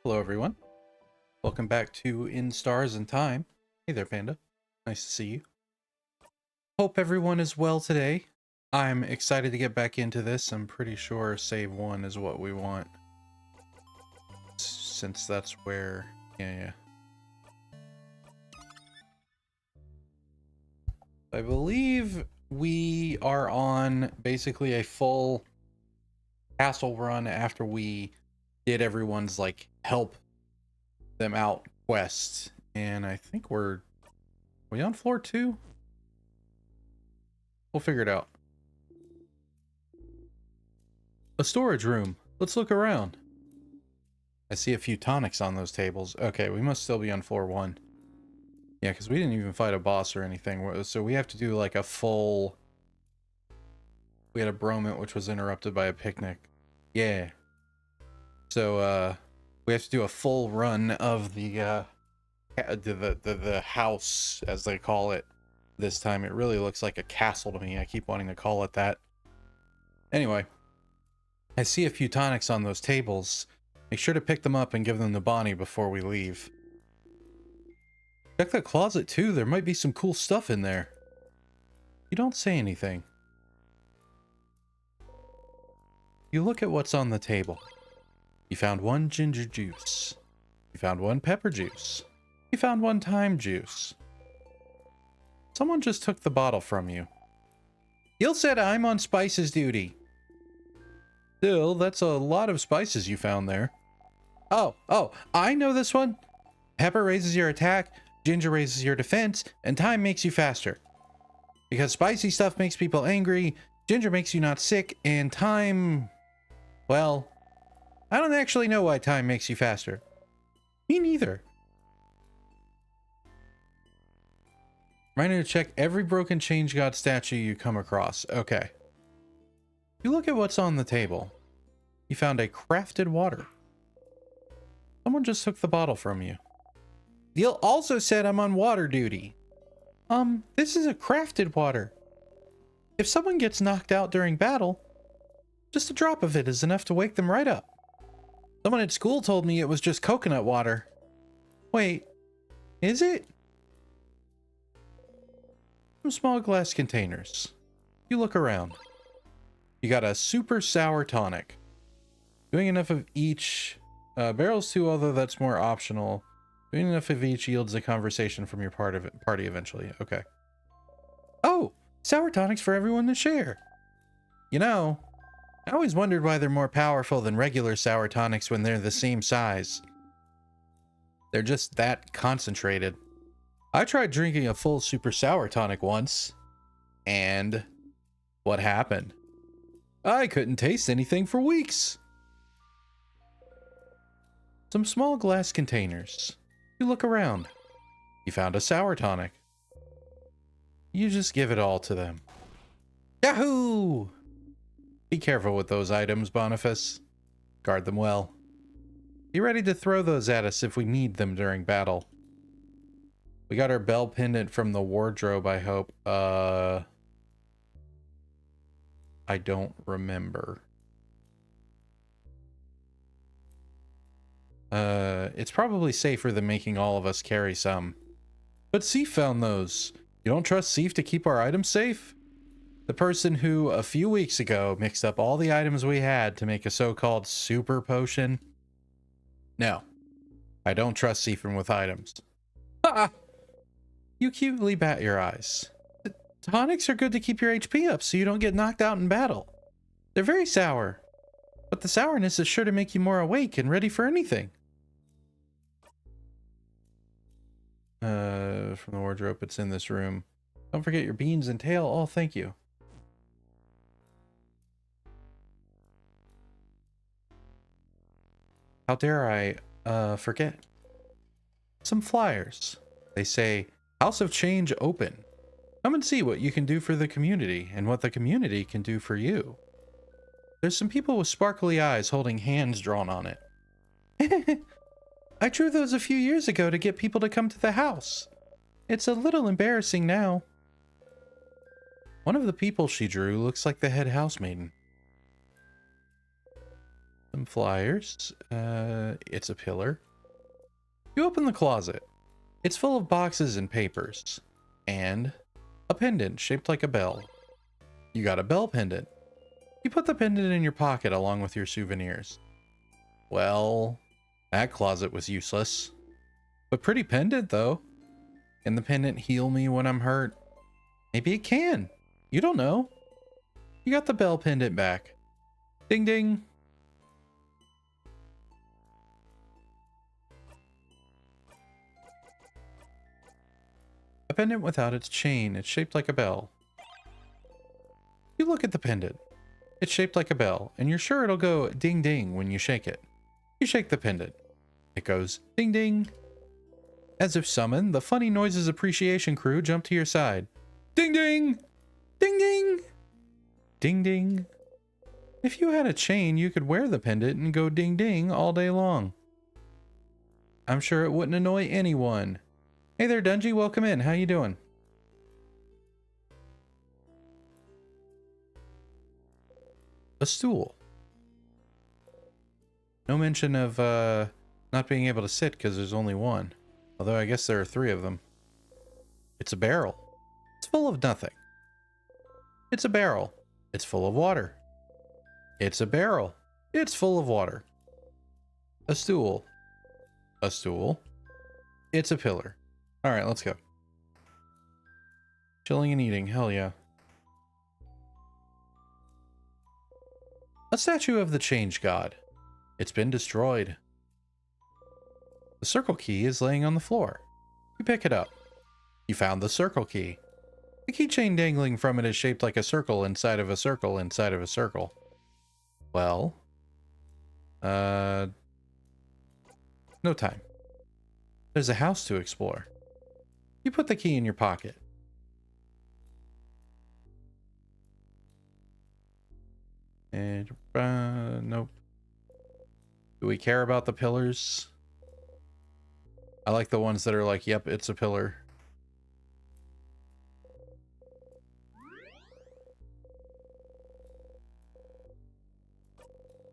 Hello everyone, welcome back to In Stars and Time. Hey there, Panda. Nice to see you. Hope everyone is well today. I'm excited to get back into this. I'm pretty sure save 1 is what we want, since that's where... yeah. I believe we are on basically a full castle run after we did everyone's, like, help them out quest. And I think are we on floor 2? We'll figure it out. A storage room. Let's look around. I see a few tonics on those tables. Okay, we must still be on floor 1. Yeah, because we didn't even fight a boss or anything. So we have to do like a full... We had a bromance which was interrupted by a picnic. Yeah. So, we have to do a full run of the house, as they call it. This time it really looks like a castle to me. I keep wanting to call it that. Anyway, I see a few tonics on those tables. Make sure to pick them up and give them to Bonnie before we leave. Check that closet too. There might be some cool stuff in there. You don't say anything. You look at what's on the table. You found 1 ginger juice. You found 1 pepper juice. You found 1 thyme juice. Someone just took the bottle from you. Gil said I'm on spices duty. Still, that's a lot of spices you found there. Oh, I know this one. Pepper raises your attack, ginger raises your defense, and thyme makes you faster. Because spicy stuff makes people angry, ginger makes you not sick, and thyme... well, I don't actually know why thyme makes you faster. Me neither. Reminder to check every broken Change God statue you come across. Okay. You look at what's on the table. You found a crafted water. Someone just took the bottle from you. Gil also said I'm on water duty. This is a crafted water. If someone gets knocked out during battle, just a drop of it is enough to wake them right up. Someone at school told me it was just coconut water. Wait, is it? Some small glass containers. You look around. You got a super sour tonic. Doing enough of each. Barrels too, although that's more optional. Doing enough of each yields a conversation from your party eventually. Okay. Oh, sour tonics for everyone to share. You know, I always wondered why they're more powerful than regular sour tonics when they're the same size. They're just that concentrated. I tried drinking a full super sour tonic once, and what happened? I couldn't taste anything for weeks. Some small glass containers. You look around. You found a sour tonic. You just give it all to them. Yahoo! Be careful with those items, Boniface. Guard them well. Be ready to throw those at us if we need them during battle. We got our bell pendant from the wardrobe, I hope. I don't remember. It's probably safer than making all of us carry some. But Seif found those. You don't trust Seif to keep our items safe? The person who, a few weeks ago, mixed up all the items we had to make a so-called super potion? No. I don't trust Seif with items. Ah! You cutely bat your eyes. Tonics are good to keep your HP up so you don't get knocked out in battle. They're very sour. But the sourness is sure to make you more awake and ready for anything. From the wardrobe, it's in this room. Don't forget your beans and tail. Oh, thank you. How dare I, forget? Some flyers. They say, House of Change open. Come and see what you can do for the community and what the community can do for you. There's some people with sparkly eyes holding hands drawn on it. I drew those a few years ago to get people to come to the house. It's a little embarrassing now. One of the people she drew looks like the head housemaiden. Some flyers. It's a pillar. You open the closet. It's full of boxes and papers. And a pendant shaped like a bell. You got a bell pendant. You put the pendant in your pocket along with your souvenirs. Well, that closet was useless. But pretty pendant, though. Can the pendant heal me when I'm hurt? Maybe it can. You don't know. You got the bell pendant back. Ding ding. A pendant without its chain. It's shaped like a bell. You look at the pendant. It's shaped like a bell, and you're sure it'll go ding ding when you shake it. You shake the pendant. It goes ding ding. As if summoned, the Funny Noises Appreciation crew jump to your side. Ding ding! Ding ding! Ding ding. If you had a chain, you could wear the pendant and go ding ding all day long. I'm sure it wouldn't annoy anyone. Hey there, Dungy, welcome in. How you doing? A stool. No mention of not being able to sit because there's only one. Although I guess there are 3 of them. It's a barrel. It's full of nothing. It's a barrel. It's full of water. It's a barrel. It's full of water. A stool. A stool. It's a pillar. Alright, let's go. Chilling and eating. Hell yeah. A statue of the Change God. It's been destroyed. The circle key is laying on the floor. You pick it up. You found the circle key. The keychain dangling from it is shaped like a circle inside of a circle inside of a circle. Well, no time. There's a house to explore. You put the key in your pocket. And, nope. Do we care about the pillars? I like the ones that are like, yep, it's a pillar.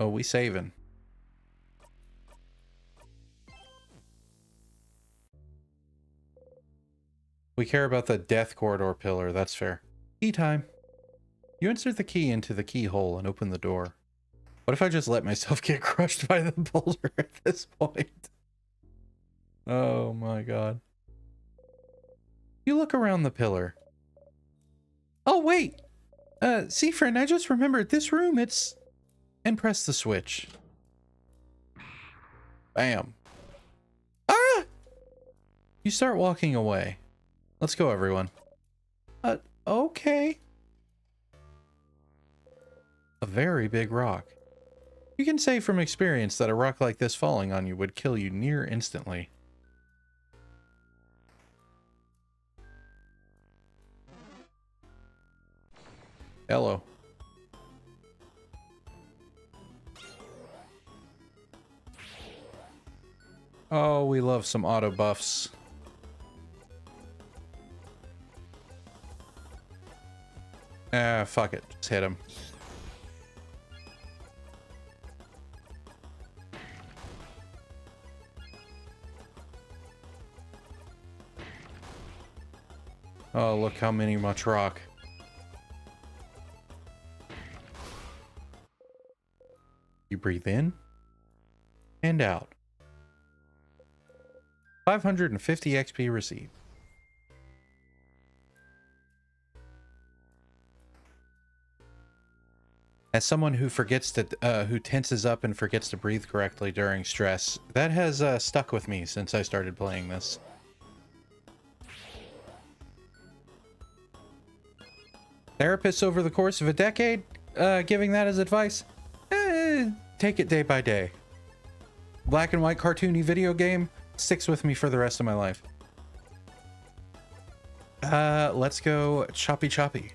Oh, we saving. We care about the death corridor pillar, that's fair. Key time. You insert the key into the keyhole and open the door. What if I just let myself get crushed by the boulder at this point? Oh my god. You look around the pillar. Oh wait! See friend, I just remembered this room, it's... And press the switch. Bam. Ah! You start walking away. Let's go, everyone. Okay. A very big rock. You can say from experience that a rock like this falling on you would kill you near instantly. Hello. Oh, we love some auto buffs. Ah, fuck it. Just hit him. Oh, look how many much rock. You breathe in and out. 550 XP received. As someone who forgets to, who tenses up and forgets to breathe correctly during stress, that has stuck with me since I started playing this. Therapists over the course of a decade, giving that as advice, take it day by day. Black and white cartoony video game sticks with me for the rest of my life. Let's go choppy choppy.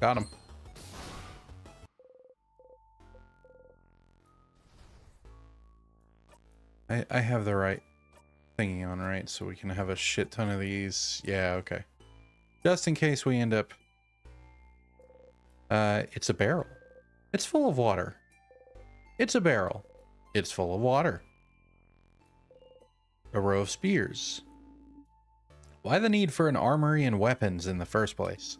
Got him. I have the right thingy on, right? So we can have a shit ton of these. Yeah, okay. Just in case we end up... it's a barrel. It's full of water. It's a barrel. It's full of water. A row of spears. Why the need for an armory and weapons in the first place?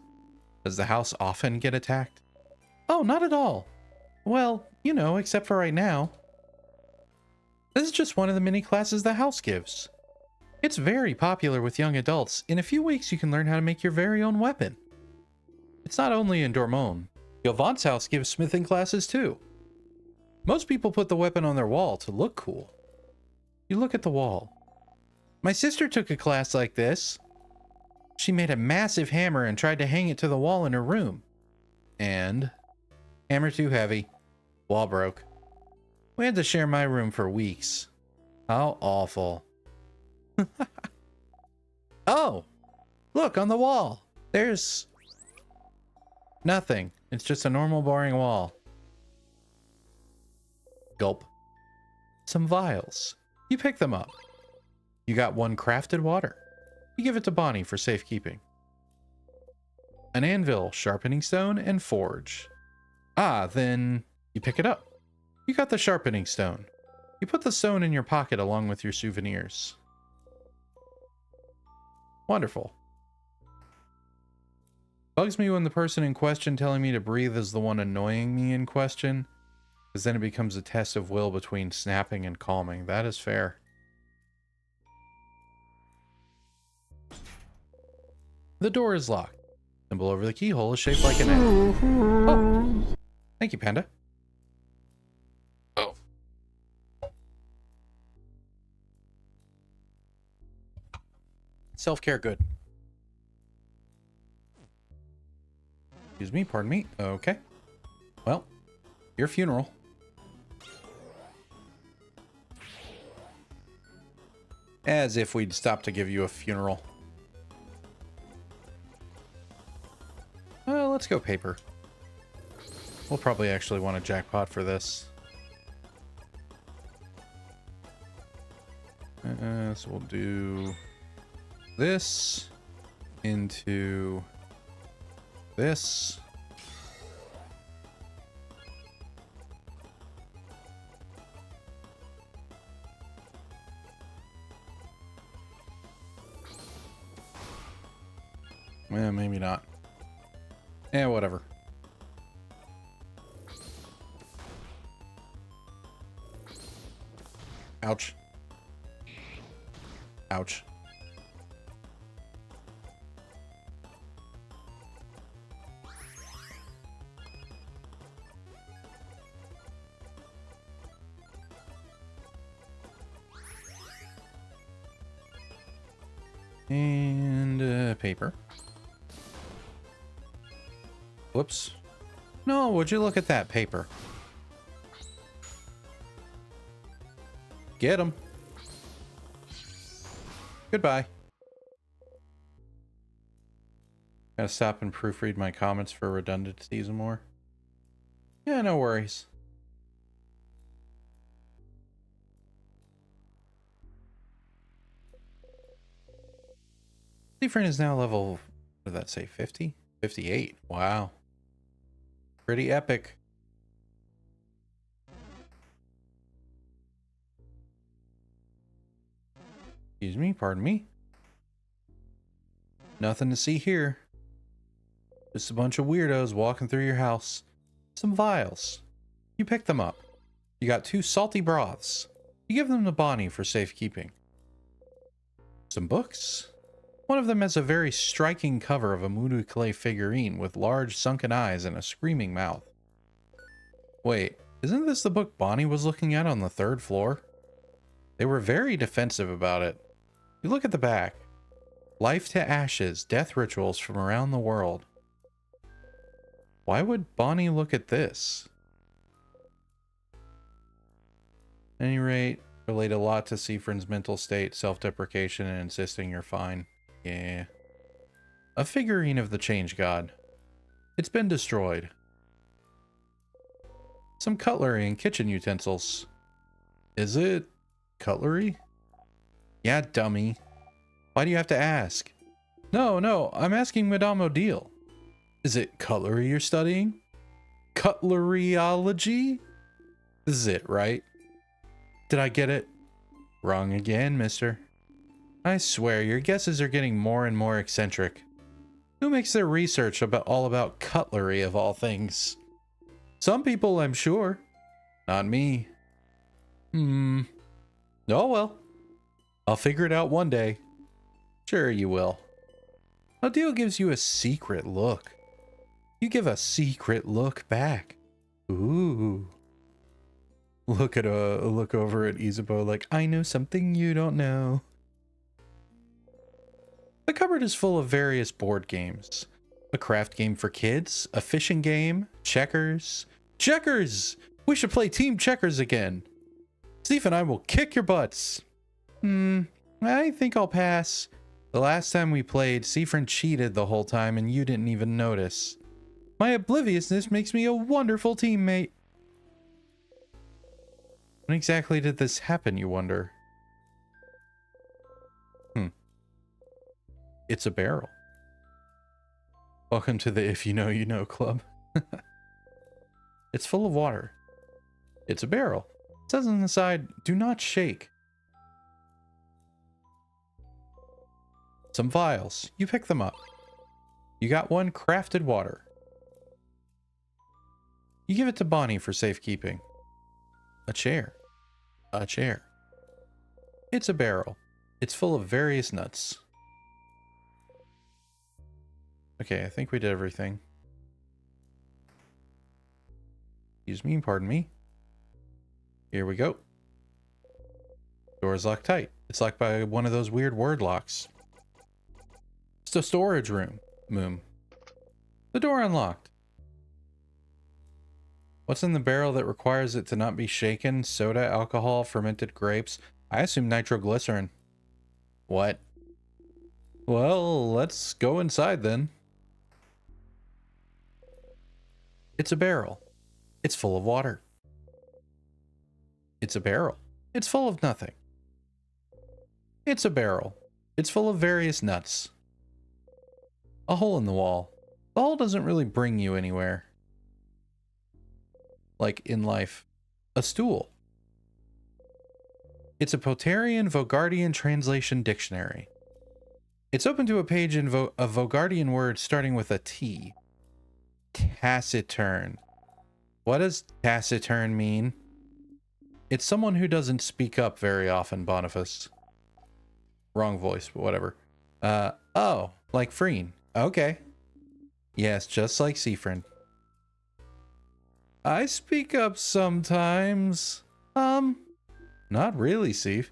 Does the house often get attacked? Oh, not at all. Well, you know, except for right now. This is just one of the many classes the house gives. It's very popular with young adults. In a few weeks, you can learn how to make your very own weapon. It's not only in Dormont. Yvonne's house gives smithing classes too. Most people put the weapon on their wall to look cool. You look at the wall. My sister took a class like this. She made a massive hammer and tried to hang it to the wall in her room. And hammer too heavy. Wall broke. We had to share my room for weeks. How awful. Oh, look on the wall. There's nothing. It's just a normal boring wall. Gulp. Some vials. You pick them up. You got one crafted water. You give it to Bonnie for safekeeping. An anvil, sharpening stone, and forge. Ah, then you pick it up. You got the sharpening stone. You put the stone in your pocket along with your souvenirs. Wonderful. Bugs me when the person in question telling me to breathe is the one annoying me in question, because then it becomes a test of will between snapping and calming. That is fair. The door is locked. The symbol over the keyhole is shaped like an egg. Oh, thank you, Panda. Oh. Self-care good. Excuse me, pardon me. Okay. Well, your funeral. As if we'd stop to give you a funeral. Let's go paper. We'll probably actually want a jackpot for this. So we'll do this into this. Well, maybe not. Yeah, whatever. Ouch. Ouch. And paper. Whoops. No, would you look at that paper? Get him. Goodbye. Gotta stop and proofread my comments for redundancies and more. Yeah, no worries. Friend is now level, what did that say, 50? 58. Wow. Pretty epic. Excuse me, pardon me. Nothing to see here. Just a bunch of weirdos walking through your house. Some vials. You pick them up. You got 2 salty broths. You give them to Bonnie for safekeeping. Some books. One of them has a very striking cover of a Mudu clay figurine with large sunken eyes and a screaming mouth. Wait, isn't this the book Bonnie was looking at on the 3rd floor? They were very defensive about it. You look at the back. Life to Ashes, Death Rituals from Around the World. Why would Bonnie look at this? At any rate, relate a lot to Siffrin's mental state, self-deprecation, and insisting you're fine. Yeah. A figurine of the Change God. It's been destroyed. Some cutlery and kitchen utensils. Is it cutlery? Yeah, dummy. Why do you have to ask? No, I'm asking Madame Odile. Is it cutlery you're studying? Cutleryology? This is it, right? Did I get it? Wrong again, mister. I swear, your guesses are getting more and more eccentric. Who makes their research all about cutlery of all things? Some people, I'm sure. Not me. Oh well. I'll figure it out one day. Sure you will. Odile gives you a secret look. You give a secret look back. Ooh. Look over at Isabeau like, I know something you don't know. The cupboard is full of various board games. A craft game for kids, a fishing game, checkers. Checkers! We should play team checkers again. Steve and I will kick your butts. I think I'll pass. The last time we played, Siffrin cheated the whole time and you didn't even notice. My obliviousness makes me a wonderful teammate. When exactly did this happen, you wonder? It's a barrel. Welcome to the If You Know, You Know club. It's full of water. It's a barrel. It says on the side, do not shake. Some vials. You pick them up. You got 1 crafted water. You give it to Bonnie for safekeeping. A chair. A chair. It's a barrel. It's full of various nuts. Okay, I think we did everything. Excuse me, pardon me. Here we go. Door is locked tight. It's locked by one of those weird word locks. It's the storage room. The door unlocked. What's in the barrel that requires it to not be shaken? Soda, alcohol, fermented grapes. I assume nitroglycerin. What? Well, let's go inside then. It's a barrel. It's full of water. It's a barrel. It's full of nothing. It's a barrel. It's full of various nuts. A hole in the wall. The hole doesn't really bring you anywhere. Like in life. A stool. It's a Potarian Vogardian translation dictionary. It's open to a page in a Vogardian word starting with a T. Taciturn. What does taciturn mean? It's someone who doesn't speak up very often, Boniface. Wrong voice, but whatever. Oh, like Freen. Okay. Yes, just like Siffrin. I speak up sometimes. Not really, Sif.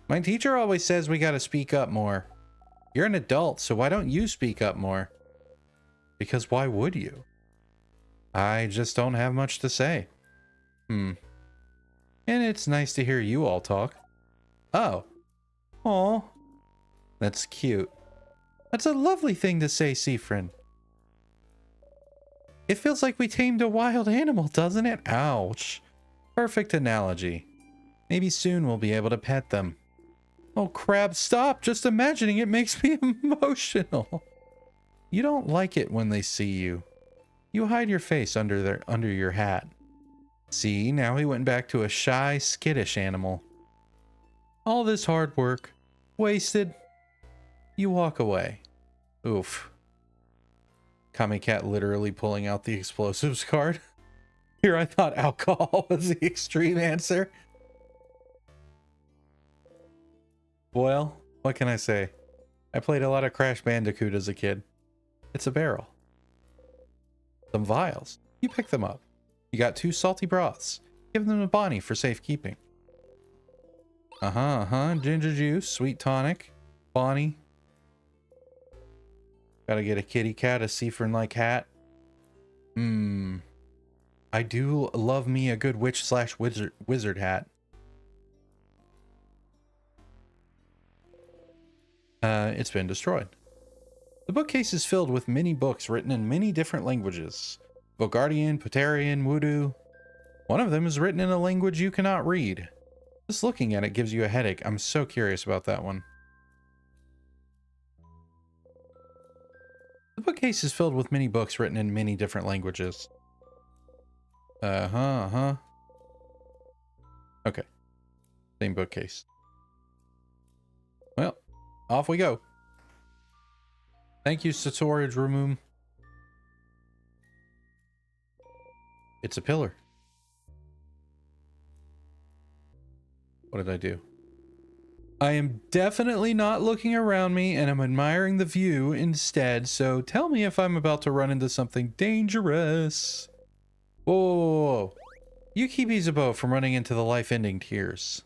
My teacher always says we gotta speak up more. You're an adult, so why don't you speak up more? Because why would you? I just don't have much to say. And it's nice to hear you all talk. Oh. Aw. That's cute. That's a lovely thing to say, Siffrin. It feels like we tamed a wild animal, doesn't it? Ouch. Perfect analogy. Maybe soon we'll be able to pet them. Oh crap, stop! Just imagining it makes me emotional. You don't like it when they see you. You hide your face under your hat. See, now he went back to a shy, skittish animal. All this hard work, Wasted. You walk away. Oof. Kami Cat literally pulling out the explosives card. Here I thought alcohol was the extreme answer. Well, what can I say? I played a lot of Crash Bandicoot as a kid. It's a barrel. Some vials. You pick them up. You got 2 salty broths. Give them to Bonnie for safekeeping. Ginger juice, sweet tonic. Bonnie. Gotta get a kitty cat, a Seafern-like hat. I do love me a good witch/wizard hat. It's been destroyed. The bookcase is filled with many books written in many different languages. Vogardian, Potarian, Wudu. One of them is written in a language you cannot read. Just looking at it gives you a headache. I'm so curious about that one. The bookcase is filled with many books written in many different languages. Okay. Same bookcase. Well, off we go. Thank you, Satori Drumum. It's a pillar. What did I do? I am definitely not looking around me, and I'm admiring the view instead, so tell me if I'm about to run into something dangerous. Whoa. You keep Isabeau from running into the life-ending tears.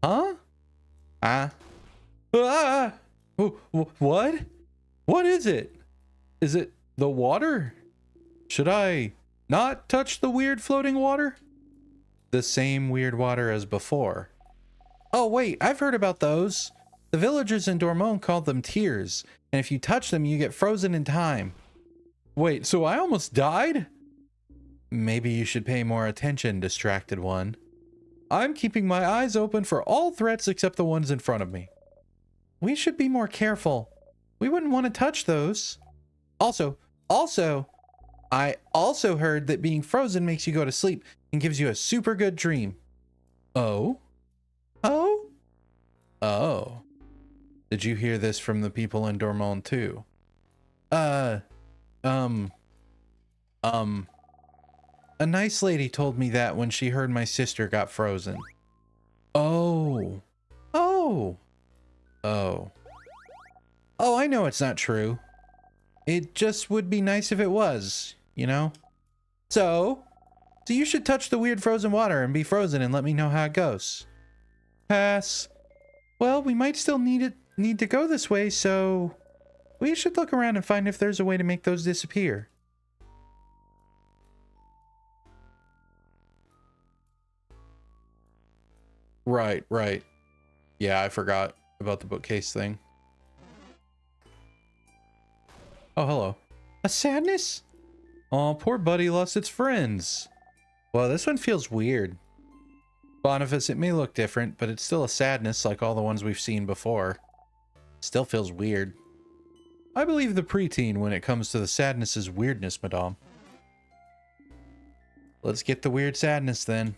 Huh? Ah. What? What is it? Is it the water? Should I not touch the weird floating water? The same weird water as before. Oh wait, I've heard about those. The villagers in Dormont called them tears, and if you touch them, you get frozen in time. Wait, so I almost died? Maybe you should pay more attention, distracted one. I'm keeping my eyes open for all threats except the ones in front of me. We should be more careful. We wouldn't want to touch those. Also, I also heard that being frozen makes you go to sleep and gives you a super good dream. Oh? Oh? Oh. Did you hear this from the people in Dormont too? A nice lady told me that when she heard my sister got frozen. Oh. Oh. Oh. Oh, I know it's not true. It just would be nice if it was, you know? So you should touch the weird frozen water and be frozen and let me know how it goes. Pass. Well, we might still need to go this way, so we should look around and find if there's a way to make those disappear. Right. Yeah, I forgot about the bookcase thing. Oh, hello. A sadness? Oh, poor buddy lost its friends. Well, this one feels weird. Boniface, it may look different, but it's still a sadness like all the ones we've seen before. Still feels weird. I believe the preteen when it comes to the sadness's weirdness, madame. Let's get the weird sadness then.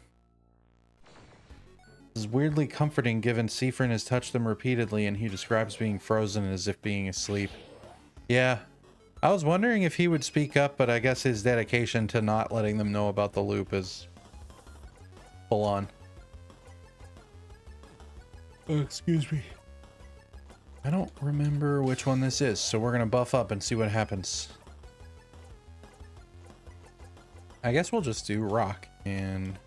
This is weirdly comforting given Seafern has touched them repeatedly and he describes being frozen as if being asleep. Yeah. I was wondering if he would speak up, but I guess his dedication to not letting them know about the loop is full on. Oh, excuse me. I don't remember which one this is, so we're gonna buff up and see what happens. I guess we'll just do rock and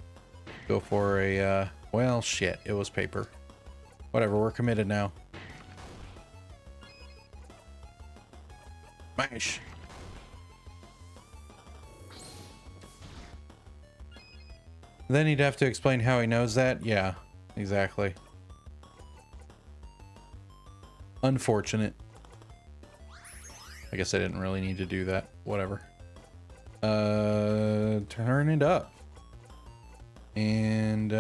go for a, well, shit, it was paper. Whatever, we're committed now. Mash. Then he'd have to explain how he knows that. Yeah, exactly. Unfortunate. I guess I didn't really need to do that. Whatever. Turn it up. And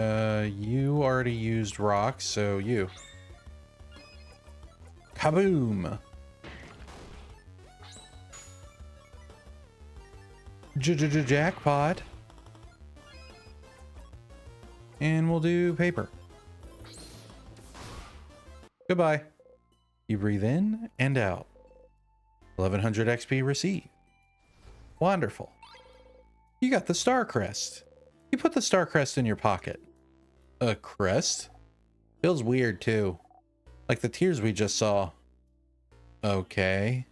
you already used rock, so you. Kaboom! Jackpot. And we'll do paper. Goodbye. You breathe in and out. 1100 XP received. Wonderful. You got the star crest. You put the star crest in your pocket. A crest? Feels weird too. Like the tears we just saw. Okay.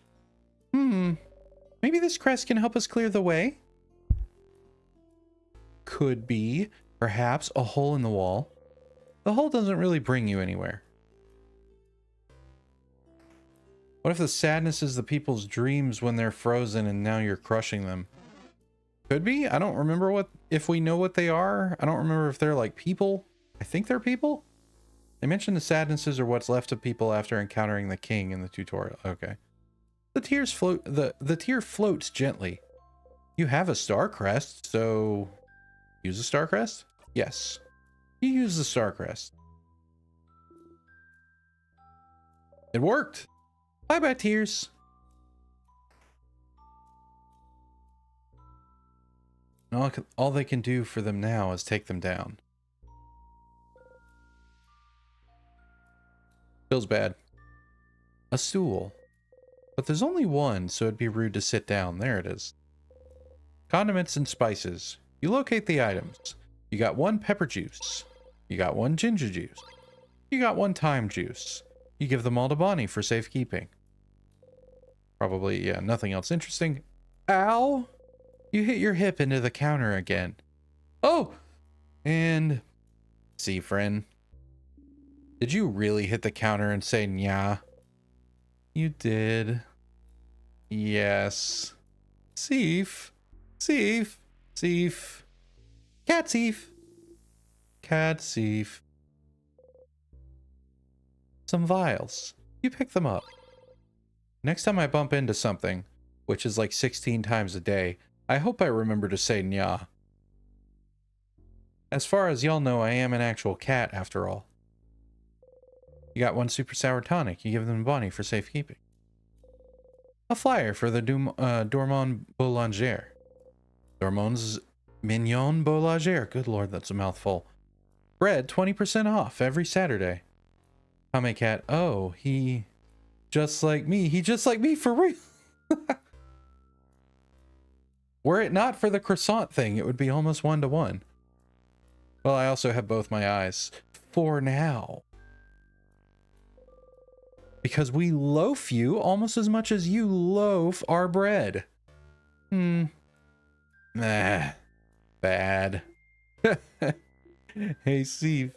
Maybe this crest can help us clear the way? Could be. Perhaps a hole in the wall. The hole doesn't really bring you anywhere. What if the sadness is the people's dreams when they're frozen and now you're crushing them? Could be. I don't remember if we know what they are. I don't remember if they're like people. I think they're people. They mentioned the sadnesses are what's left of people after encountering the king in the tutorial. Okay. The tears float. The tear floats gently. You have a star crest, so use a star crest? Yes. You use the star crest. It worked. Bye-bye, tears. All they can do for them now is take them down. Feels bad. A stool. But there's only one, so it'd be rude to sit down. There it is. Condiments and spices. You locate the items. You got 1 pepper juice. You got 1 ginger juice. You got 1 thyme juice. You give them all to Bonnie for safekeeping. Probably, yeah, nothing else interesting. Ow! You hit your hip into the counter again. Oh! And... see, friend. Did you really hit the counter and say nya? You did. Yes. Seif. Seif. Seif. Cat Seif. Cat Seif. Some vials. You pick them up. Next time I bump into something, which is like 16 times a day, I hope I remember to say nya. As far as y'all know, I am an actual cat after all. You got 1 super sour tonic. You give them to Bonnie for safekeeping. A flyer for the Dormont Boulanger. Dormont's Mignon Boulanger. Good lord, that's a mouthful. Bread 20% off every Saturday. Kame Cat. Oh, he just like me. He just like me for real. Were it not for the croissant thing, it would be almost 1-to-1. Well, I also have both my eyes. For now. Because we loaf you almost as much as you loaf our bread. Nah. Bad. Hey, Steve.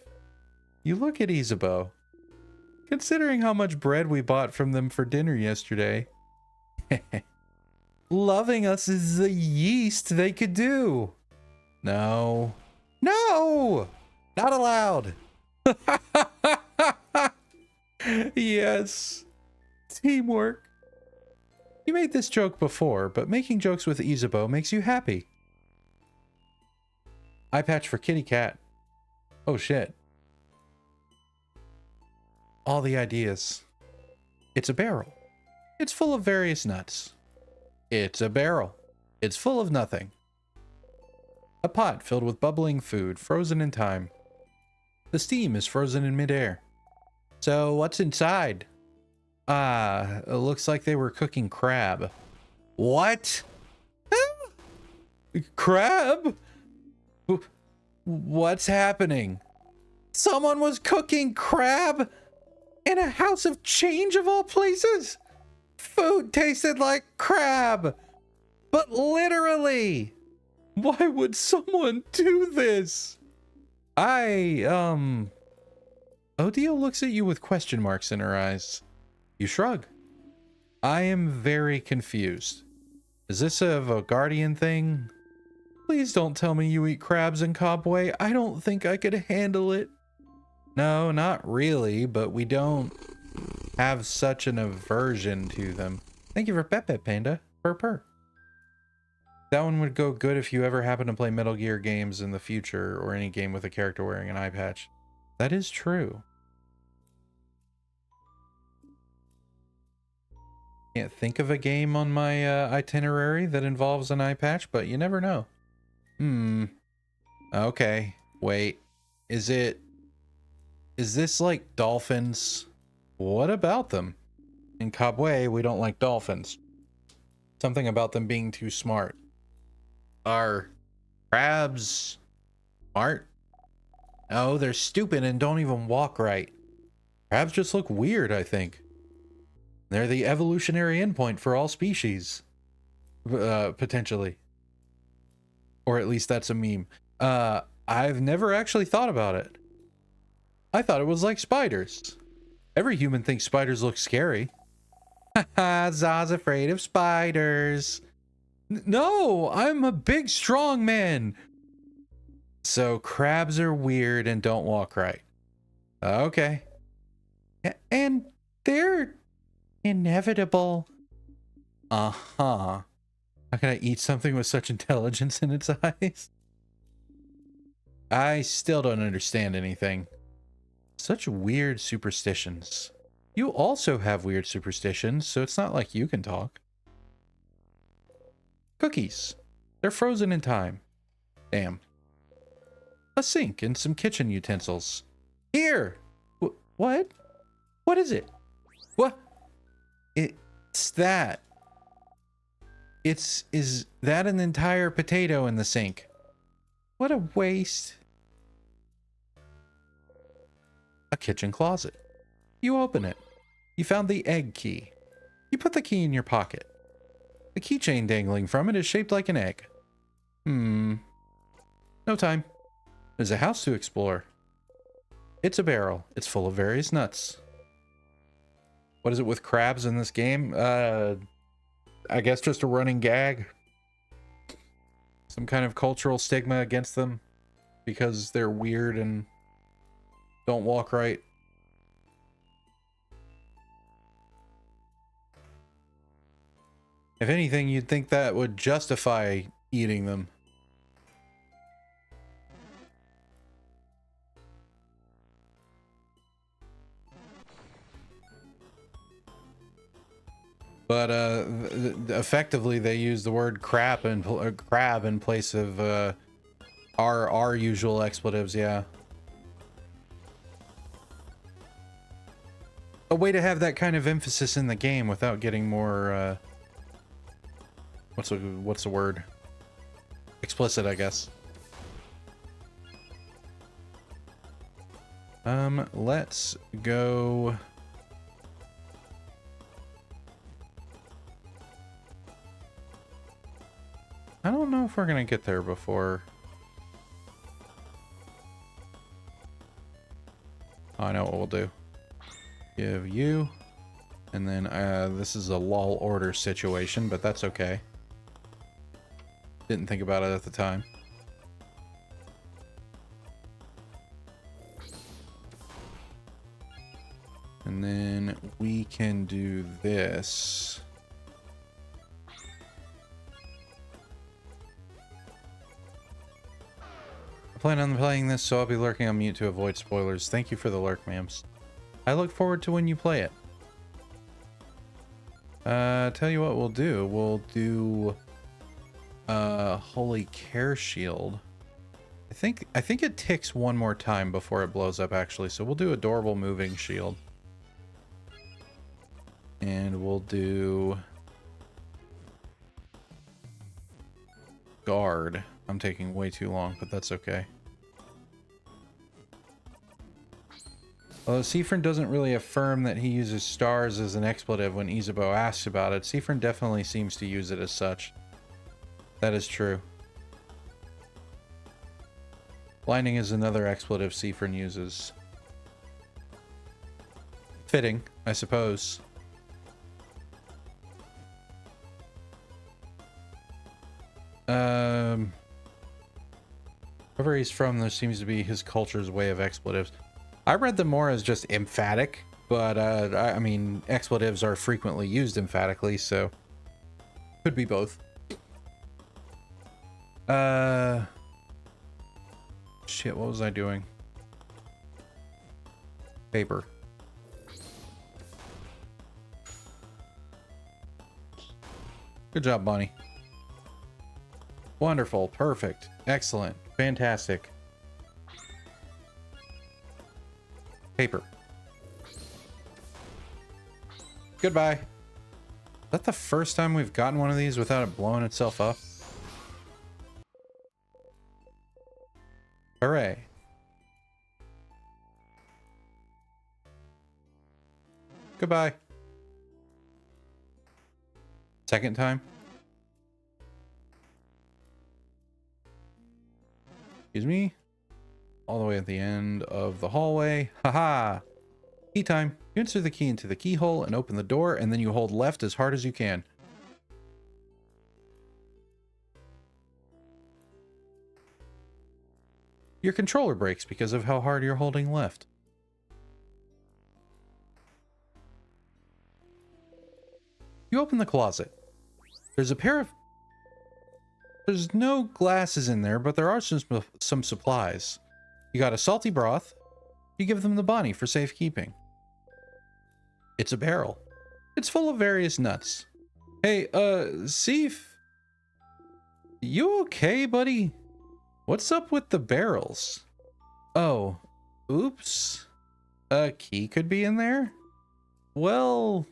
You look at Isabeau. Considering how much bread we bought from them for dinner yesterday. Loving us is the yeast they could do. No. No! Not allowed. Yes. Teamwork. You made this joke before, but making jokes with Isabeau makes you happy. Eye patch for kitty cat. Oh shit. All the ideas. It's a barrel. It's full of various nuts. It's a barrel. It's full of nothing. A pot filled with bubbling food, frozen in time. The steam is frozen in midair. So what's inside? It looks like they were cooking crab. What? Crab? What's happening? Someone was cooking crab in a house of change of all places? Food tasted like crab. But literally. Why would someone do this? Odio looks at you with question marks in her eyes. You shrug. I am very confused. Is this a guardian thing? Please don't tell me you eat crabs in Cobway. I don't think I could handle it. No, not really, but we don't have such an aversion to them. Thank you for Pepe Panda. Purr purr. That one would go good if you ever happen to play Metal Gear games in the future or any game with a character wearing an eye patch. That is true. Can't think of a game on my itinerary that involves an eye patch, but you never know. Okay, wait. Is this like dolphins? What about them? In Kabwe, we don't like dolphins. Something about them being too smart. Are crabs smart? No, they're stupid and don't even walk right. Crabs just look weird, I think. They're the evolutionary endpoint for all species. Potentially. Or at least that's a meme. I've never actually thought about it. I thought it was like spiders. Every human thinks spiders look scary. Haha, Za's afraid of spiders. No, I'm a big, strong man. So crabs are weird and don't walk right. Okay. And they're inevitable. Uh-huh. How can I eat something with such intelligence in its eyes? I still don't understand anything. Such weird superstitions. You also have weird superstitions, so it's not like you can talk. Cookies. They're frozen in time. Damn. A sink and some kitchen utensils. Here! What? What is it? What? It's that. Is that an entire potato in the sink? What a waste. A kitchen closet. You open it. You found the egg key. You put the key in your pocket. The keychain dangling from it is shaped like an egg. No time. There's a house to explore. It's a barrel. It's full of various nuts. What is it with crabs in this game? I guess just a running gag. Some kind of cultural stigma against them because they're weird and don't walk right. If anything, you'd think that would justify eating them. But effectively, they use the word crab in place of our usual expletives. Yeah, a way to have that kind of emphasis in the game without getting more what's the word? Explicit, I guess. Let's go. I don't know if we're gonna get there before. Oh, I know what we'll do. Give you, and then this is a lol order situation, but that's okay. Didn't think about it at the time. And then we can do this. I plan on playing this, so I'll be lurking on mute to avoid spoilers. Thank you for the lurk, ma'ams. I look forward to when you play it. Tell you what we'll do. We'll do Holy Care Shield. I think it ticks one more time before it blows up, actually. So we'll do Adorable Moving Shield. And we'll do Guard. I'm taking way too long, but that's okay. Although Siffrin doesn't really affirm that he uses stars as an expletive when Isabeau asks about it, Siffrin definitely seems to use it as such. That is true. Blinding is another expletive Siffrin uses. Fitting, I suppose. Wherever he's from, there seems to be his culture's way of expletives. I read them more as just emphatic, but I mean, expletives are frequently used emphatically, so could be both. Shit, what was I doing? Paper. Good job, Bonnie. Wonderful, perfect, excellent, fantastic. Paper. Goodbye. Is that the first time we've gotten one of these without it blowing itself up? Hooray. Goodbye. Second time? Excuse me? All the way at the end of the hallway. Haha! Key time. You insert the key into the keyhole and open the door, and then you hold left as hard as you can. Your controller breaks because of how hard you're holding left. You open the closet. There's a pair of... There's no glasses in there, but there are some supplies. You got a salty broth. You give them the Bonnie for safekeeping. It's a barrel. It's full of various nuts. Hey, Seif? You okay, buddy? What's up with the barrels? Oh, oops. A key could be in there? Well,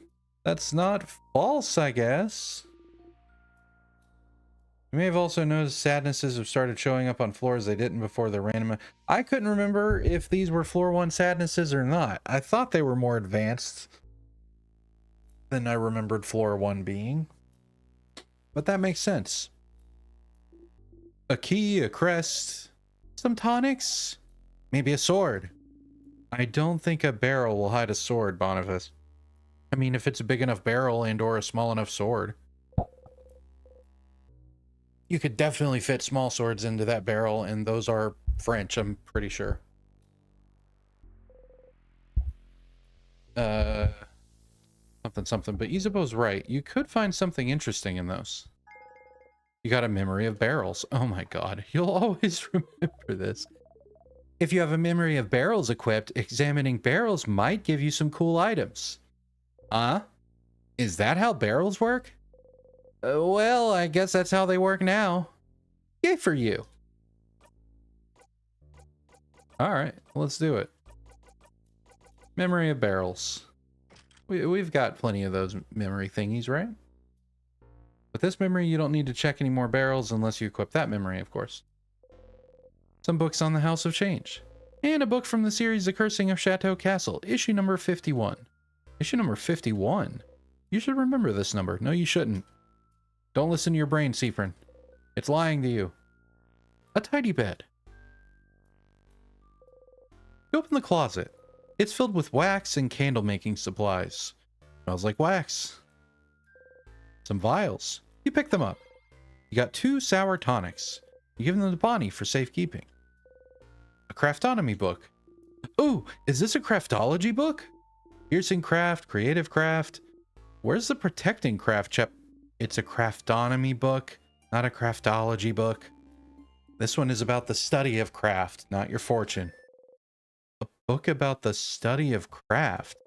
that's not false, I guess. You may have also noticed sadnesses have started showing up on floors they didn't before the random... I couldn't remember if these were floor 1 sadnesses or not. I thought they were more advanced than I remembered floor 1 being. But that makes sense. A key, a crest, some tonics, maybe a sword. I don't think a barrel will hide a sword, Boniface. I mean, if it's a big enough barrel and or a small enough sword. You could definitely fit small swords into that barrel, and those are French, I'm pretty sure. Something, but Isabeau's right. You could find something interesting in those. You got a memory of barrels. Oh my god, you'll always remember this. If you have a memory of barrels equipped, examining barrels might give you some cool items. Is that how barrels work? Well, I guess that's how they work now. Yay for you. Alright, let's do it. Memory of barrels. We've got plenty of those memory thingies, right? With this memory, you don't need to check any more barrels unless you equip that memory, of course. Some books on the House of Change. And a book from the series The Cursing of Chateau Castle, issue number 51. Issue number 51? You should remember this number. No, you shouldn't. Don't listen to your brain, Seifrin. It's lying to you. A tidy bed. You open the closet. It's filled with wax and candle making supplies. Smells like wax. Some vials. You pick them up. You got 2 sour tonics. You give them to Bonnie for safekeeping. A craftonomy book. Ooh, is this a craftology book? Piercing craft, creative craft. Where's the protecting craft chap? It's a craftonomy book, not a craftology book. This one is about the study of craft, not your fortune. A book about the study of craft.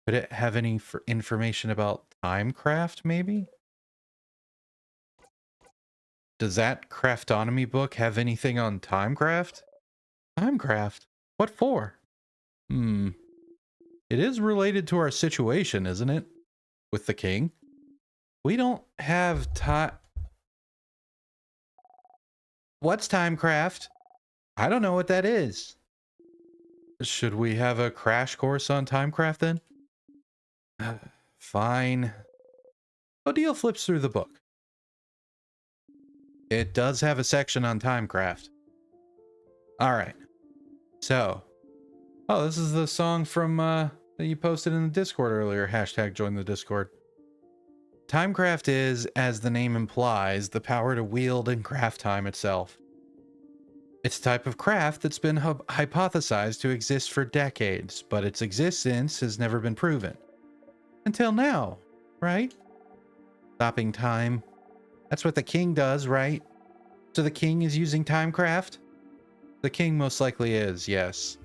Could it have any information about timecraft, maybe? Does that craftonomy book have anything on timecraft? Timecraft? What for? It is related to our situation, isn't it? With the king? We don't have time. What's timecraft? I don't know what that is. Should we have a crash course on timecraft then? Fine. Odile flips through the book. It does have a section on timecraft. Alright. So. Oh, this is the song from that you posted in the Discord earlier. Hashtag join the Discord. Timecraft is, as the name implies, the power to wield and craft time itself. It's a type of craft that's been hypothesized to exist for decades, but its existence has never been proven. Until now, right? Stopping time. That's what the king does, right? So the king is using timecraft? The king most likely is, yes.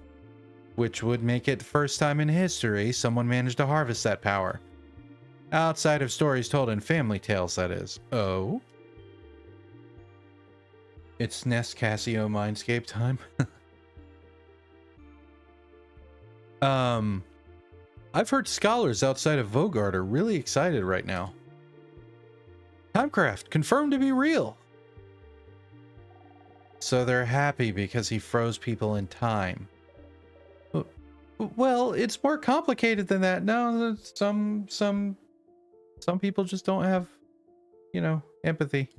Which would make it the first time in history someone managed to harvest that power. Outside of stories told in family tales, that is. Oh? It's Nest Casio Mindscape time. I've heard scholars outside of Vogard are really excited right now. Timecraft confirmed to be real. So they're happy because he froze people in time. Well, it's more complicated than that. No, some people just don't have, you know, empathy.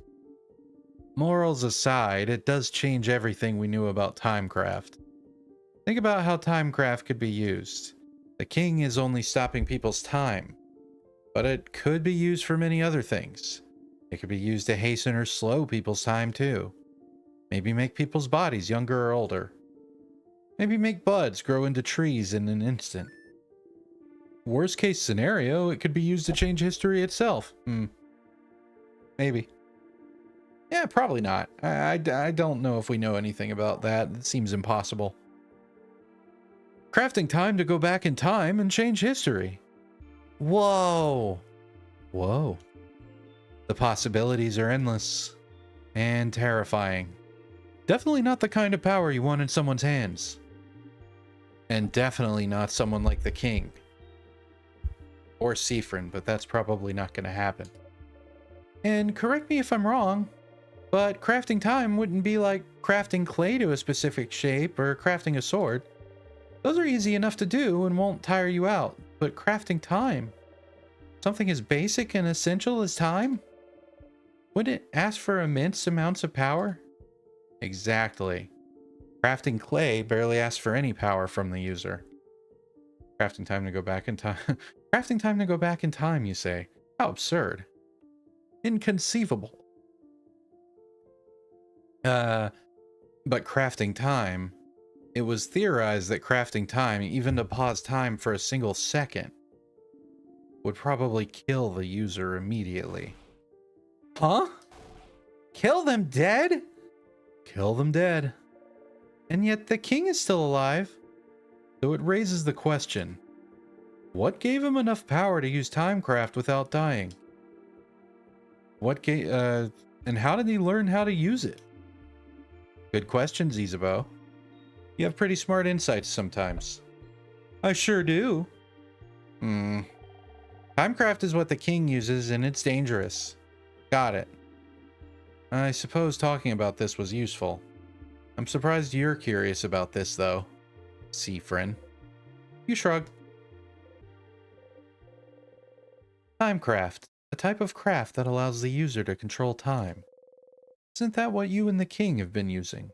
Morals aside, it does change everything we knew about Timecraft. Think about how Timecraft could be used. The king is only stopping people's time, but it could be used for many other things. It could be used to hasten or slow people's time too. Maybe make people's bodies younger or older. Maybe make buds grow into trees in an instant. Worst case scenario, it could be used to change history itself. Maybe. Yeah, probably not. I don't know if we know anything about that. It seems impossible. Crafting time to go back in time and change history. Whoa. Whoa. The possibilities are endless and terrifying. Definitely not the kind of power you want in someone's hands. And definitely not someone like the king. Or Siffrin, but that's probably not going to happen. And correct me if I'm wrong, but crafting time wouldn't be like crafting clay to a specific shape or crafting a sword. Those are easy enough to do and won't tire you out, but crafting time, something as basic and essential as time, wouldn't it ask for immense amounts of power? Exactly. Crafting clay barely asks for any power from the user. Crafting time to go back in time. Crafting time to go back in time, you say? How absurd. Inconceivable. But crafting time, it was theorized that crafting time, even to pause time for a single second, would probably kill the user immediately. Huh? Kill them dead? Kill them dead. And yet the king is still alive. So it raises the question, what gave him enough power to use Timecraft without dying? And how did he learn how to use it? Good question, Zizabo. You have pretty smart insights sometimes. I sure do. Timecraft is what the king uses, and it's dangerous. Got it. I suppose talking about this was useful. I'm surprised you're curious about this, though. Siffrin. You shrug. Timecraft. A type of craft that allows the user to control time. Isn't that what you and the king have been using?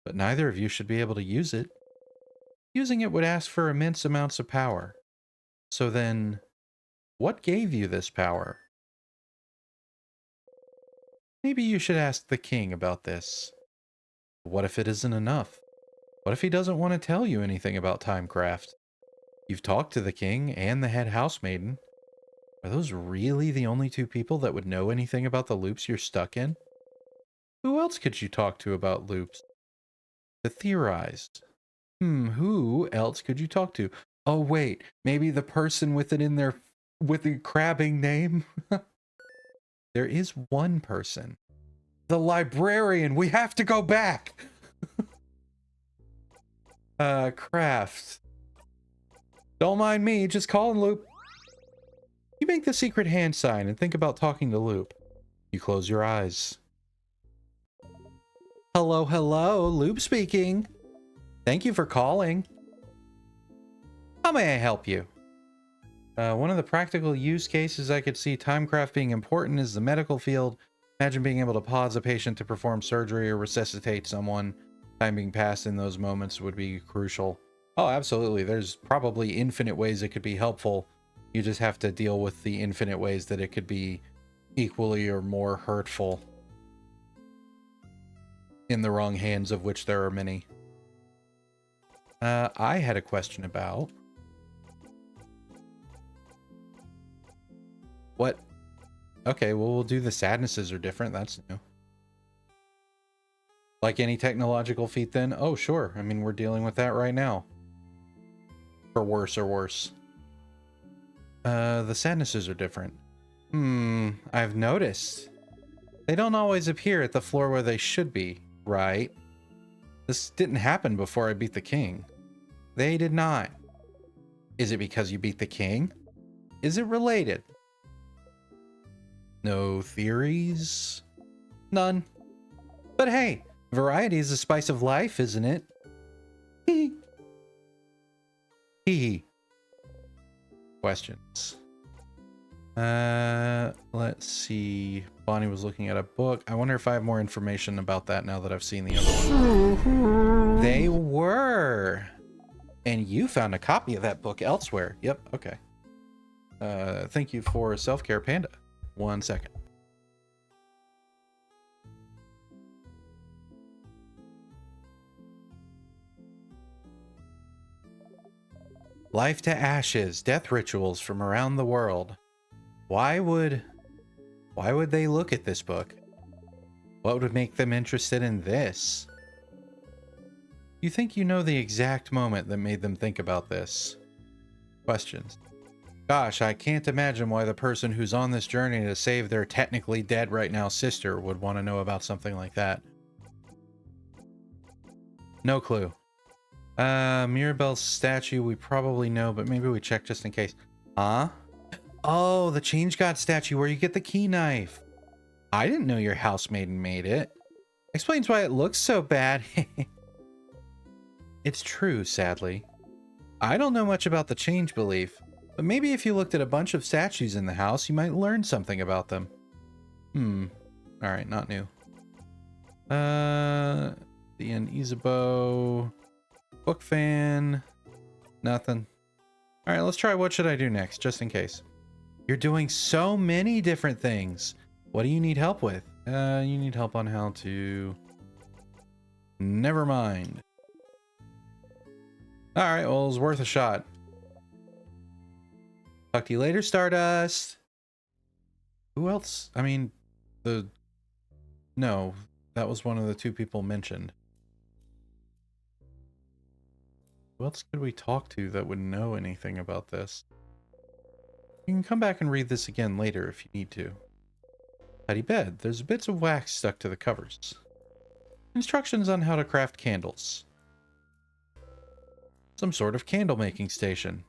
But neither of you should be able to use it. Using it would ask for immense amounts of power. So then, what gave you this power? Maybe you should ask the king about this. What if it isn't enough? What if he doesn't want to tell you anything about Timecraft? You've talked to the king and the head housemaiden. Are those really the only two people that would know anything about the loops you're stuck in? Who else could you talk to about loops? The theorized. Who else could you talk to? Oh wait, maybe the person with it in their with the crabbing name? There is one person. The librarian. We have to go back. Craft. Don't mind me, just call and Loop. You make the secret hand sign and think about talking to Loop. You close your eyes. Hello, hello, Loop speaking. Thank you for calling. How may I help you? One of the practical use cases I could see Timecraft being important is the medical field. Imagine being able to pause a patient to perform surgery or resuscitate someone. Time being passed in those moments would be crucial. Oh, absolutely. There's probably infinite ways it could be helpful. You just have to deal with the infinite ways that it could be equally or more hurtful. In the wrong hands, of which there are many. I had a question about... What? Okay, well, we'll do the sadnesses are different. That's new. Like any technological feat then? Oh, sure. I mean, we're dealing with that right now. For worse or worse. The sadnesses are different. I've noticed. They don't always appear at the floor where they should be, right? This didn't happen before I beat the king. They did not. Is it because you beat the king? Is it related? No theories? None. But hey, variety is the spice of life, isn't it? Hee hee. Questions. Let's see. Bonnie was looking at a book. I wonder if I have more information about that now that I've seen the other one. They were. And you found a copy of that book elsewhere. Yep, okay. Thank you for Self-Care Panda. 1 second. Life to Ashes, death rituals from around the world. Why would they look at this book? What would make them interested in this? You think you know the exact moment that made them think about this? Questions. Gosh, I can't imagine why the person who's on this journey to save their technically dead right now sister would want to know about something like that. No clue. Mirabelle's statue we probably know, but maybe we check just in case. Huh? Oh, the Change God statue where you get the key knife. I didn't know your housemaiden made it. Explains why it looks so bad. It's true, sadly. I don't know much about the change belief, but maybe if you looked at a bunch of statues in the house, you might learn something about them. Alright, not new. The end Isabeau. Book fan. Nothing. Alright, let's try what should I do next, just in case. You're doing so many different things. What do you need help with? You need help on how to... Never mind. Alright, well, it was worth a shot. Talk to you later, Stardust. Who else? I mean, No, that was one of the two people mentioned. Who else could we talk to that would know anything about this? You can come back and read this again later if you need to. Tidy bed. There's bits of wax stuck to the covers. Instructions on how to craft candles. Some sort of candle making station.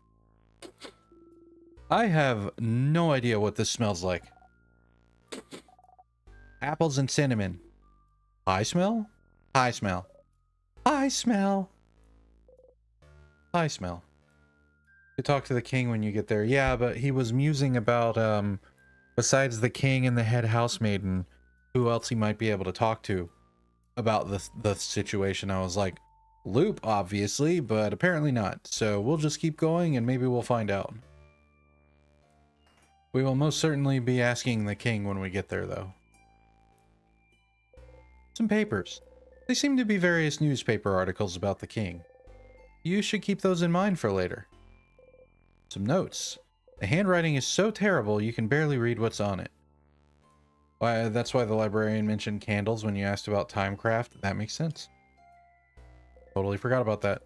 I have no idea what this smells like. Apples and cinnamon. High smell? High smell. High smell. High smell. You talk to the king when you get there. Yeah, but he was musing about, besides the king and the head housemaiden, who else he might be able to talk to about the situation. I was like, Loop, obviously, but apparently not. So we'll just keep going and maybe we'll find out. We will most certainly be asking the king when we get there, though. Some papers. They seem to be various newspaper articles about the king. You should keep those in mind for later. Some notes. The handwriting is so terrible you can barely read what's on it. Why, that's why the librarian mentioned candles when you asked about Timecraft. That makes sense. Totally forgot about that.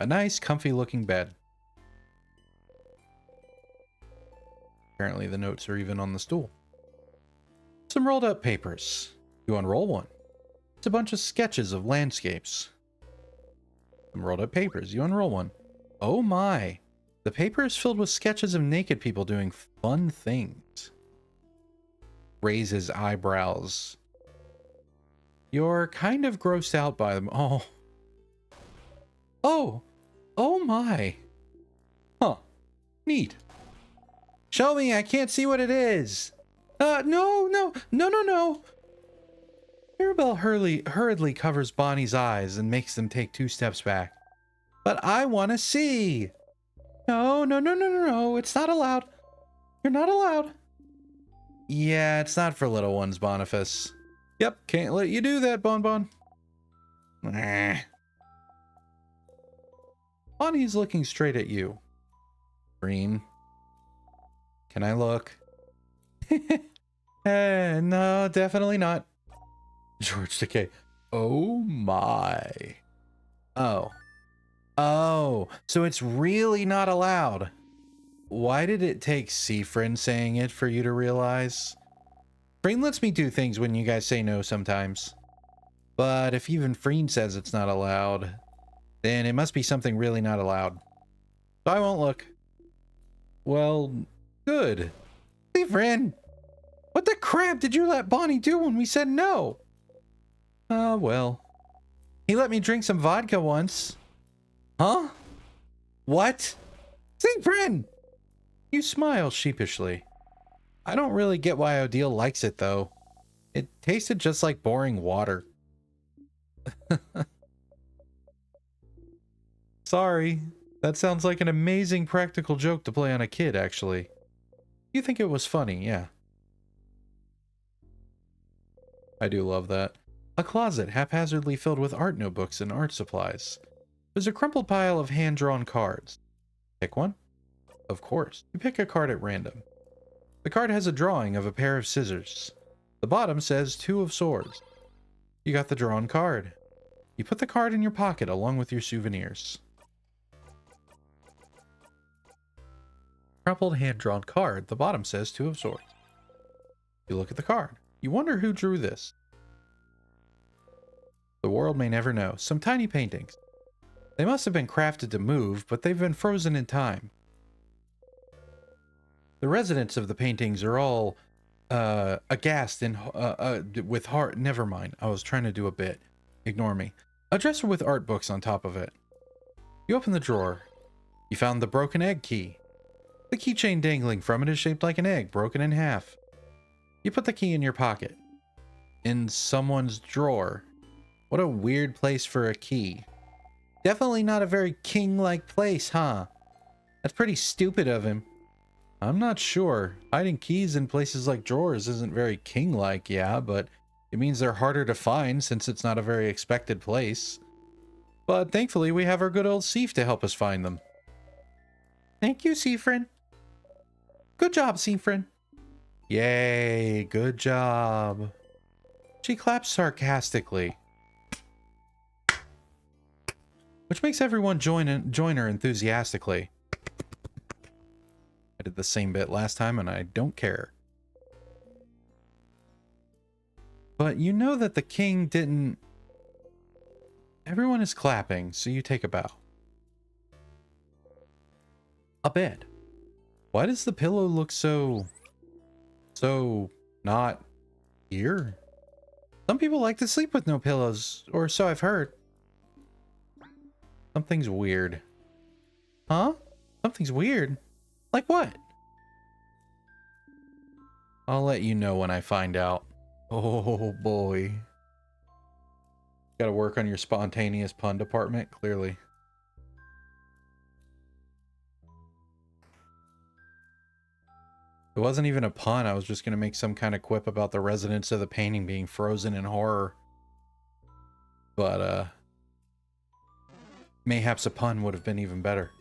A nice, comfy-looking bed. Apparently the notes are even on the stool. Some rolled up papers. You unroll one. It's a bunch of sketches of landscapes. Some rolled up papers. You unroll one. Oh my. The paper is filled with sketches of naked people doing fun things. Raises eyebrows. You're kind of grossed out by them. Oh. Oh. Oh my. Huh. Neat. Show me. I can't see what it is. No. Mirabelle hurriedly covers Bonnie's eyes and makes them take 2 steps back. But I want to see. No. It's not allowed. You're not allowed. Yeah, it's not for little ones, Boniface. Yep, can't let you do that, Bonbon. Nah. Bonnie's looking straight at you. Green. Can I look? No, definitely not. George Takei. Oh my. Oh, so it's really not allowed. Why did it take Seafriend saying it for you to realize? Freen lets me do things when you guys say no sometimes. But if even Freen says it's not allowed, Then it must be something really not allowed. So I won't look. Well, good. Hey, friend. What the crap did you let Bonnie do when we said no? Well. He let me drink some vodka once. Huh? What? Siegfried! You smile sheepishly. I don't really get why Odile likes it, though. It tasted just like boring water. Sorry. That sounds like an amazing practical joke to play on a kid, actually. You think it was funny, yeah. I do love that. A closet haphazardly filled with art notebooks and art supplies. There's a crumpled pile of hand-drawn cards. Pick one? Of course. You pick a card at random. The card has a drawing of a pair of scissors. The bottom says 2 of swords. You got the drawn card. You put the card in your pocket along with your souvenirs. Crumpled hand-drawn card. The bottom says 2 of swords. You look at the card. You wonder who drew this. The world may never know. Some tiny paintings. They must have been crafted to move, but they've been frozen in time. The residents of the paintings are all aghast and with heart. Never mind. I was trying to do a bit. Ignore me. A dresser with art books on top of it. You open the drawer. You found the broken egg key. The keychain dangling from it is shaped like an egg, broken in half. You put the key in your pocket. In someone's drawer. What a weird place for a key. Definitely not a very king-like place, huh? That's pretty stupid of him. I'm not sure. Hiding keys in places like drawers isn't very king-like, yeah, but it means they're harder to find since it's not a very expected place. But thankfully, we have our good old Sif to help us find them. Thank you, Siegfried. Good job, Siegfried. Yay, good job. She claps sarcastically, which makes everyone join her enthusiastically. I did the same bit last time and I don't care. But you know that the king didn't... Everyone is clapping, so you take a bow. A bed. Why does the pillow look so not here? Some people like to sleep with no pillows, or so I've heard. Something's weird. Huh? Something's weird? Like what? I'll let you know when I find out. Oh boy. Gotta work on your spontaneous pun department, clearly. It wasn't even a pun. I was just gonna make some kind of quip about the residents of the painting being frozen in horror. But, mayhaps a pun would have been even better.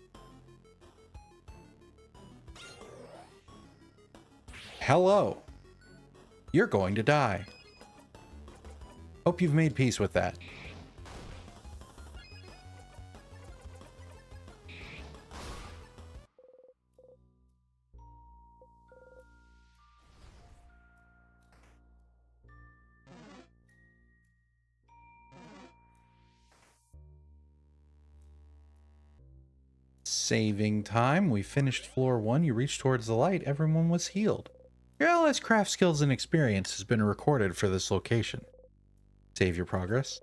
Hello. You're going to die. Hope you've made peace with that. Saving time. We finished floor 1. You reached towards the light. Everyone was healed. Your LS craft skills and experience has been recorded for this location. Save your progress.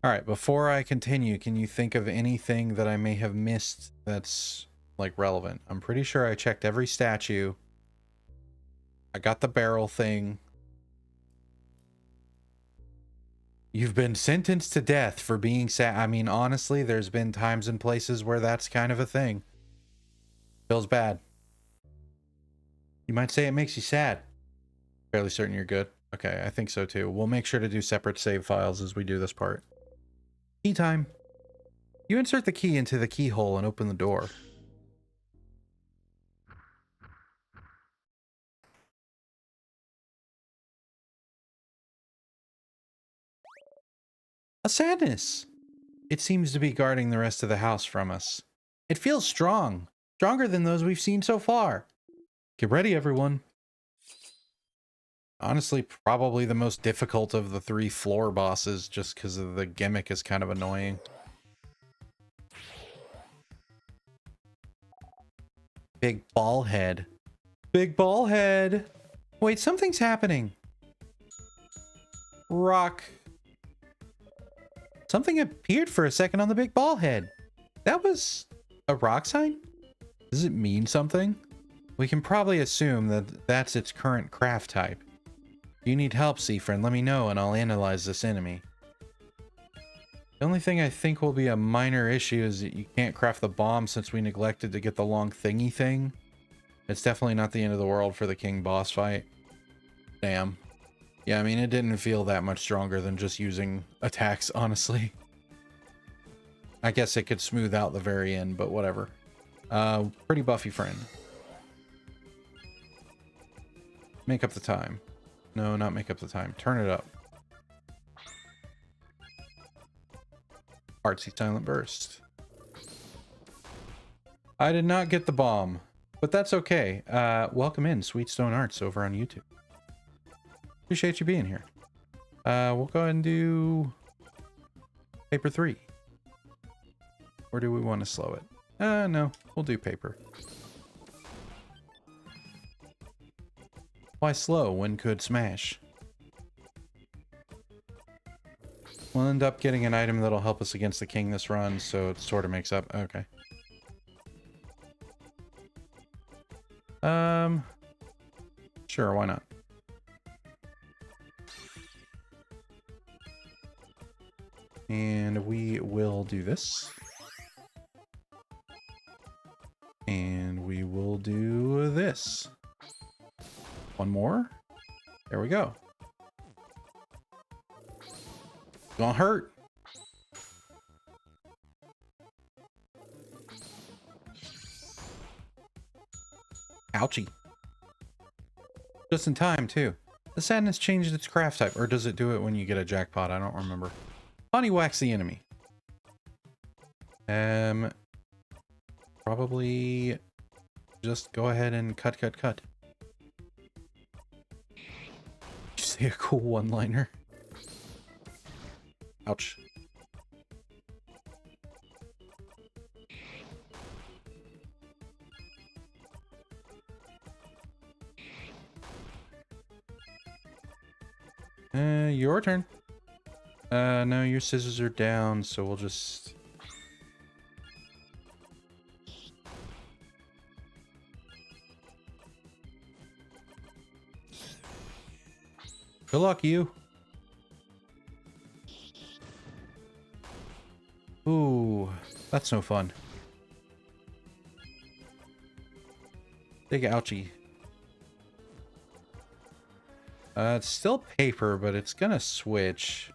Alright, before I continue, can you think of anything that I may have missed that's, like, relevant? I'm pretty sure I checked every statue. I got the barrel thing. You've been sentenced to death for being sad. I mean, honestly, there's been times and places where that's kind of a thing. Feels bad. You might say it makes you sad. Fairly certain you're good. Okay, I think so too. We'll make sure to do separate save files as we do this part. Key time. You insert the key into the keyhole and open the door. A sadness. It seems to be guarding the rest of the house from us. It feels strong. Stronger than those we've seen so far. Get ready, everyone. Honestly, probably the most difficult of the 3 floor bosses, just because of the gimmick is kind of annoying. Big ball head. Big ball head. Wait, something's happening. Rock. Something appeared for a second on the big ball head. That was a rock sign? Does it mean something? We can probably assume that that's its current craft type. If you need help, Seafriend, let me know and I'll analyze this enemy. The only thing I think will be a minor issue is that you can't craft the bomb since we neglected to get the long thingy thing. It's definitely not the end of the world for the king boss fight. Damn. Yeah, I mean, it didn't feel that much stronger than just using attacks, honestly. I guess it could smooth out the very end, but whatever. Pretty buffy friend. Make up the time. No, not make up the time. Turn it up. Artsy Silent Burst. I did not get the bomb, but that's okay. Welcome in, Sweetstone Arts over on YouTube. Appreciate you being here. We'll go ahead and do paper 3. Or do we want to slow it? No, we'll do paper. Why slow when could smash? We'll end up getting an item that'll help us against the king this run, so it sort of makes up. Okay. Sure, why not? And we will do this. And we will do this. One more. There we go. Gonna hurt. Ouchie. Just in time, too. The sadness changed its craft type. Or does it do it when you get a jackpot? I don't remember. Honey wax the enemy. Probably just go ahead and cut. You say a cool one-liner. Ouch. Your turn. No, your scissors are down, so we'll just... Good luck, you. Ooh, that's no fun. Big ouchie. It's still paper, but it's gonna switch.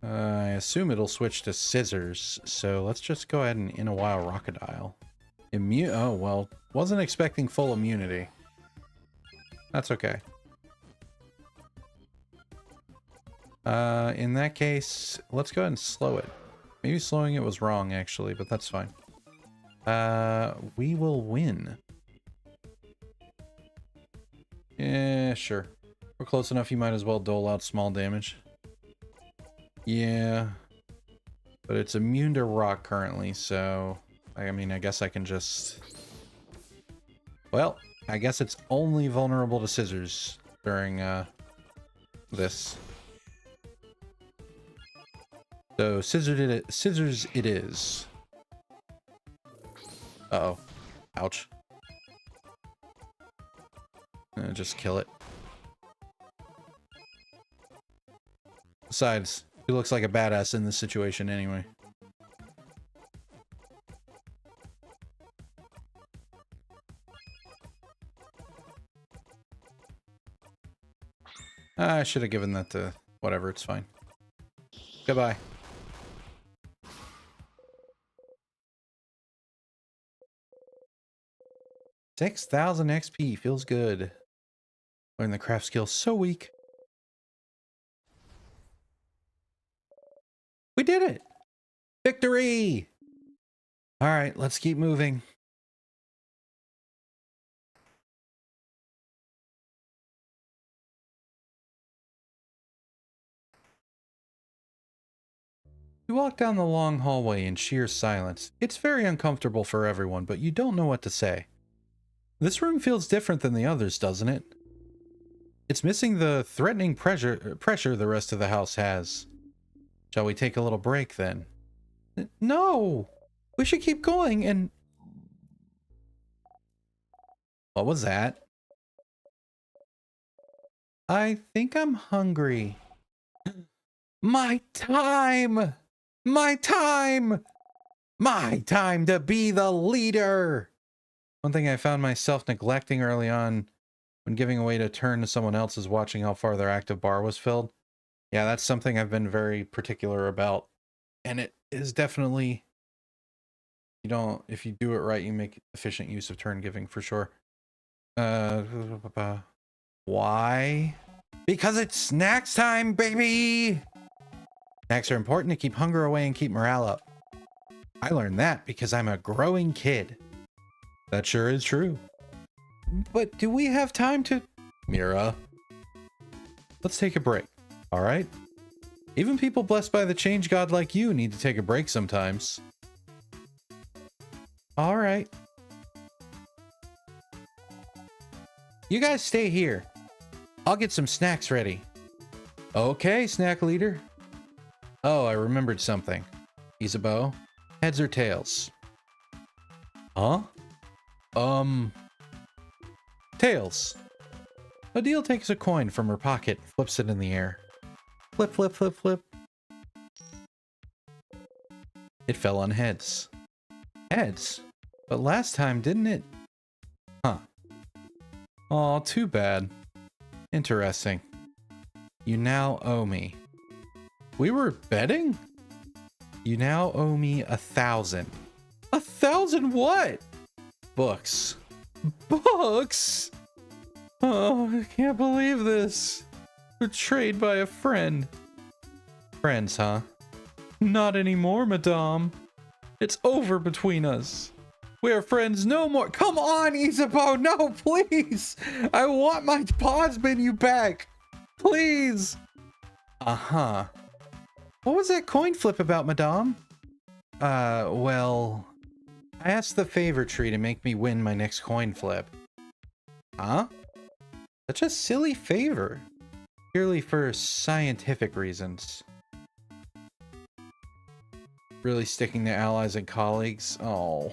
I assume it'll switch to scissors, so let's just go ahead and in a while Rockadile. Oh, well, wasn't expecting full immunity. That's okay. In that case, let's go ahead and slow it. Maybe slowing it was wrong, actually, but that's fine. We will win. Yeah, sure. We're close enough, you might as well dole out small damage. Yeah. But it's immune to rock currently, so... I mean, I guess I can just... Well, I guess it's only vulnerable to scissors during, this. So, scissors it is. Uh-oh. Ouch. Just kill it. Besides, he looks like a badass in this situation anyway. I should have given that to whatever, it's fine. Goodbye. $6,000 XP feels good. Learn the craft skill so weak. We did it! Victory! Alright, let's keep moving. You walk down the long hallway in sheer silence. It's very uncomfortable for everyone, but you don't know what to say. This room feels different than the others, doesn't it? It's missing the threatening pressure the rest of the house has. Shall we take a little break then? No! We should keep going and... What was that? I think I'm hungry. My time! My time! My time to be the leader! One thing I found myself neglecting early on when giving away to turn to someone else is watching how far their active bar was filled. Yeah, that's something I've been very particular about. And it is definitely... if you do it right, you make efficient use of turn giving for sure. Why? Because it's snacks time, baby! Snacks are important to keep hunger away and keep morale up. I learned that because I'm a growing kid. That sure is true. But do we have time to... Mira. Let's take a break, alright? Even people blessed by the change god like you need to take a break sometimes. Alright. You guys stay here. I'll get some snacks ready. Okay, snack leader. Oh, I remembered something. Isabeau, heads or tails? Huh? Tails. Odile takes a coin from her pocket, flips it in the air. Flip, flip, flip, flip. It fell on heads. Heads? But last time, didn't it? Huh. Aw, too bad. Interesting. You now owe me. We were betting? You now owe me 1,000. 1,000 what? Books. Books? Oh, I can't believe this. Betrayed by a friend. Friends, huh? Not anymore, madame. It's over between us. We are friends no more. Come on, Isabeau. No, please. I want my pause menu back. Please. Uh-huh. What was that coin flip about, madame? Well... I asked the favor tree to make me win my next coin flip. Huh? Such a silly favor. Purely for scientific reasons. Really sticking to allies and colleagues? Oh.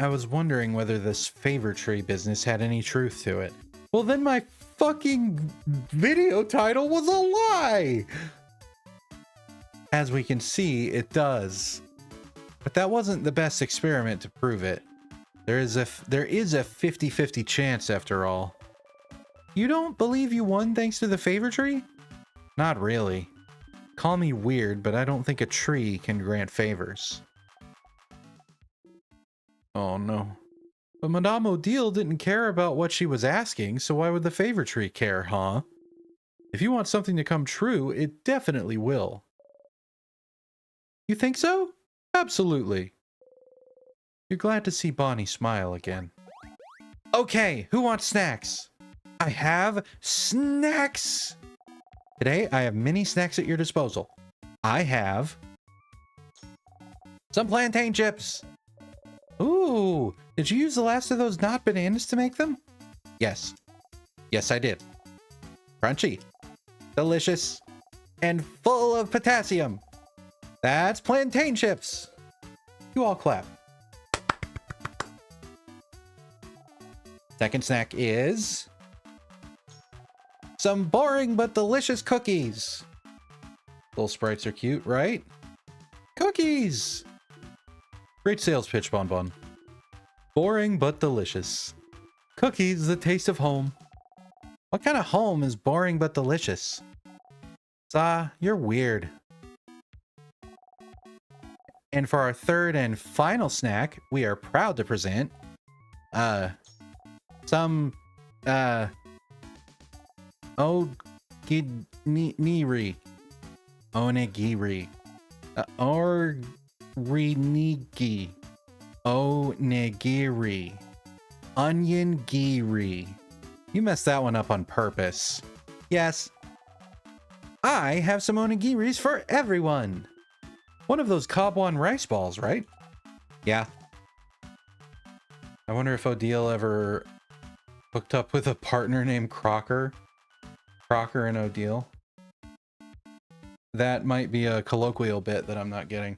I was wondering whether this favor tree business had any truth to it. Well, then my fucking video title was a lie! As we can see, it does. But that wasn't the best experiment to prove it. There is a 50-50 chance after all. You don't believe you won thanks to the favor tree? Not really. Call me weird, but I don't think a tree can grant favors. Oh no. But Madame Odile didn't care about what she was asking, so why would the favor tree care, huh? If you want something to come true, it definitely will. You think so? Absolutely. You're glad to see Bonnie smile again. Okay, who wants snacks? I have snacks! Today, I have many snacks at your disposal. I have some plantain chips. Ooh, did you use the last of those not bananas to make them? Yes. Yes, I did. Crunchy, delicious, and full of potassium. That's plantain chips. You all clap. Second snack is some boring but delicious cookies. Little sprites are cute, right? Cookies! Great sales pitch, Bon Bon. Boring but delicious. Cookies, the taste of home. What kind of home is boring but delicious? You're weird. And for our third and final snack, we are proud to present some onigiri. Orinigi. Onigiri. Onion giri. You messed that one up on purpose. Yes. I have some onigiris for everyone. One of those Kabwan rice balls, right? Yeah. I wonder if Odile ever hooked up with a partner named Crocker. Crocker and Odile. That might be a colloquial bit that I'm not getting.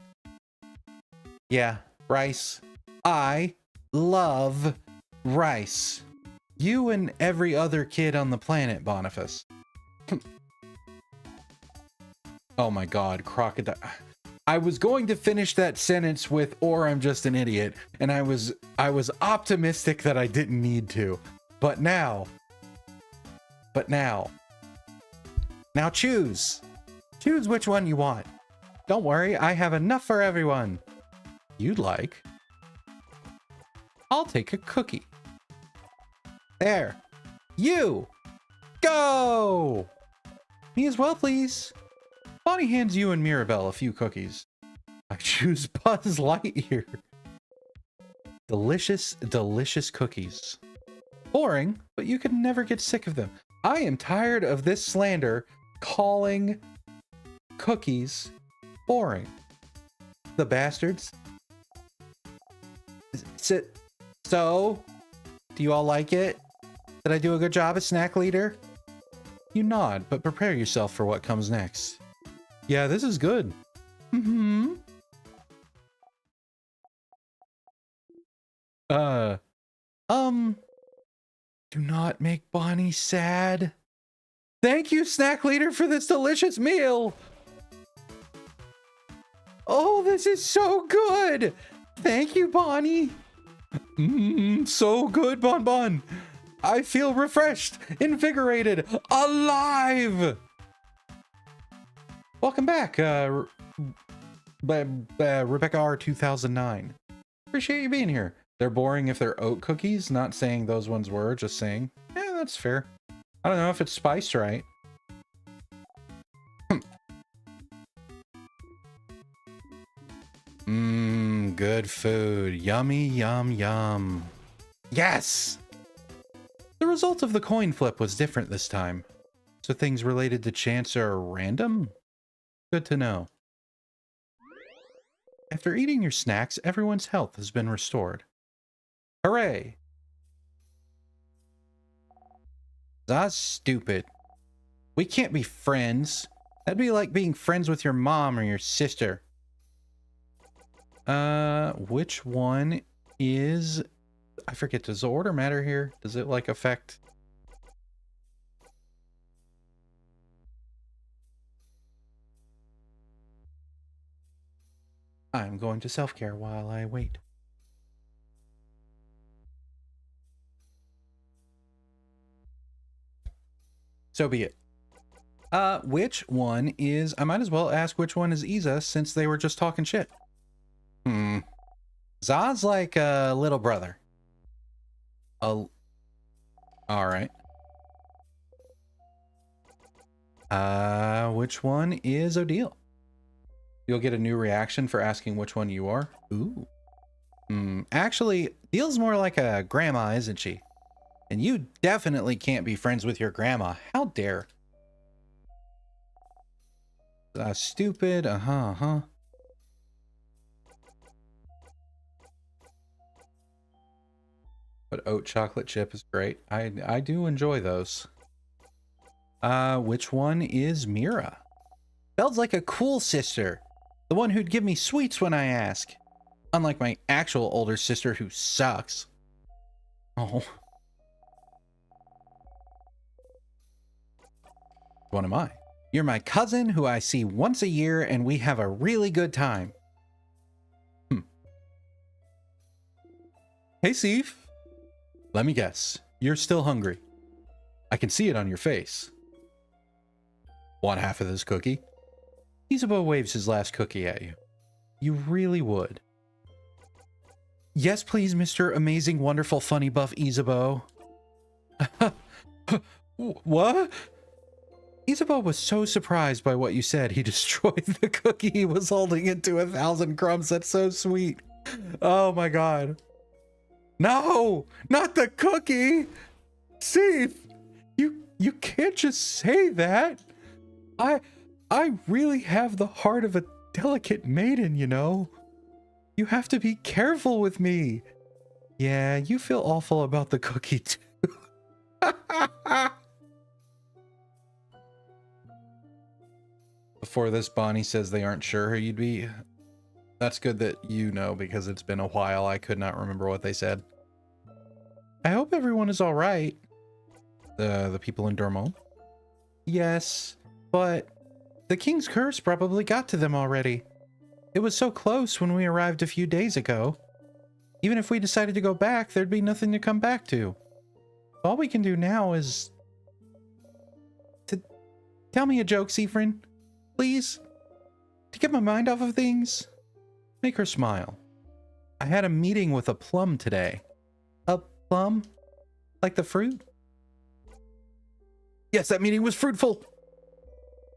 Yeah, rice. I love rice. You and every other kid on the planet, Boniface. Oh my god, crocodile. I was going to finish that sentence with, or I'm just an idiot, and I was optimistic that I didn't need to. But now choose. Choose which one you want. Don't worry, I have enough for everyone. You'd like? I'll take a cookie. There. You! Go! Me as well, please. Bonnie hands you and Mirabelle a few cookies. I choose Buzz Lightyear. Delicious, delicious cookies. Boring, but you can never get sick of them. I am tired of this slander calling cookies boring. The bastards. So, do you all like it? Did I do a good job as snack leader? You nod, but prepare yourself for what comes next. Yeah, this is good. Mm-hmm. Do not make Bonnie sad. Thank you, snack leader, for this delicious meal. Oh, this is so good. Thank you, Bonnie. So good, Bon Bon. I feel refreshed, invigorated, alive. Welcome back, Rebecca R 2009. Appreciate you being here. They're boring if they're oat cookies, not saying those ones were, just saying, yeah, that's fair. I don't know if it's spiced right. Good food. Yummy, yum, yum. Yes! The result of the coin flip was different this time. So things related to chance are random? Good to know. After eating your snacks, everyone's health has been restored. Hooray! That's stupid. We can't be friends. That'd be like being friends with your mom or your sister. Which one is... I forget, does the order matter here? Does it, like, affect... I'm going to self-care while I wait. So be it. Which one is... I might as well ask which one is Iza, since they were just talking shit. Zod's like a little brother. Alright. Which one is Odile? You'll get a new reaction for asking which one you are. Ooh. Actually, Odile's more like a grandma, isn't she? And you definitely can't be friends with your grandma. How dare. Stupid. But oat chocolate chip is great. I do enjoy those. Which one is Mira? Sounds like a cool sister. The one who'd give me sweets when I ask. Unlike my actual older sister who sucks. Oh. What am I? You're my cousin who I see once a year and we have a really good time. Hey, Steve. Let me guess. You're still hungry. I can see it on your face. Want half of this cookie? Isabeau waves his last cookie at you. You really would. Yes, please, Mr. Amazing, Wonderful, Funny Buff Isabeau. What? Isabeau was so surprised by what you said, he destroyed the cookie he was holding into 1,000 crumbs. That's so sweet. Oh my god. No! Not the cookie! Steve! You can't just say that! I really have the heart of a delicate maiden, you know. You have to be careful with me. Yeah, you feel awful about the cookie too. Before this, Bonnie says they aren't sure who you'd be. That's good that you know, because it's been a while. I could not remember what they said. I hope everyone is all right. The people in Dormont. Yes, but the king's curse probably got to them already. It was so close when we arrived a few days ago. Even if we decided to go back, there'd be nothing to come back to. All we can do now is to tell me a joke, Siffrin. Please? To get my mind off of things? Make her smile. I had a meeting with a plum today. A plum? Like the fruit? Yes, that meeting was fruitful.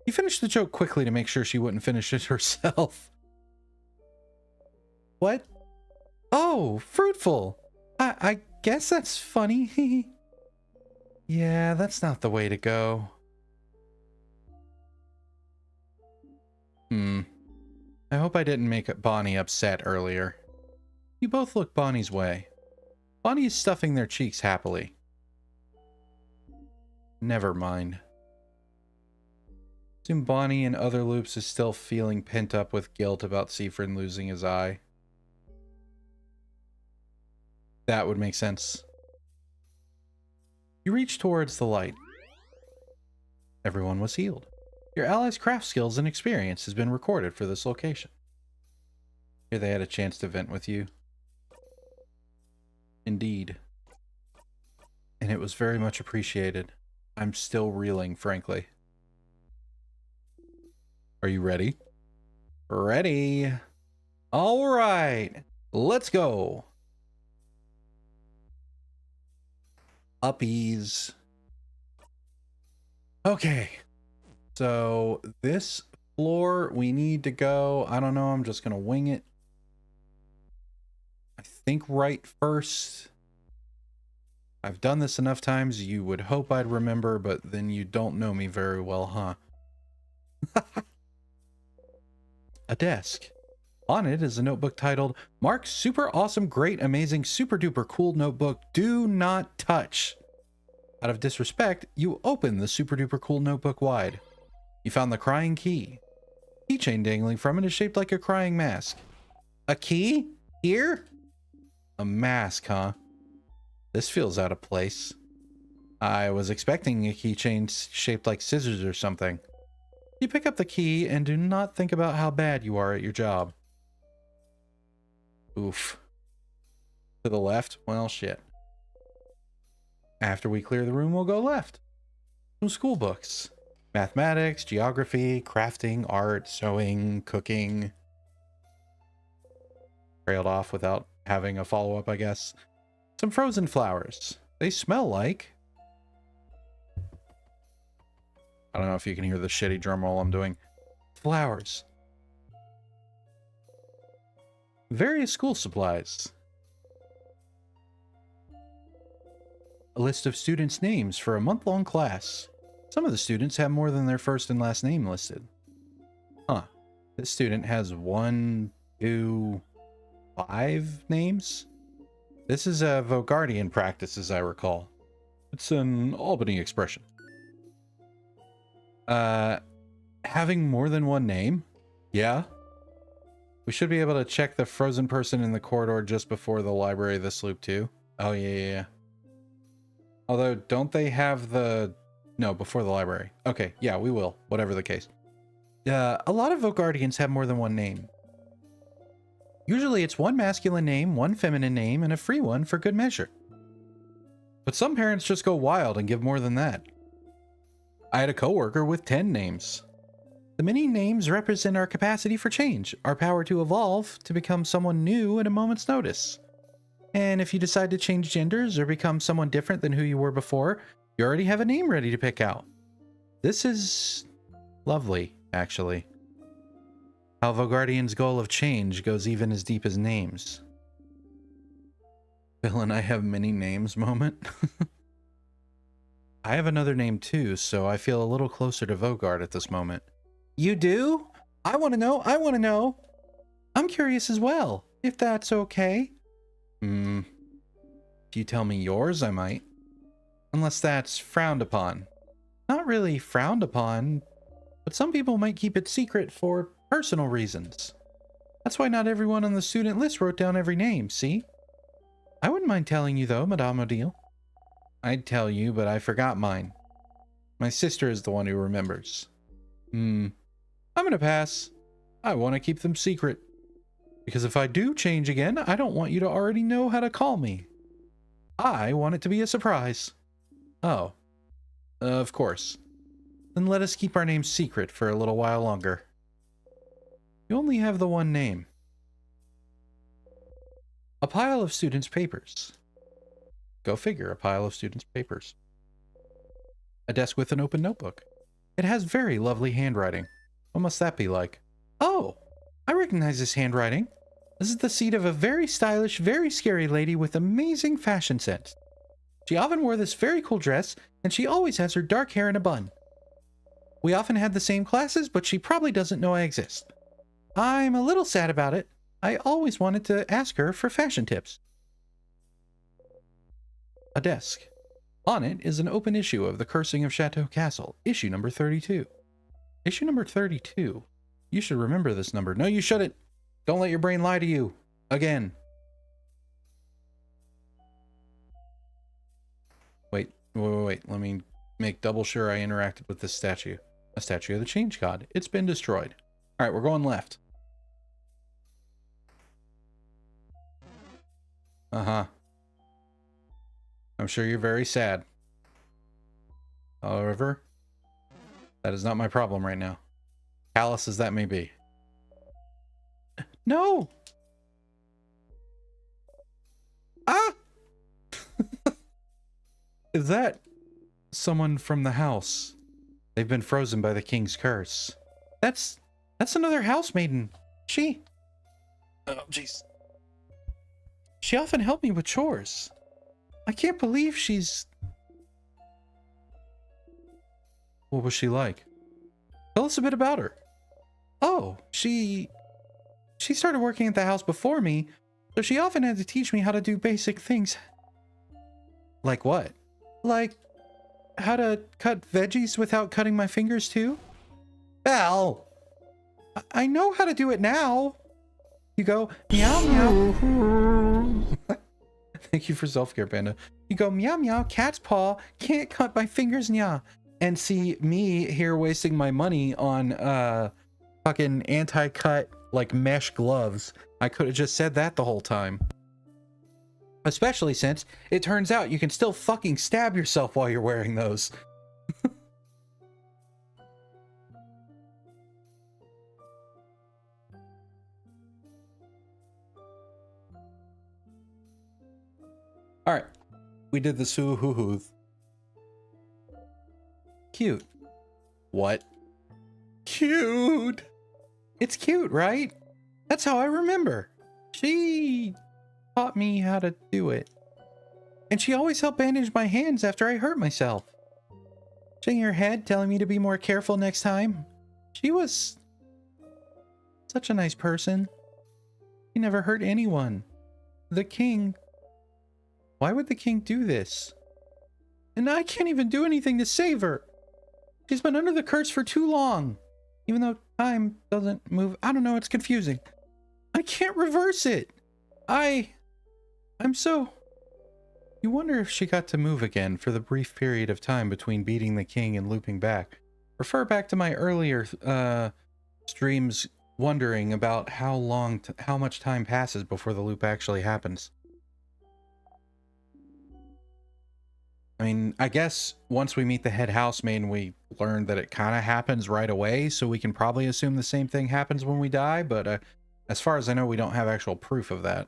You finished the joke quickly to make sure she wouldn't finish it herself. What? Oh, fruitful. I guess that's funny. Yeah, that's not the way to go. I hope I didn't make Bonnie upset earlier. You both look Bonnie's way. Bonnie is stuffing their cheeks happily. Never mind. Assume Bonnie in other loops is still feeling pent up with guilt about Siffrin losing his eye. That would make sense. You reach towards the light. Everyone was healed. Your allies' craft skills and experience has been recorded for this location. Here they had a chance to vent with you. Indeed. And it was very much appreciated. I'm still reeling, frankly. Are you ready? Ready. All right. Let's go. Uppies. Okay. So this floor we need to go. I don't know. I'm just going to wing it. I think right first. I've done this enough times. You would hope I'd remember, but then you don't know me very well, huh? A desk. On it is a notebook titled, Mark's Super Awesome, Great, Amazing, Super Duper Cool Notebook. Do not touch. Out of disrespect, you open the Super Duper Cool Notebook wide. You found the crying key. Keychain dangling from it is shaped like a crying mask. A key? Here? A mask, huh? This feels out of place. I was expecting a keychain shaped like scissors or something. You pick up the key and do not think about how bad you are at your job. Oof. To the left? Well, shit. After we clear the room, we'll go left. Some school books. Mathematics, geography, crafting, art, sewing, cooking. Trailed off without having a follow-up, I guess. Some frozen flowers. They smell like... I don't know if you can hear the shitty drum roll I'm doing. Flowers. Various school supplies. A list of students' names for a month-long class. Some of the students have more than their first and last name listed. Huh. This student has 1, 2, 5 names? This is a Vogardian practice, as I recall. It's an Albany expression. Having more than one name? Yeah. We should be able to check the frozen person in the corridor just before the library this loop too. Oh, yeah. Although, don't they have the... No, before the library. Okay, yeah, we will. Whatever the case. A lot of Vogardians have more than one name. Usually it's one masculine name, one feminine name, and a free one for good measure. But some parents just go wild and give more than that. I had a coworker with 10 names. The many names represent our capacity for change, our power to evolve, to become someone new at a moment's notice. And if you decide to change genders or become someone different than who you were before, you already have a name ready to pick out. This is lovely, actually. How Vogardian's goal of change goes even as deep as names. Bill and I have many names moment. I have another name too, so I feel a little closer to Vogard at this moment. You do? I want to know. I want to know. I'm curious as well, if that's okay. If you tell me yours, I might. Unless that's frowned upon. Not really frowned upon, but some people might keep it secret for personal reasons. That's why not everyone on the student list wrote down every name, see? I wouldn't mind telling you though, Madame Odile. I'd tell you, but I forgot mine. My sister is the one who remembers. I'm gonna pass. I want to keep them secret. Because if I do change again, I don't want you to already know how to call me. I want it to be a surprise. Oh. Of course. Then let us keep our names secret for a little while longer. You only have the one name. A pile of students' papers. Go figure, a pile of students' papers. A desk with an open notebook. It has very lovely handwriting. What must that be like? Oh, I recognize this handwriting. This is the seat of a very stylish, very scary lady with amazing fashion sense. She often wore this very cool dress, and she always has her dark hair in a bun. We often had the same classes, but she probably doesn't know I exist. I'm a little sad about it. I always wanted to ask her for fashion tips. A desk. On it is an open issue of The Cursing of Chateau Castle, issue number 32. Issue number 32? You should remember this number. No, you shouldn't. Don't let your brain lie to you. Again. Wait. Let me make double sure I interacted with this statue. A statue of the Change God. It's been destroyed. Alright, we're going left. Uh-huh. I'm sure you're very sad. However, that is not my problem right now. Callous as that may be. No! Ah! Is that someone from the house? They've been frozen by the king's curse. That's another housemaiden. Oh, jeez. She often helped me with chores. I can't believe she's... What was she like? Tell us a bit about her. Oh, she started working at the house before me, so she often had to teach me how to do basic things. Like what? Like how to cut veggies without cutting my fingers too? Belle! I know how to do it now. You go, meow meow. Thank you for self-care, Panda. You go, meow meow, cat's paw, can't cut my fingers, nya. And see me here wasting my money on fucking anti-cut like mesh gloves. I could have just said that the whole time. Especially since it turns out you can still fucking stab yourself while you're wearing those. Alright. We did the Suhuhuth. Cute. What? Cute! It's cute, right? That's how I remember. She taught me how to do it. And she always helped bandage my hands after I hurt myself. Shaking her head, telling me to be more careful next time. She was such a nice person. She never hurt anyone. The king... Why would the king do this? And I can't even do anything to save her. She's been under the curse for too long. Even though time doesn't move. I don't know, it's confusing. I can't reverse it. I'm so... You wonder if she got to move again for the brief period of time between beating the king and looping back. Refer back to my earlier streams wondering about how much time passes before the loop actually happens. I mean, I guess once we meet the head housemaid, we learn that it kind of happens right away, so we can probably assume the same thing happens when we die, but as far as I know, we don't have actual proof of that.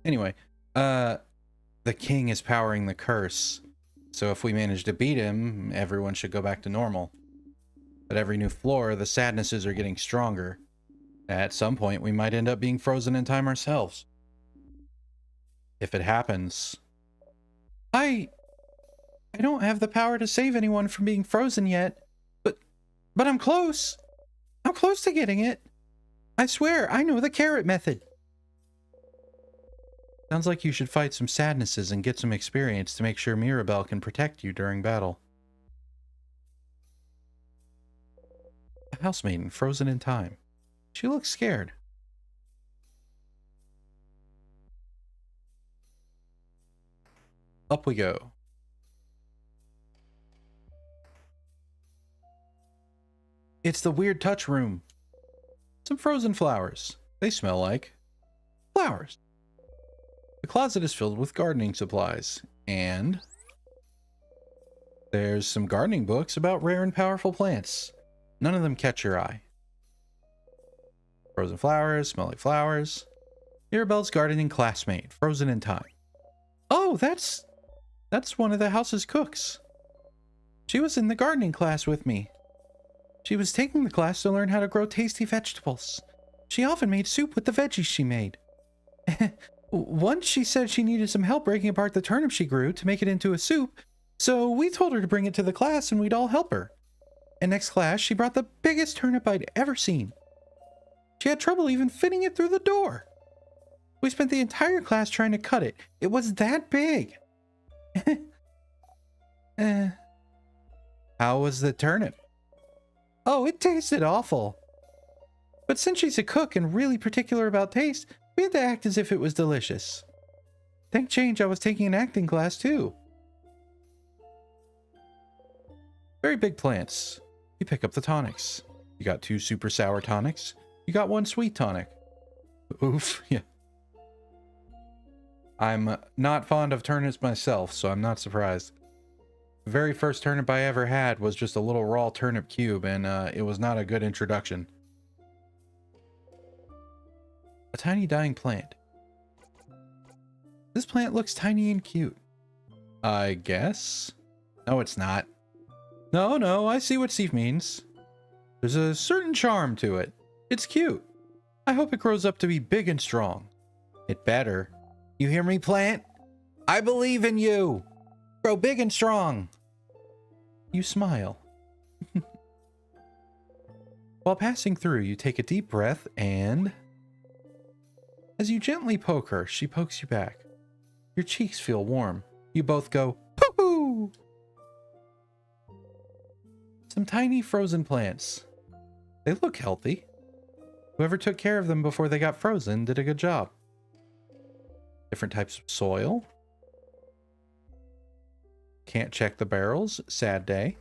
Anyway, the king is powering the curse, so if we manage to beat him, everyone should go back to normal. At every new floor, the sadnesses are getting stronger. At some point, we might end up being frozen in time ourselves. If it happens... I don't have the power to save anyone from being frozen yet, but I'm close. I'm close to getting it. I swear, I know the carrot method. Sounds like you should fight some sadnesses and get some experience to make sure Mirabelle can protect you during battle. A housemaiden frozen in time. She looks scared. Up we go. It's the weird touch room. Some frozen flowers. They smell like flowers. The closet is filled with gardening supplies, and there's some gardening books about rare and powerful plants. None of them catch your eye. Frozen flowers, smell like flowers. Mirabelle's gardening classmate, frozen in time. Oh, that's one of the house's cooks. She was in the gardening class with me. She was taking the class to learn how to grow tasty vegetables. She often made soup with the veggies she made. Once she said she needed some help breaking apart the turnip she grew to make it into a soup, so we told her to bring it to the class and we'd all help her. And next class, she brought the biggest turnip I'd ever seen. She had trouble even fitting it through the door. We spent the entire class trying to cut it. It was that big. How was the turnip? Oh, it tasted awful. But since she's a cook and really particular about taste, we had to act as if it was delicious. Thank change I was taking an acting class too. Very big plants. You pick up the tonics. You got 2 super sour tonics. You got 1 sweet tonic. Oof, yeah. I'm not fond of turnips myself, so I'm not surprised. The very first turnip I ever had was just a little raw turnip cube, and it was not a good introduction. A tiny dying plant. This plant looks tiny and cute. I guess? No, it's not. No, I see what Steve means. There's a certain charm to it. It's cute. I hope it grows up to be big and strong. It better. You hear me, plant? I believe in you. Grow big and strong. You smile. While passing through, you take a deep breath and... As you gently poke her, she pokes you back. Your cheeks feel warm. You both go, poo-hoo! Some tiny frozen plants. They look healthy. Whoever took care of them before they got frozen did a good job. Different types of soil. Can't check the barrels. Sad day.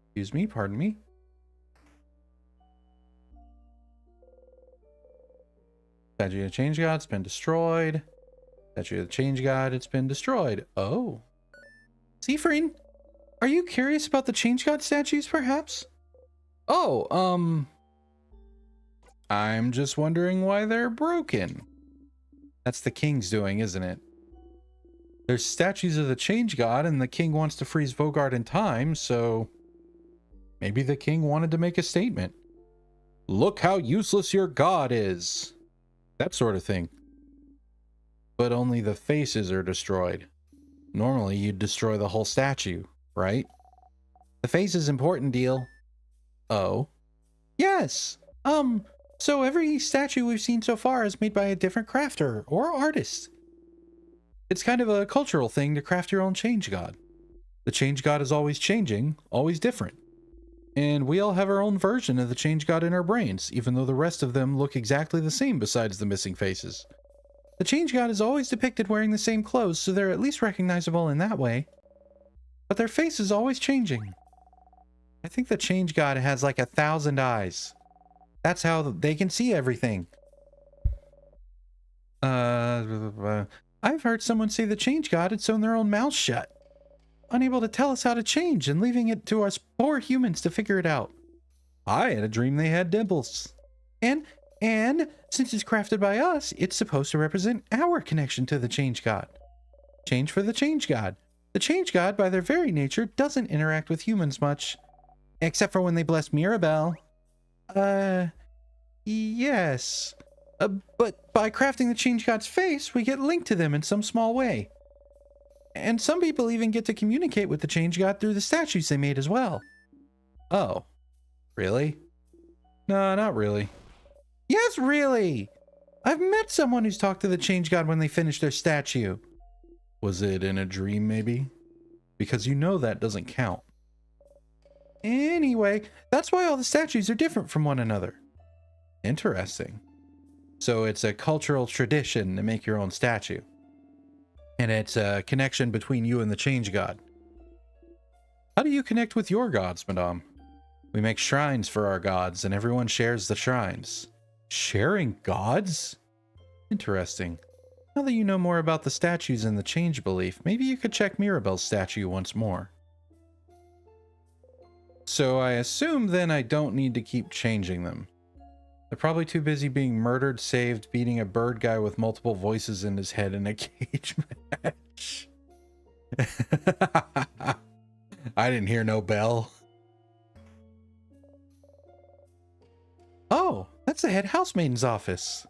Excuse me, pardon me. Statue of the Change God, it's been destroyed. Statue of the Change God, it's been destroyed. Oh. Siegfried, are you curious about the Change God statues, perhaps? Oh, I'm just wondering why they're broken. That's the king's doing, isn't it? There's statues of the Change God, and the king wants to freeze Vaugarde in time, so maybe the king wanted to make a statement. Look how useless your god is. That sort of thing. But only the faces are destroyed. Normally, you'd destroy the whole statue, right? The face is important, deal. Oh. Yes. So every statue we've seen so far is made by a different crafter or artist. It's kind of a cultural thing to craft your own change god. The change god is always changing, always different. And we all have our own version of the change god in our brains, even though the rest of them look exactly the same besides the missing faces. The change god is always depicted wearing the same clothes, so they're at least recognizable in that way. But their face is always changing. I think the change god has like 1,000 eyes. That's how they can see everything. I've heard someone say the change god had sewn their own mouths shut, unable to tell us how to change and leaving it to us poor humans to figure it out. I had a dream they had dimples. And since it's crafted by us, it's supposed to represent our connection to the change god. Change for the change god. The change god, by their very nature, doesn't interact with humans much. Except for when they bless Mirabelle. Yes. But by crafting the change god's face, we get linked to them in some small way. And some people even get to communicate with the change god through the statues they made as well. Oh. Really? No, not really. Yes, really! I've met someone who's talked to the Change God when they finished their statue. Was it in a dream, maybe? Because you know that doesn't count. Anyway, that's why all the statues are different from one another. Interesting. So it's a cultural tradition to make your own statue. And it's a connection between you and the Change God. How do you connect with your gods, madame? We make shrines for our gods, and everyone shares the shrines. Sharing gods? Interesting. Now that you know more about the statues and the change belief, maybe you could check Mirabelle's statue once more. So I assume then I don't need to keep changing them. They're probably too busy being murdered, saved, beating a bird guy with multiple voices in his head in a cage match. I didn't hear no bell. Oh, that's the head housemaiden's office.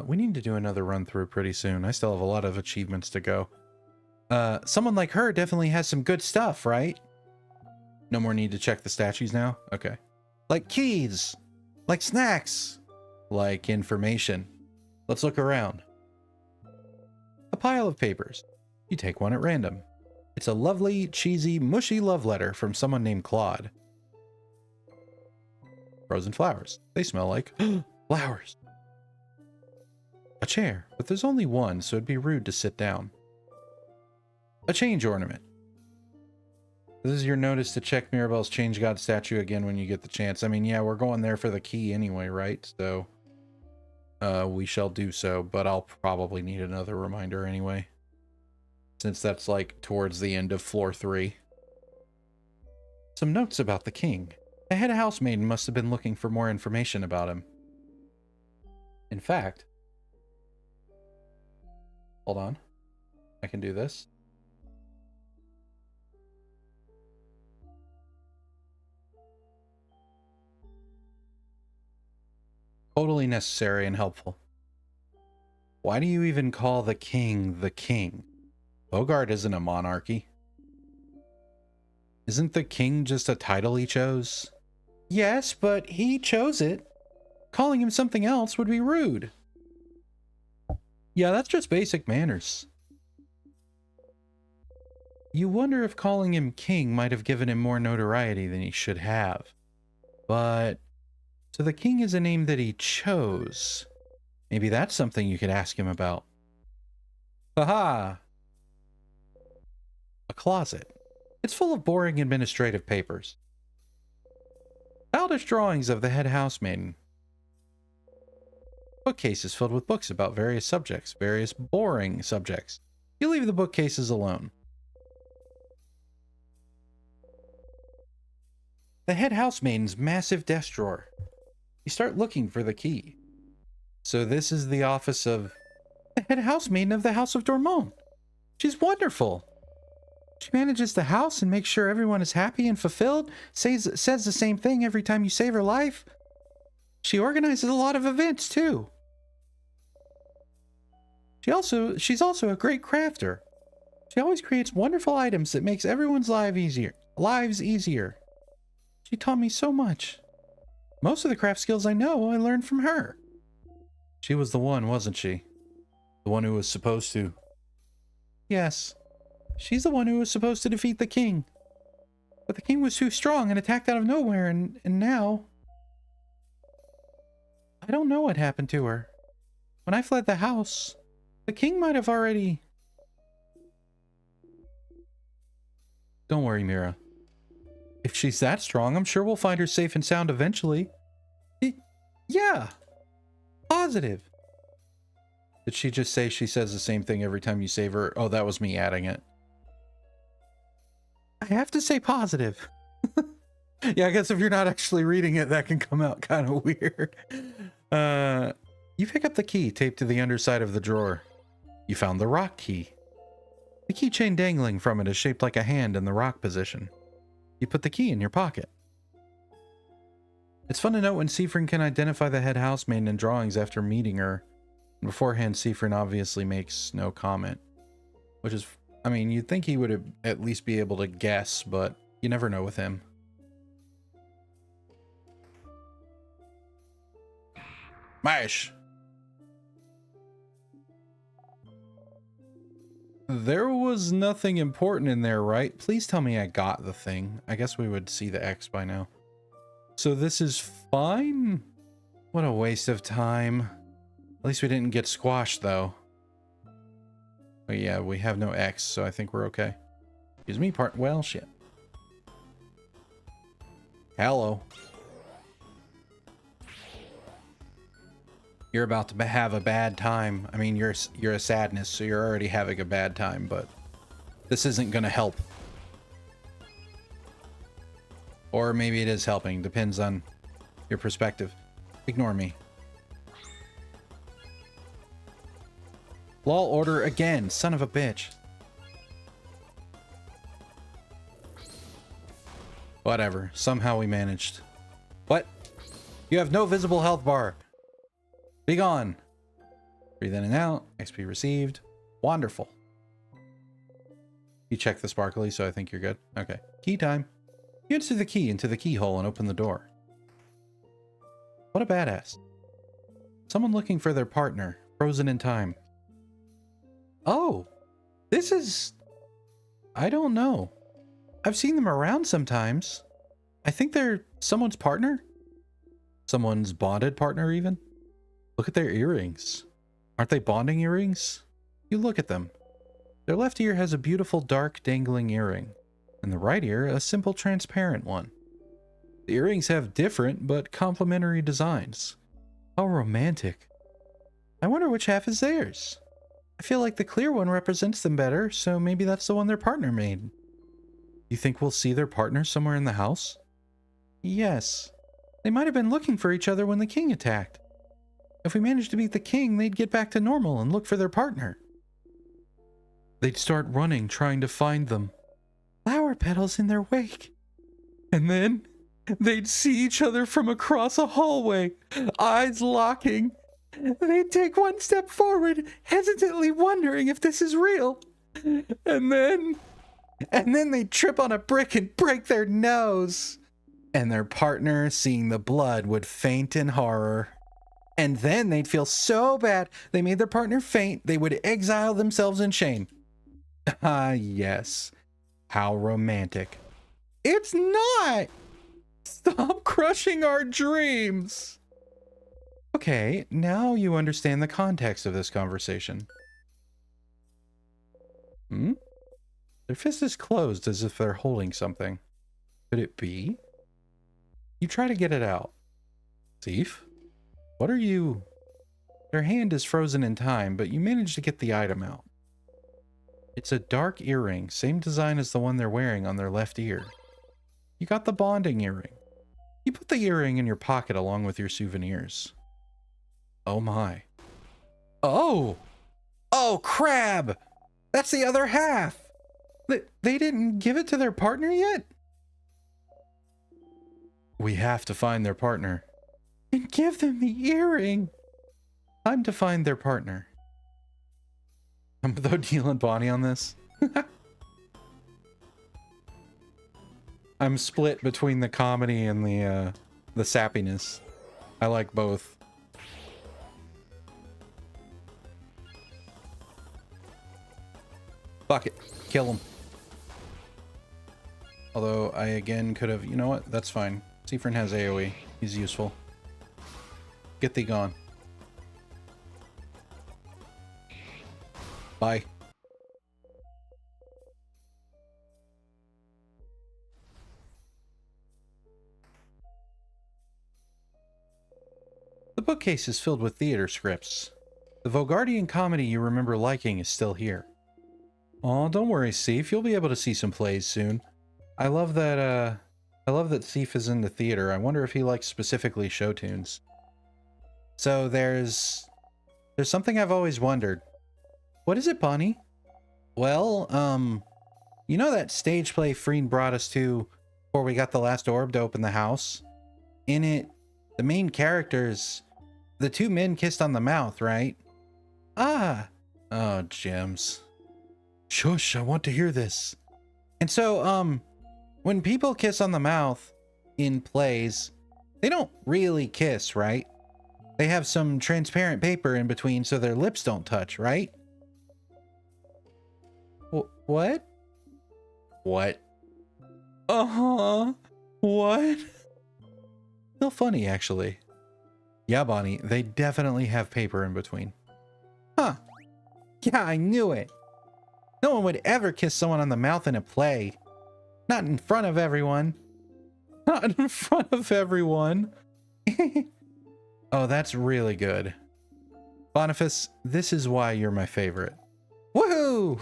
We need to do another run through pretty soon. I still have a lot of achievements to go. Someone like her definitely has some good stuff, right? No more need to check the statues now? Okay. Like keys, like snacks, like information. Let's look around. A pile of papers. You take one at random. It's a lovely, cheesy, mushy love letter from someone named Claude. Frozen flowers. They smell like flowers. A chair, but there's only one, so it'd be rude to sit down. A change ornament. This is your notice to check Mirabelle's Change God statue again when you get the chance. I mean, yeah, we're going there for the key anyway, right? So, we shall do so, but I'll probably need another reminder anyway. Since that's like towards the end of floor 3. Some notes about the king. The head housemaiden must have been looking for more information about him. In fact, hold on. I can do this. Totally necessary and helpful. Why do you even call the king the king? Bogart isn't a monarchy. Isn't the king just a title he chose? Yes, but he chose it. Calling him something else would be rude. Yeah, that's just basic manners. You wonder if calling him king might have given him more notoriety than he should have. But... so the king is a name that he chose. Maybe that's something you could ask him about. Haha! A closet. It's full of boring administrative papers. Childish drawings of the head housemaiden. Bookcases filled with books about various subjects, various boring subjects. You leave the bookcases alone. The head housemaiden's massive desk drawer. You start looking for the key. So this is the office of the head housemaiden of the House of Dormont. She's wonderful. She manages the house and makes sure everyone is happy and fulfilled. Says the same thing every time you save her life. She organizes a lot of events too. She's also a great crafter. She always creates wonderful items that makes everyone's lives easier. She taught me so much. Most of the craft skills I know, I learned from her. She was the one, wasn't she? The one who was supposed to... Yes. She's the one who was supposed to defeat the king. But the king was too strong and attacked out of nowhere, and now... I don't know what happened to her. When I fled the house, the king might have already... Don't worry, Mira. If she's that strong, I'm sure we'll find her safe and sound eventually. Yeah. Positive. Did she just say she says the same thing every time you save her? Oh, that was me adding it. I have to say positive. Yeah, I guess if you're not actually reading it, that can come out kind of weird. You pick up the key taped to the underside of the drawer. You found the rock key. The keychain dangling from it is shaped like a hand in the rock position. You put the key in your pocket. It's fun to note when Siffrin can identify the head housemaiden in drawings after meeting her. Beforehand, Siffrin obviously makes no comment. Which is, I mean, you'd think he would at least be able to guess, but you never know with him. Mash. There was nothing important in there, right? Please tell me I got the thing. I guess we would see the X by now. So this is fine? What a waste of time. At least we didn't get squashed, though. But yeah, we have no X, so I think we're okay. Excuse me, well, shit. Hello. You're about to have a bad time. I mean, you're a sadness, so you're already having a bad time, but this isn't gonna help. Or maybe it is helping, depends on your perspective. Ignore me. Lol, order again, son of a bitch. Whatever, somehow we managed. What? You have no visible health bar. Be gone. Breathe in and out. XP received. Wonderful. You checked the sparkly, so I think you're good. Okay. Key time. You insert the key into the keyhole and open the door. What a badass. Someone looking for their partner, frozen in time. Oh, this is... I don't know. I've seen them around sometimes. I think they're someone's partner. Someone's bonded partner, even. Look at their earrings. Aren't they bonding earrings? You look at them. Their left ear has a beautiful dark dangling earring, and the right ear a simple transparent one. The earrings have different but complementary designs. How romantic. I wonder which half is theirs. I feel like the clear one represents them better, so maybe that's the one their partner made. You think we'll see their partner somewhere in the house? Yes. They might have been looking for each other when the king attacked. If we managed to beat the king, they'd get back to normal and look for their partner. They'd start running, trying to find them. Flower petals in their wake. And then they'd see each other from across a hallway, eyes locking. They'd take one step forward, hesitantly wondering if this is real. And then they'd trip on a brick and break their nose. And their partner, seeing the blood, would faint in horror. And then they'd feel so bad they made their partner faint, they would exile themselves in shame. Ah, yes. How romantic. It's not! Stop crushing our dreams! Okay, now you understand the context of this conversation. Hmm? Their fist is closed as if they're holding something. Could it be? You try to get it out. Thief? What are you... Their hand is frozen in time, but you manage to get the item out. It's a dark earring, same design as the one they're wearing on their left ear. You got the bonding earring. You put the earring in your pocket along with your souvenirs. Oh my. Oh! Oh, crab! That's the other half! They didn't give it to their partner yet? We have to find their partner. And give them the earring. Time to find their partner. I'm with O'Deal and Bonnie on this. I'm split between the comedy and the sappiness. I like both. Fuck it. Kill him. Although I again could have... You know what? That's fine. Siofren has AoE. He's useful. Get thee gone. Bye. The bookcase is filled with theater scripts. The Vogardian comedy you remember liking is still here. Aw, don't worry, Sif. You'll be able to see some plays soon. I love that Sif is in the theater. I wonder if he likes specifically show tunes. So there's something I've always wondered. What is it, Bonnie? Well, you know that stage play Freen brought us to before we got the last orb to open the house? In it, the main characters, the two men kissed on the mouth, right? Ah. Oh, gems. Shush, I want to hear this. And so, when people kiss on the mouth in plays, they don't really kiss, right? They have some transparent paper in between so their lips don't touch, right? What? What? Uh-huh. What? Still funny, actually. Yeah, Bonnie, they definitely have paper in between. Huh. Yeah, I knew it. No one would ever kiss someone on the mouth in a play. Not in front of everyone. Not in front of everyone. Oh, that's really good. Boniface, this is why you're my favorite. Woohoo!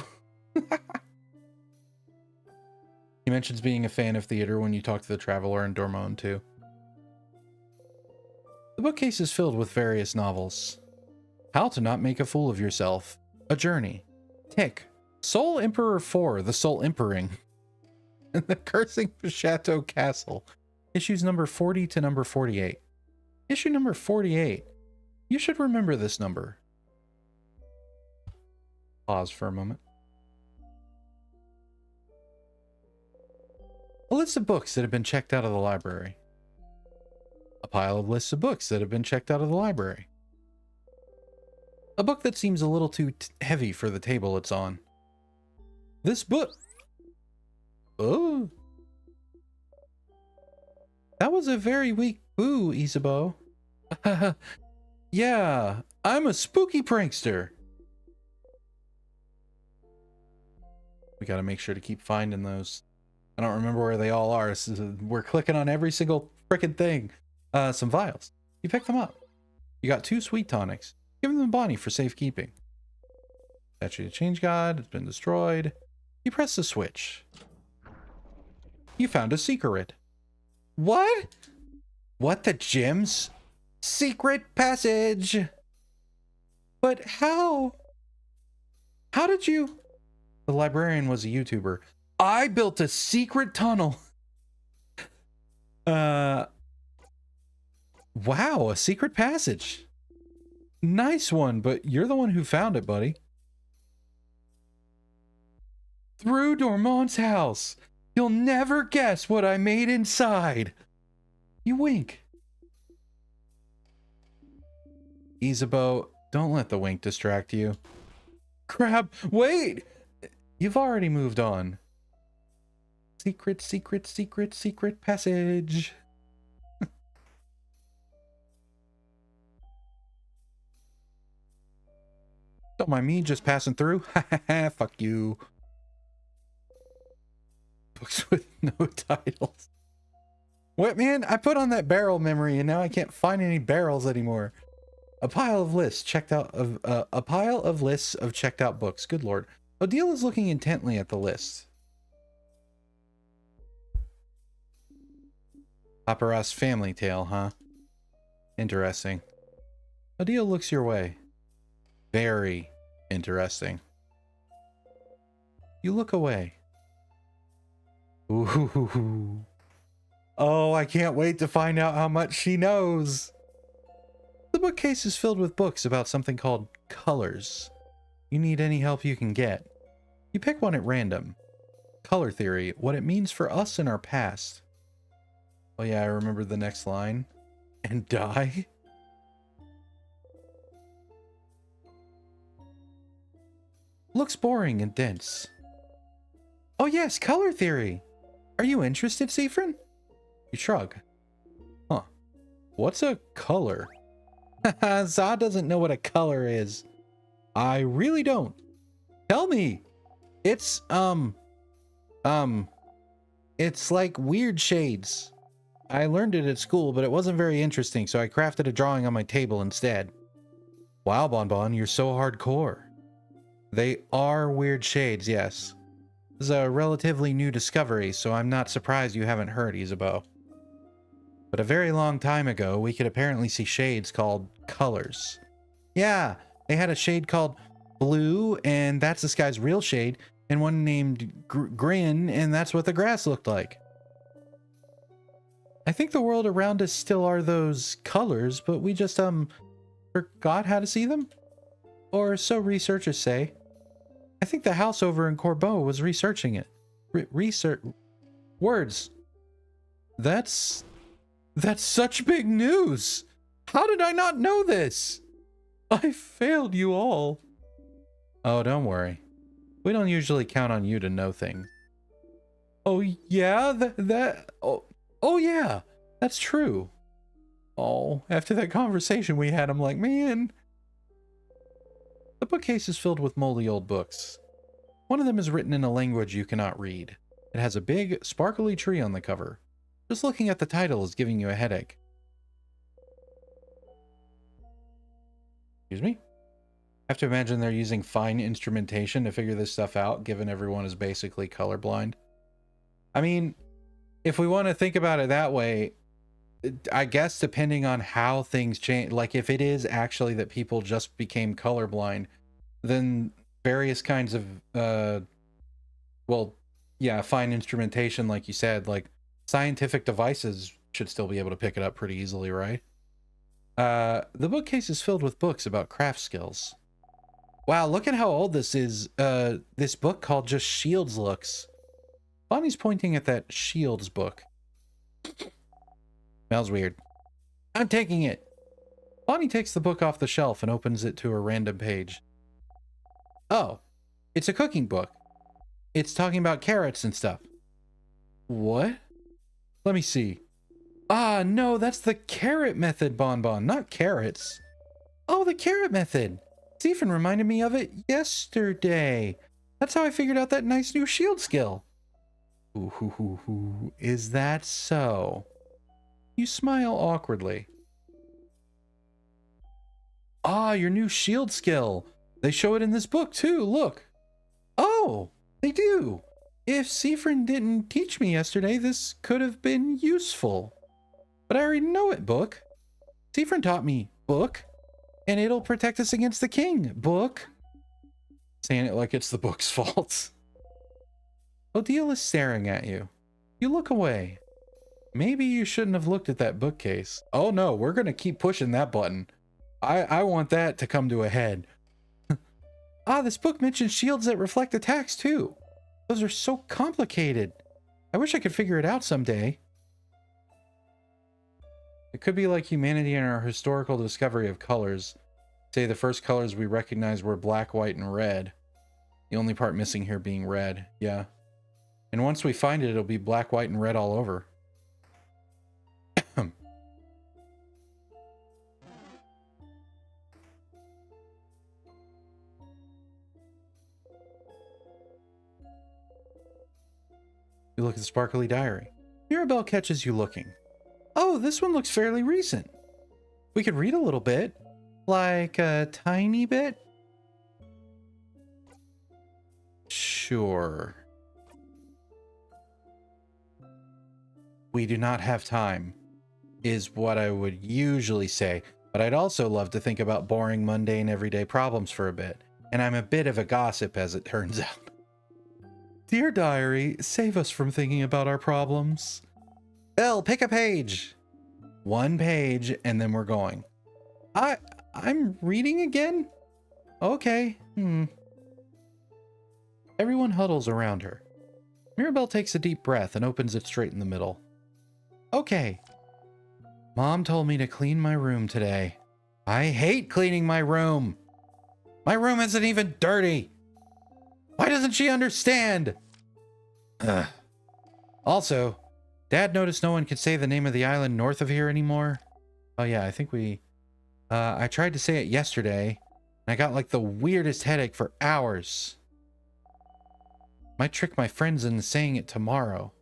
He mentions being a fan of theater when you talk to the Traveler and Dormone too. The bookcase is filled with various novels. How to Not Make a Fool of Yourself. A Journey. Tick. Soul Emperor 4, The Soul Emperor. And The Cursing of Chateau Castle. Issues number 40 to number 48. Issue number 48. You should remember this number. Pause for a moment. A list of books that have been checked out of the library. A pile of lists of books that have been checked out of the library. A book that seems a little too heavy for the table it's on. This book. Oh. That was a very weak boo, Isabeau. Yeah, I'm a spooky prankster. We gotta make sure to keep finding those. I don't remember where they all are. We're clicking on every single frickin' thing. Some vials. You pick them up. You got 2 sweet tonics. Give them to Bonnie for safekeeping. Statue of Change God has been destroyed. You press the switch. You found a secret. What? What the gems? Secret passage. But how? How did you? The librarian was a YouTuber. I built a secret tunnel. Wow, a secret passage. Nice one, but you're the one who found it, buddy. Through Dormont's house. You'll never guess what I made inside. You wink. Isabeau, don't let the wink distract you. Crap, wait! You've already moved on. Secret, secret, secret, secret passage. Don't mind me just passing through. Fuck you. Books with no titles. What, man? I put on that barrel memory and now I can't find any barrels anymore. A pile of lists checked out of a pile of lists of checked out books. Good lord. Odile is looking intently at the list. Paparazzi family tale, huh? Interesting. Odile looks your way. Very interesting. You look away. Ooh. Oh, I can't wait to find out how much she knows. The bookcase is filled with books about something called colors. You need any help you can get. You pick one at random. Color theory, what it means for us in our past. Oh yeah, I remember the next line. And die? Looks boring and dense. Oh yes, color theory. Are you interested, Siffrin? You shrug. Huh. What's a color? Haha, Zod doesn't know what a color is. I really don't. Tell me. It's, it's like weird shades. I learned it at school, but it wasn't very interesting, so I crafted a drawing on my table instead. Wow, Bonbon, you're so hardcore. They are weird shades, yes. This is a relatively new discovery, so I'm not surprised you haven't heard, Isabeau. But a very long time ago, we could apparently see shades called colors. Yeah, they had a shade called blue, and that's this guy's real shade, and one named Grin, and that's what the grass looked like. I think the world around us still are those colors, but we just, forgot how to see them? Or so researchers say. I think the house over in Corbeau was researching it. Research... Words. That's such big news! How did I not know this? I failed you all. Oh, don't worry. We don't usually count on you to know things. Oh, yeah? Oh, yeah. That's true. Oh, after that conversation we had, I'm like, man. The bookcase is filled with moldy old books. One of them is written in a language you cannot read. It has a big, sparkly tree on the cover. Just looking at the title is giving you a headache. Excuse me? I have to imagine they're using fine instrumentation to figure this stuff out, given everyone is basically colorblind. I mean, if we want to think about it that way, I guess depending on how things change, like if it is actually that people just became colorblind, then various kinds of, well, yeah, fine instrumentation, like you said, like scientific devices should still be able to pick it up pretty easily, right? The bookcase is filled with books about craft skills. Wow, look at how old this is. This book called just Shields looks. Bonnie's pointing at that Shields book. Smells weird. I'm taking it. Bonnie takes the book off the shelf and opens it to a random page. Oh, it's a cooking book. It's talking about carrots and stuff. What? Let me see. Ah, no, that's the carrot method, Bonbon, not carrots. Oh, the carrot method. Stephen reminded me of it yesterday. That's how I figured out that nice new shield skill. Ooh, is that so? You smile awkwardly. Ah, your new shield skill. They show it in this book too, look. Oh, they do. If Seafrin didn't teach me yesterday, this could have been useful. But I already know it, book. Seafrin taught me, book. And it'll protect us against the king, book. Saying it like it's the book's fault. Odile is staring at you. You look away. Maybe you shouldn't have looked at that bookcase. Oh no, we're gonna keep pushing that button. I want that to come to a head. Ah, this book mentions shields that reflect attacks too. Those are so complicated. I wish I could figure it out someday. It could be like humanity and our historical discovery of colors. Say the first colors we recognized were black, white, and red. The only part missing here being red. Yeah. And once we find it, it'll be black, white, and red all over. You look at the sparkly diary. Mirabelle catches you looking. Oh, this one looks fairly recent. We could read a little bit. Like a tiny bit? Sure. We do not have time, is what I would usually say, but I'd also love to think about boring, mundane, everyday problems for a bit, and I'm a bit of a gossip as it turns out. Dear diary, save us from thinking about our problems. Belle, pick a page. One page, and then we're going. I'm reading again? Okay. Everyone huddles around her. Mirabelle takes a deep breath and opens it straight in the middle. Okay. Mom told me to clean my room today. I hate cleaning my room. My room isn't even dirty. Why doesn't she understand? Also, Dad noticed no one could say the name of the island north of here anymore. Oh yeah, I think I tried to say it yesterday, and I got like the weirdest headache for hours. Might trick my friends into saying it tomorrow.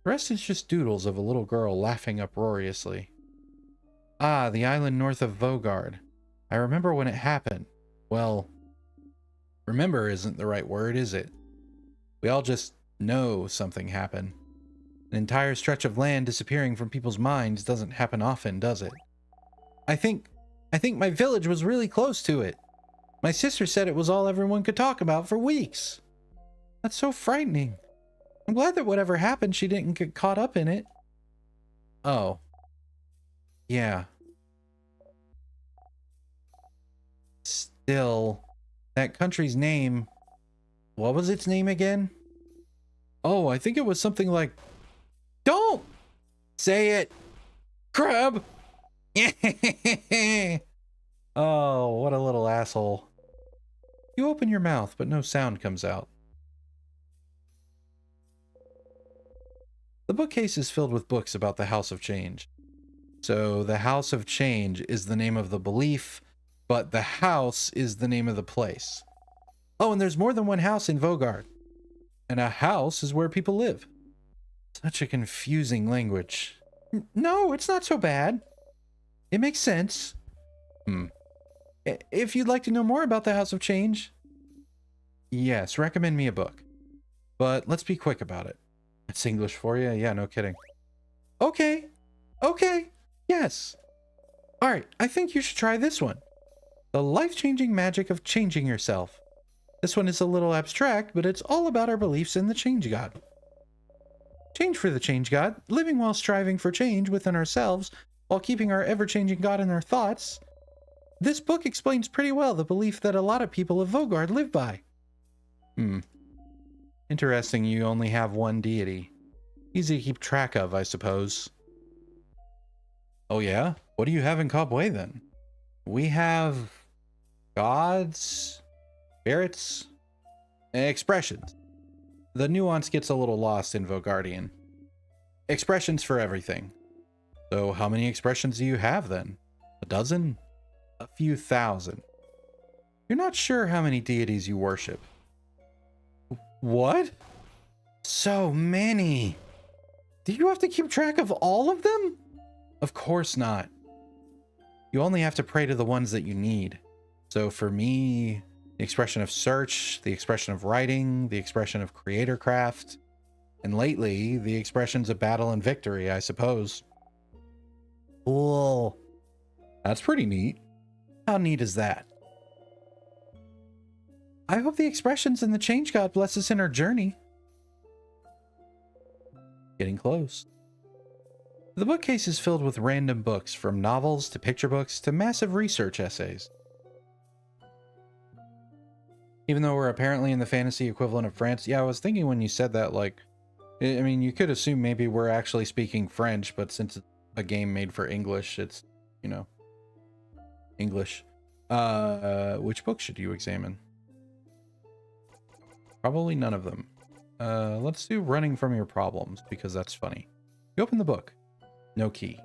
The rest is just doodles of a little girl laughing uproariously. Ah, the island north of Vogard. I remember when it happened. Well, remember isn't the right word, is it? We all just know something happened. An entire stretch of land disappearing from people's minds doesn't happen often, does it? I think my village was really close to it. My sister said it was all everyone could talk about for weeks. That's so frightening. I'm glad that whatever happened, she didn't get caught up in it. Oh. Yeah. Still, that country's name... What was its name again? Oh, I think it was something like... Don't say it! Crab! Oh, what a little asshole. You open your mouth, but no sound comes out. The bookcase is filled with books about the House of Change. So the House of Change is the name of the belief, but the house is the name of the place. Oh, and there's more than one house in Vaugarde. And a house is where people live. Such a confusing language. No, it's not so bad. It makes sense. If you'd like to know more about the House of Change, yes, recommend me a book. But let's be quick about it. It's English for you? Yeah, no kidding. Okay. Yes. All right, I think you should try this one. The Life-Changing Magic of Changing Yourself. This one is a little abstract, but it's all about our beliefs in the Change God. Change for the Change God, living while striving for change within ourselves, while keeping our ever-changing God in our thoughts. This book explains pretty well the belief that a lot of people of Vaugarde live by. Interesting you only have one deity. Easy to keep track of, I suppose. Oh yeah? What do you have in Cobway then? We have gods, spirits, expressions. The nuance gets a little lost in Vaugardian. Expressions for everything. So how many expressions do you have then? A dozen? A few thousand. You're not sure how many deities you worship. What? So many. Do you have to keep track of all of them? Of course not. You only have to pray to the ones that you need. So for me, the expression of search, the expression of writing, the expression of creator craft, and lately, the expressions of battle and victory, I suppose. Cool. That's pretty neat. How neat is that? I hope the expressions and the Change God bless us in our journey. Getting close. The bookcase is filled with random books, from novels to picture books to massive research essays. Even though we're apparently in the fantasy equivalent of France, yeah, I was thinking when you said that, like, I mean, you could assume maybe we're actually speaking French, but since it's a game made for English, it's, you know, English. Which book should you examine? Probably none of them. Let's do Running from Your Problems, because that's funny. You open the book. No key.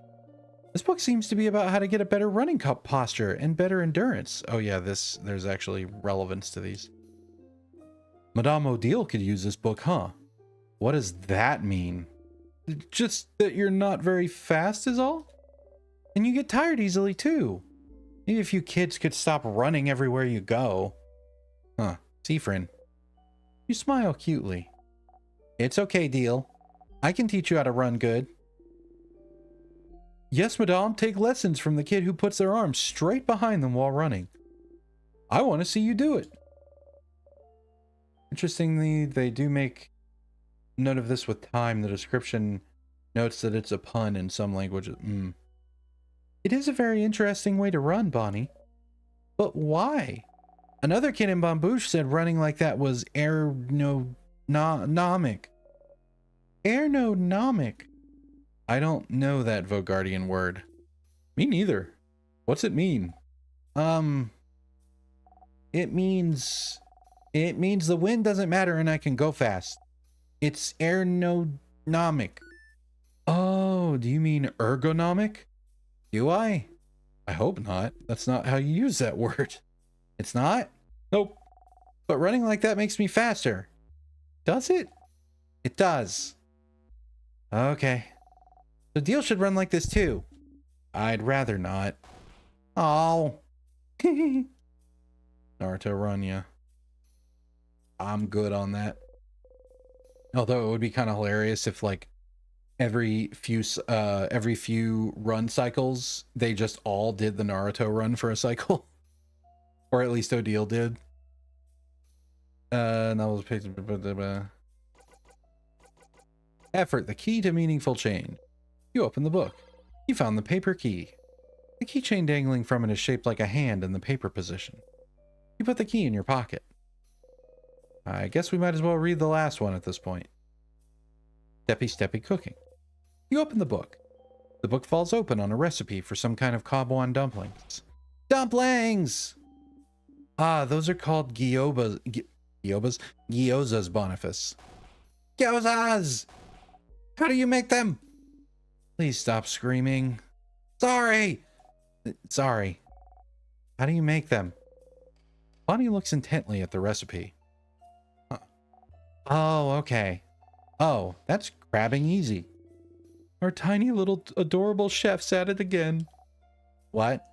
This book seems to be about how to get a better running posture and better endurance. Oh yeah, there's actually relevance to these. Madame Odile could use this book, huh? What does that mean? Just that you're not very fast is all? And you get tired easily too. Maybe if you kids could stop running everywhere you go. Huh, Siffrin. You smile cutely. It's okay, Deal. I can teach you how to run good. Yes, madame, take lessons from the kid who puts their arms straight behind them while running. I want to see you do it. Interestingly, they do make note of this with time. The description notes that it's a pun in some languages. It is a very interesting way to run, Bonnie. But why? Another kid in Bambouche said running like that was aeronomic. Aeronomic. I don't know that Vaugardian word. Me neither. What's it mean? It means the wind doesn't matter and I can go fast. It's aeronomic. Oh, do you mean ergonomic? Do I? I hope not. That's not how you use that word. It's not? Nope. But running like that makes me faster. Does it? It does. Okay. So Deal should run like this too. I'd rather not. Oh. Naruto run, yeah. I'm good on that. Although it would be kind of hilarious if, like, every few run cycles they just all did the Naruto run for a cycle. Or at least Odile did. Novels, effort, the key to meaningful change. You open the book. You found the paper key. The keychain dangling from it is shaped like a hand in the paper position. You put the key in your pocket. I guess we might as well read the last one at this point. Steppy Steppy Cooking. You open the book. The book falls open on a recipe for some kind of Caboan dumplings. Dumplings! Ah, those are called gyobas. Gyozas, Boniface. Gyozas! How do you make them? Please stop screaming. Sorry! Sorry. How do you make them? Bonnie looks intently at the recipe. Oh, okay. Oh, that's crabbing easy. Our tiny little adorable chef's at it again. What?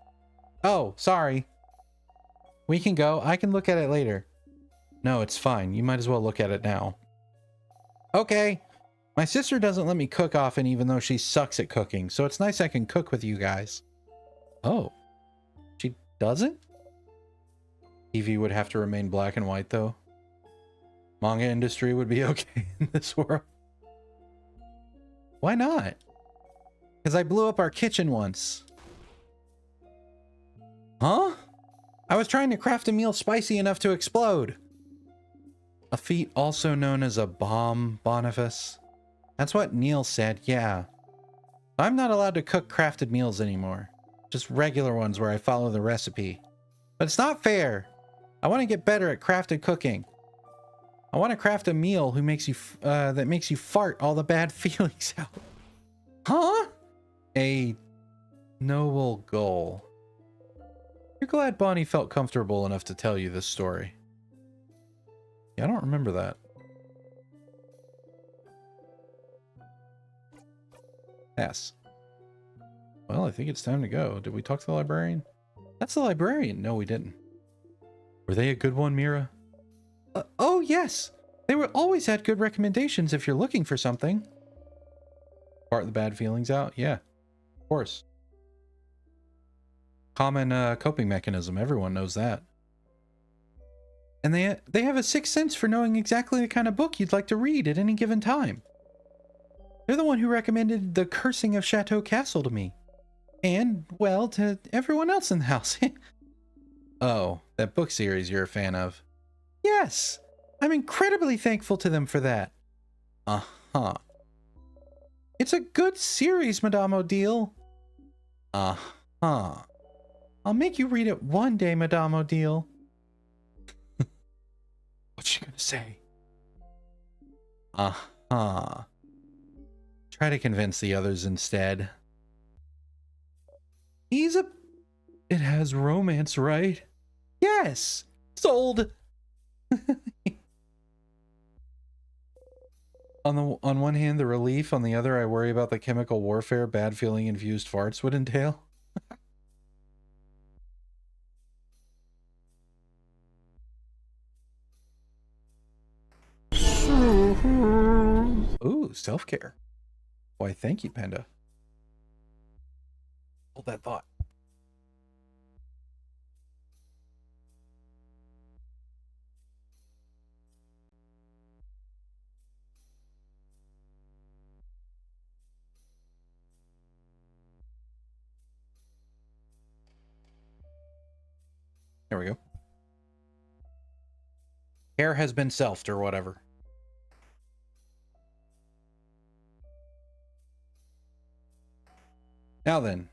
Oh, sorry. We can go. I can look at it later. No, it's fine. You might as well look at it now. Okay. My sister doesn't let me cook often even though she sucks at cooking, so it's nice I can cook with you guys. Oh. She doesn't? TV would have to remain black and white though. Manga industry would be okay in this world. Why not? Because I blew up our kitchen once. Huh? I was trying to craft a meal spicy enough to explode. A feat also known as a bomb, Boniface. That's what Neil said, yeah. I'm not allowed to cook crafted meals anymore. Just regular ones where I follow the recipe. But it's not fair. I want to get better at crafted cooking. I want to craft a meal that makes you fart all the bad feelings out. Huh? A noble goal. You're glad Bonnie felt comfortable enough to tell you this story. Yeah, I don't remember that. Yes. Well, I think it's time to go. Did we talk to the librarian? That's the librarian. No, we didn't. Were they a good one, Mira? Oh, yes. They were always had good recommendations if you're looking for something. Fart the bad feelings out? Yeah, of course. Common coping mechanism. Everyone knows that. And they have a sixth sense for knowing exactly the kind of book you'd like to read at any given time. They're the one who recommended The Cursing of Chateau Castle to me. And, well, to everyone else in the house. Oh, that book series you're a fan of. Yes, I'm incredibly thankful to them for that. Uh-huh. It's a good series, Madame Odile. Uh-huh. I'll make you read it one day, Madame Odile. What's she gonna say? Uh-huh. Try to convince the others instead. It has romance, right? Yes! Sold! On one hand, the relief. On the other, I worry about the chemical warfare bad feeling infused farts would entail. Ooh, self-care. Why, thank you, Panda. Hold that thought. There we go. Care has been selfed or whatever. Now then,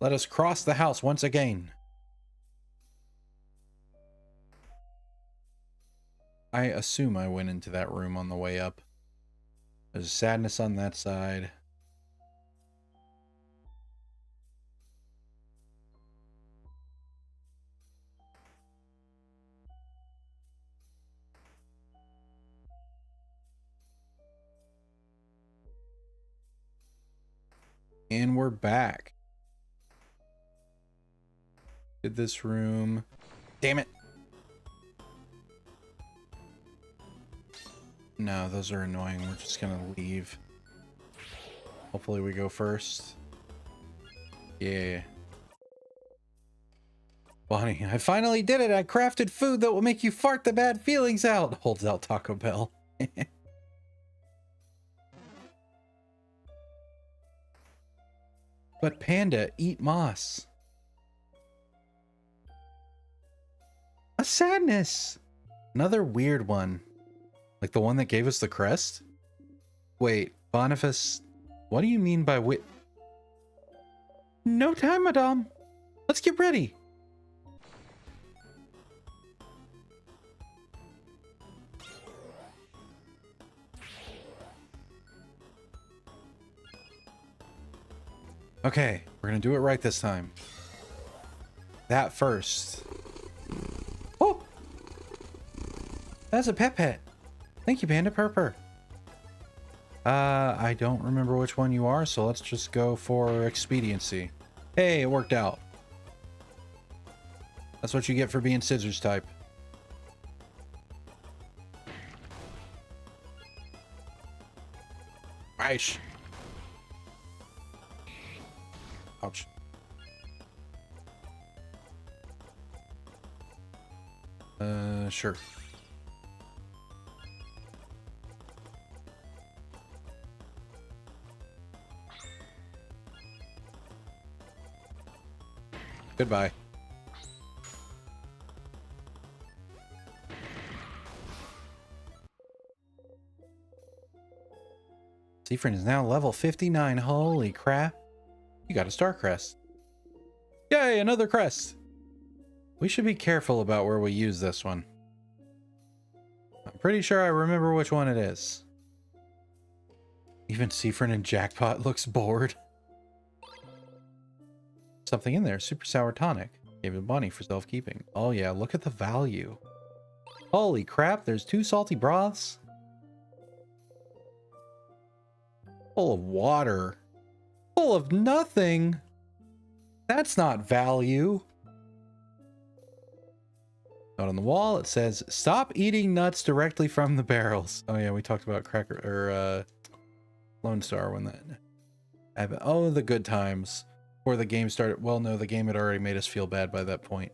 let us cross the house once again. I assume I went into that room on the way up. There's sadness on that side. And we're back. Did this room. Damn it. No, those are annoying. We're just gonna leave. Hopefully we go first. Yeah. Bonnie, I finally did it. I crafted food that will make you fart the bad feelings out. Holds out Taco Bell. But Panda, eat moss. A sadness. Another weird one. Like the one that gave us the crest? Wait, Boniface, what do you mean by No time, madame. Let's get ready. Okay, we're gonna do it right this time. That first. Oh! That's a pet. Thank you, Panda Purper. I don't remember which one you are, so let's just go for expediency. Hey, it worked out. That's what you get for being scissors type. Aish. Ouch. Sure. Goodbye. Seafriend is now level 59. Holy crap. You got a star crest. Yay, another crest. We should be careful about where we use this one. I'm pretty sure I remember which one it is. Even Seafriend and Jackpot looks bored. Something in there. Super sour tonic. Gave it money for self-keeping. Oh yeah, look at the value. Holy crap, there's 2 salty broths. Full of water. Full of nothing. That's not value. Out on the wall, it says, stop eating nuts directly from the barrels. Oh yeah, we talked about Cracker, or Lone Star when that... Oh, the good times. Before the game started. Well, no, the game had already made us feel bad by that point.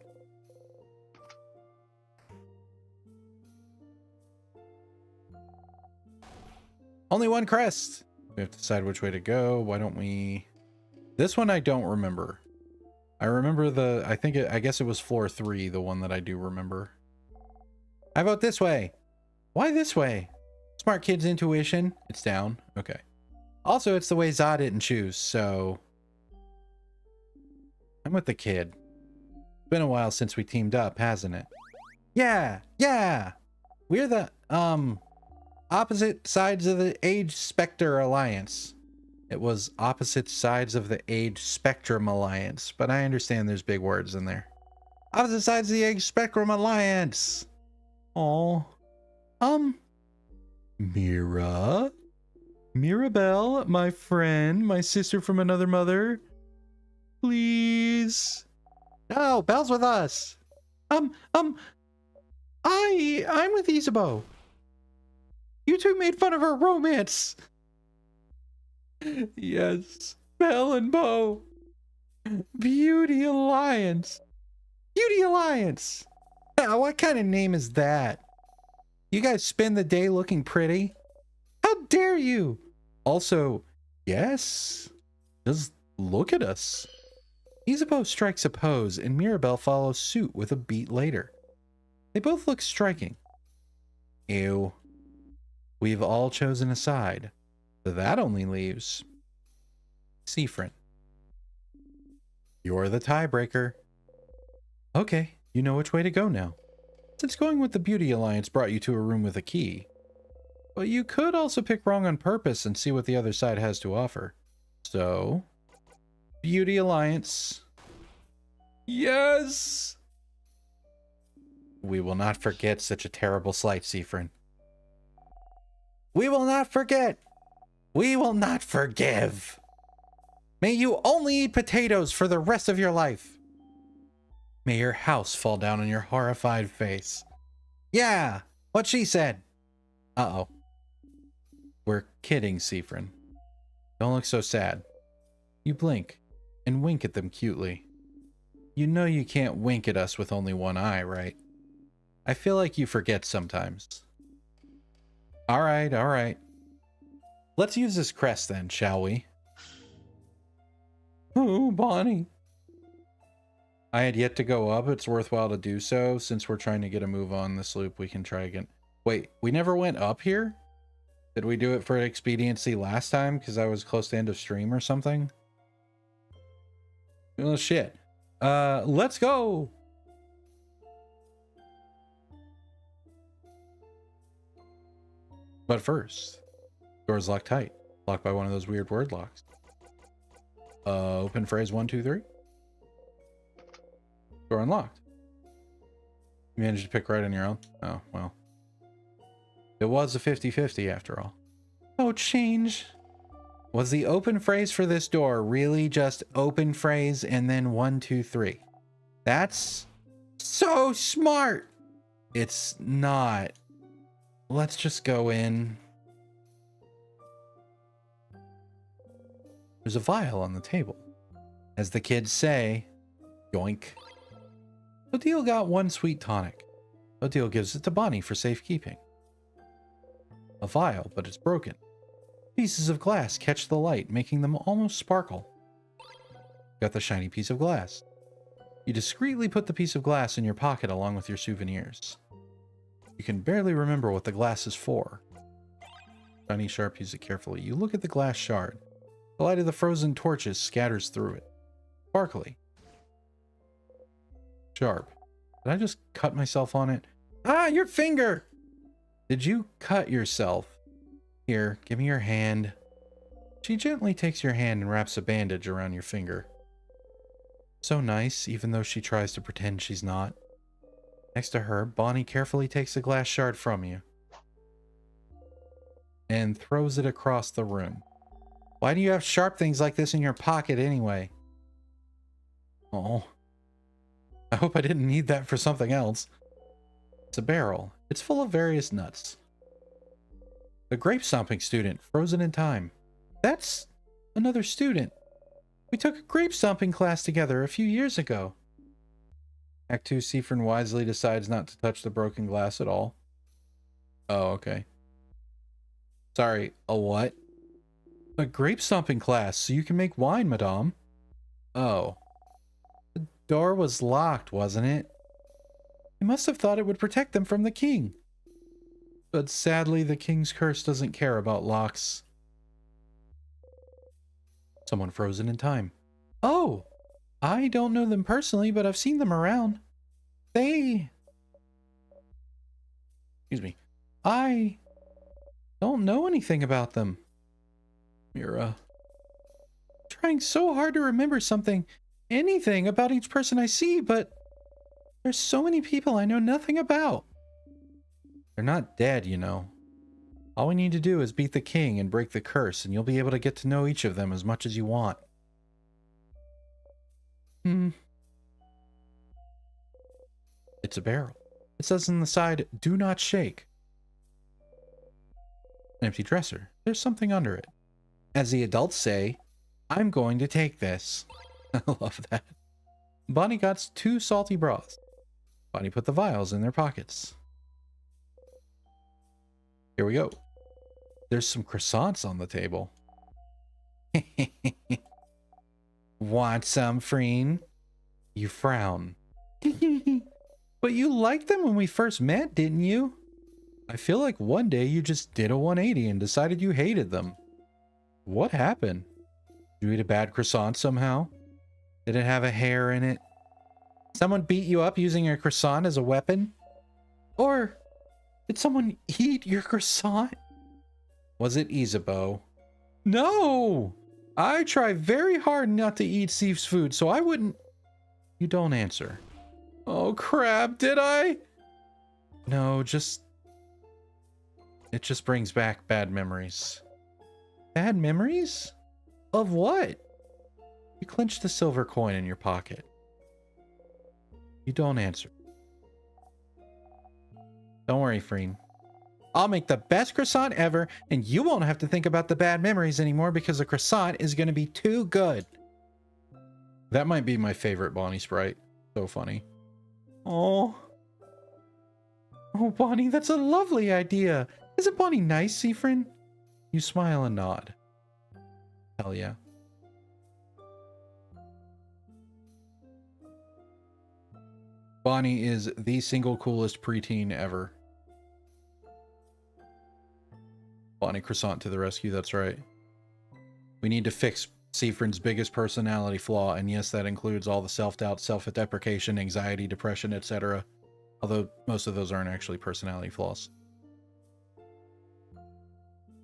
Only one crest. We have to decide which way to go. Why don't we... This one I don't remember. I remember the... I guess it was floor 3, the one that I do remember. I vote this way. Why this way? Smart kid's intuition. It's down. Okay. Also, it's the way Zod didn't choose, so... I'm with the kid. It's been a while since we teamed up, hasn't it? Yeah! Yeah! We're the, opposite sides of the Age Spectre Alliance. It was opposite sides of the Age Spectrum Alliance, but I understand there's big words in there. Opposite sides of the Age Spectrum Alliance! Oh, Mira? Mirabelle, my friend, my sister from another mother. Please. No, Belle's with us. I'm with Isabeau. You two made fun of our romance. Yes, Belle and Beau. Beauty Alliance. Beauty Alliance. What kind of name is that? You guys spend the day looking pretty? How dare you? Also, yes. Just look at us. Isabeau strikes a pose, and Mirabelle follows suit with a beat later. They both look striking. Ew. We've all chosen a side. That only leaves... Seafriend. You're the tiebreaker. Okay, you know which way to go now. Since going with the Beauty Alliance brought you to a room with a key. But you could also pick wrong on purpose and see what the other side has to offer. So... Beauty Alliance. Yes! We will not forget such a terrible slight, Seafriend. We will not forget! We will not forgive! May you only eat potatoes for the rest of your life! May your house fall down on your horrified face. Yeah! What she said! Uh-oh. We're kidding, Seafriend. Don't look so sad. You blink and wink at them cutely. You know you can't wink at us with only one eye, right? I feel like you forget sometimes. Alright, alright. Let's use this crest then, shall we? Oh, Bonnie. I had yet to go up. It's worthwhile to do so. Since we're trying to get a move on this loop, we can try again. Wait, we never went up here? Did we do it for expediency last time because I was close to end of stream or something? Oh, shit. Let's go. But first, door's locked tight. Locked by one of those weird word locks. Open phrase 1, 2, 3. Door unlocked. You managed to pick right on your own? Oh, well. It was a 50-50 after all. Oh, change. Was the open phrase for this door really just open phrase and then 1, 2, 3? That's so smart. It's not. Let's just go in. There's a vial on the table. As the kids say, yoink. Odile got one sweet tonic. Odile gives it to Bonnie for safekeeping. A vial, but it's broken. Pieces of glass catch the light, making them almost sparkle. Got the shiny piece of glass. You discreetly put the piece of glass in your pocket along with your souvenirs. You can barely remember what the glass is for. Shiny Sharp uses it carefully. You look at the glass shard. The light of the frozen torches scatters through it. Sparkly. Sharp. Did I just cut myself on it? Ah, your finger! Did you cut yourself? Here, give me your hand. She gently takes your hand and wraps a bandage around your finger. So nice, even though she tries to pretend she's not. Next to her, Bonnie carefully takes the glass shard from you and throws it across the room. Why do you have sharp things like this in your pocket anyway? Oh. I hope I didn't need that for something else. It's a barrel. It's full of various nuts. The grape stomping student, frozen in time. That's another student. We took a grape stomping class together a few years ago. Act 2, Siffrin wisely decides not to touch the broken glass at all. Oh, okay. Sorry, a what? A grape stomping class, so you can make wine, madame. Oh. The door was locked, wasn't it? They must have thought it would protect them from the king. But sadly, the king's curse doesn't care about locks. Someone frozen in time. Oh! I don't know them personally, but I've seen them around. Excuse me. I don't know anything about them. Mira. Trying so hard to remember anything about each person I see, but there's so many people I know nothing about. They're not dead, you know. All we need to do is beat the king and break the curse, and you'll be able to get to know each of them as much as you want. It's a barrel. It says on the side, do not shake. An empty dresser. There's something under it. As the adults say, I'm going to take this. I love that. Bonnie got 2 salty broths. Bonnie put the vials in their pockets. Here we go. There's some croissants on the table. Want some, Freen? You frown. But you liked them when we first met, didn't you? I feel like one day you just did a 180 and decided you hated them. What happened? Did you eat a bad croissant somehow? Did it have a hair in it? Someone beat you up using a croissant as a weapon? Or did someone eat your croissant? Was it Isabeau? No! I try very hard not to eat Sif's food, so I wouldn't... You don't answer. Oh crap, did I? No, it just brings back bad memories. Bad memories? Of what? You clench the silver coin in your pocket. You don't answer. Don't worry, Freen. I'll make the best croissant ever, and you won't have to think about the bad memories anymore because the croissant is going to be too good. That might be my favorite Bonnie sprite. So funny. Oh. Oh, Bonnie, that's a lovely idea. Isn't Bonnie nice, Siffrin? You smile and nod. Hell yeah. Bonnie is the single coolest preteen ever. Bonnie Croissant to the rescue, that's right. We need to fix Siefren's biggest personality flaw, and yes, that includes all the self-doubt, self-deprecation, anxiety, depression, etc. Although most of those aren't actually personality flaws.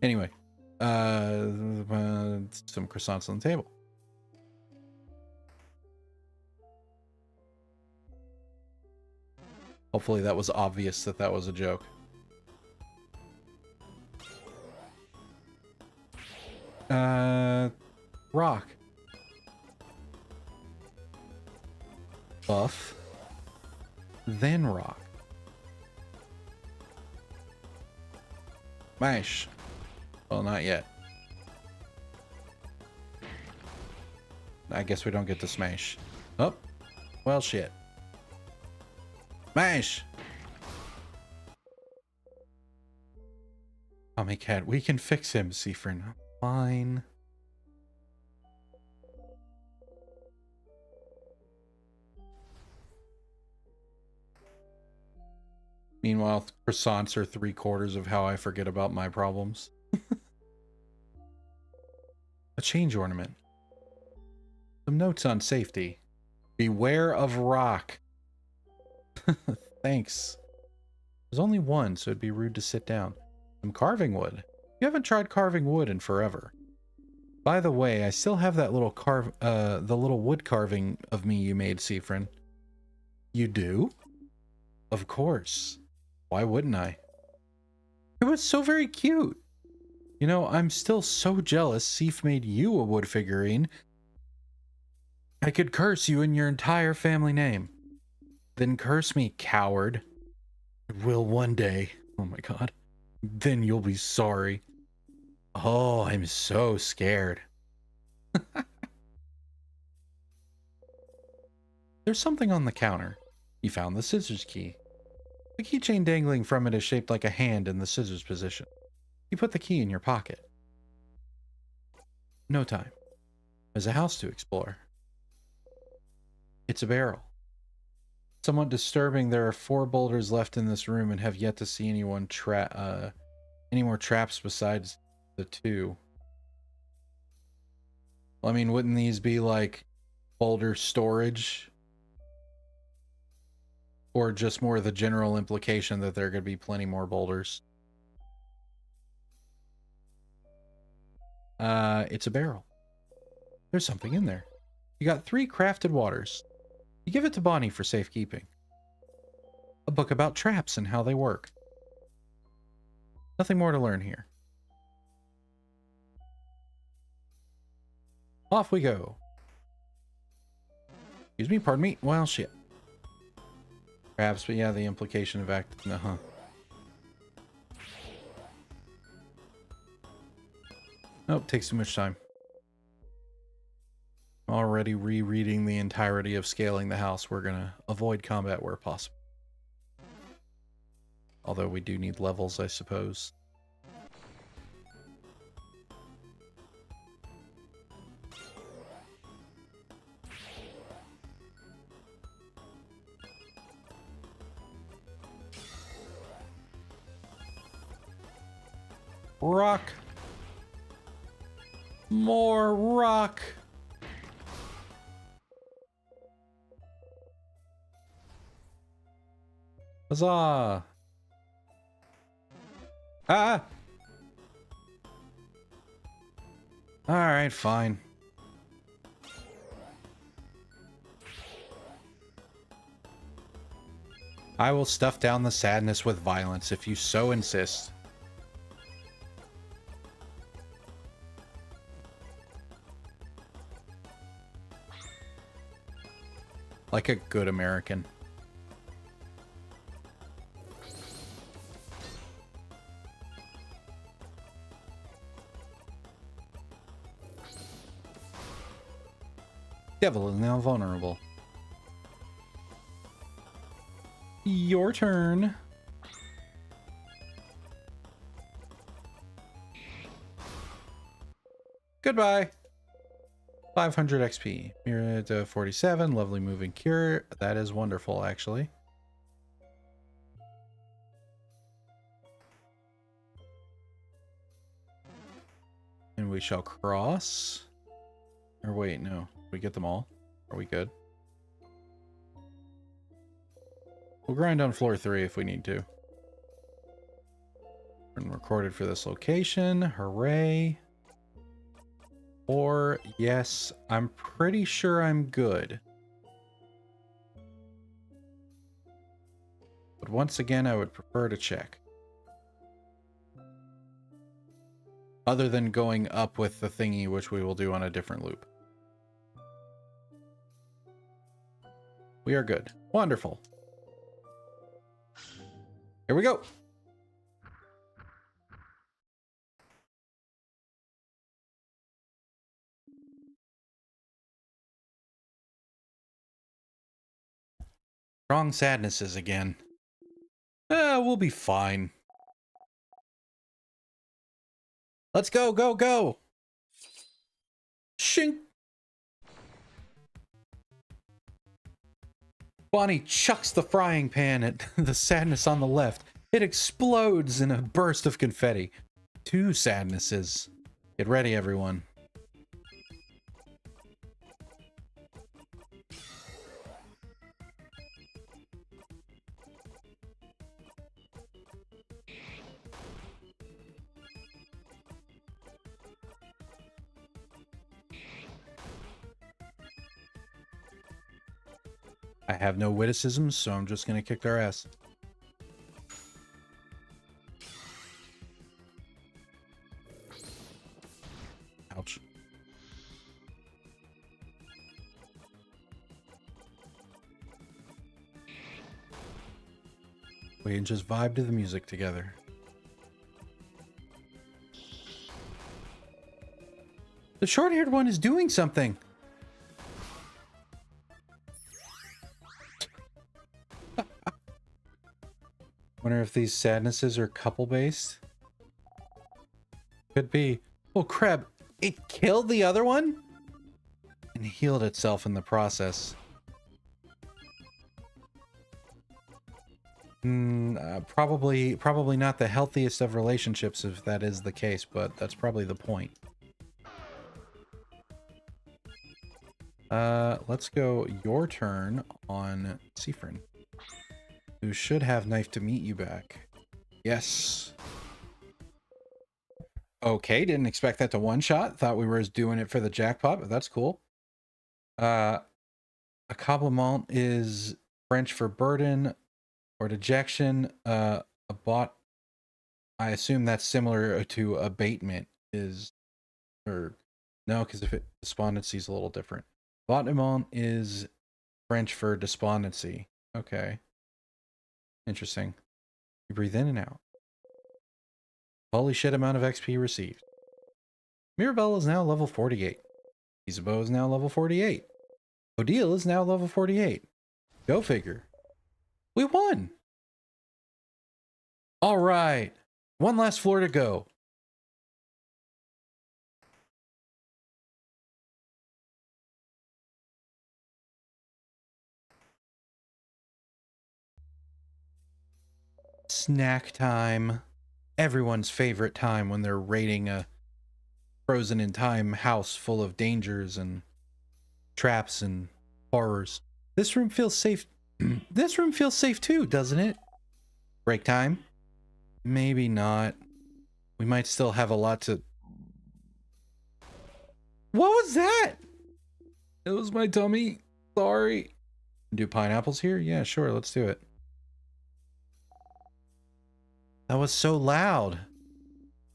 Anyway, some croissants on the table. Hopefully that was obvious that that was a joke. Rock. Buff. Then rock. Mash. Well, not yet. I guess we don't get to smash. Oh. Well, shit. Mash! Tommy Cat, we can fix him, Siefren. Fine. Meanwhile, croissants are 3/4 of how I forget about my problems. A change ornament. Some notes on safety. Beware of rock. Thanks. There's only one, so it'd be rude to sit down. Some carving wood. You haven't tried carving wood in forever. By the way, I still have that little the little wood carving of me you made, Siefren. You do? Of course. Why wouldn't I? It was so very cute. You know, I'm still so jealous Sif made you a wood figurine. I could curse you in your entire family name. Then curse me, coward. I will one day. Oh my god. Then you'll be sorry. Oh, I'm so scared. There's something on the counter. You found the scissors key. The keychain dangling from it is shaped like a hand in the scissors position. You put the key in your pocket. No time. There's a house to explore. It's a barrel. Somewhat disturbing, there are 4 boulders left in this room and have yet to see any more traps besides the 2. Well, I mean, wouldn't these be like boulder storage? Or just more the general implication that there are going to be plenty more boulders? It's a barrel. There's something in there. You got 3 crafted waters. You give it to Bonnie for safekeeping. A book about traps and how they work. Nothing more to learn here. Off we go. Excuse me, pardon me. Well, shit. Perhaps, but yeah, the implication of act. Uh-huh. Nope, takes too much time. Already rereading the entirety of Scaling the House. We're gonna avoid combat where possible. Although we do need levels, I suppose. Rock. More rock. Huzzah! Ah! Alright, fine. I will stuff down the sadness with violence if you so insist. Like a good American. Devil is now vulnerable. Your turn. Goodbye. 500 XP. Mirror to 47. Lovely moving cure. That is wonderful, actually. And we shall cross. Or wait, no. Did we get them all? Are we good? We'll grind on floor 3 if we need to. Been recorded for this location. Hooray. Or, yes, I'm pretty sure I'm good. But once again, I would prefer to check. Other than going up with the thingy, which we will do on a different loop. We are good. Wonderful. Here we go. Strong sadnesses again. We'll be fine. Let's go, go, go! Shink! Bonnie chucks the frying pan at the sadness on the left. It explodes in a burst of confetti. 2 sadnesses. Get ready, everyone. I have no witticisms, so I'm just gonna kick their ass. Ouch. We can just vibe to the music together. The short-haired one is doing something. Wonder if these sadnesses are couple-based? Could be. Oh, crap. It killed the other one? And healed itself in the process. Probably not the healthiest of relationships if that is the case, but that's probably the point. Let's go your turn on Siffrin, who should have Knife to meet you back. Yes. Okay, didn't expect that to one-shot. Thought we were just doing it for the jackpot, but that's cool. A compliment is French for burden or dejection. A bot, I assume that's similar to abatement is, or no, because if despondency is a little different. Bottement is French for despondency. Okay. Interesting. You breathe in and out. Holy shit amount of XP received. Mirabelle is now level 48. Isabeau is now level 48. Odile is now level 48. Go figure. We won! Alright. One last floor to go. Snack time. Everyone's favorite time when they're raiding a frozen in time house full of dangers and traps and horrors. This room feels safe. This room feels safe too, doesn't it? Break time? Maybe not. We might still have a lot to... What was that? It was my tummy. Sorry. Do pineapples here? Yeah, sure. Let's do it. That was so loud.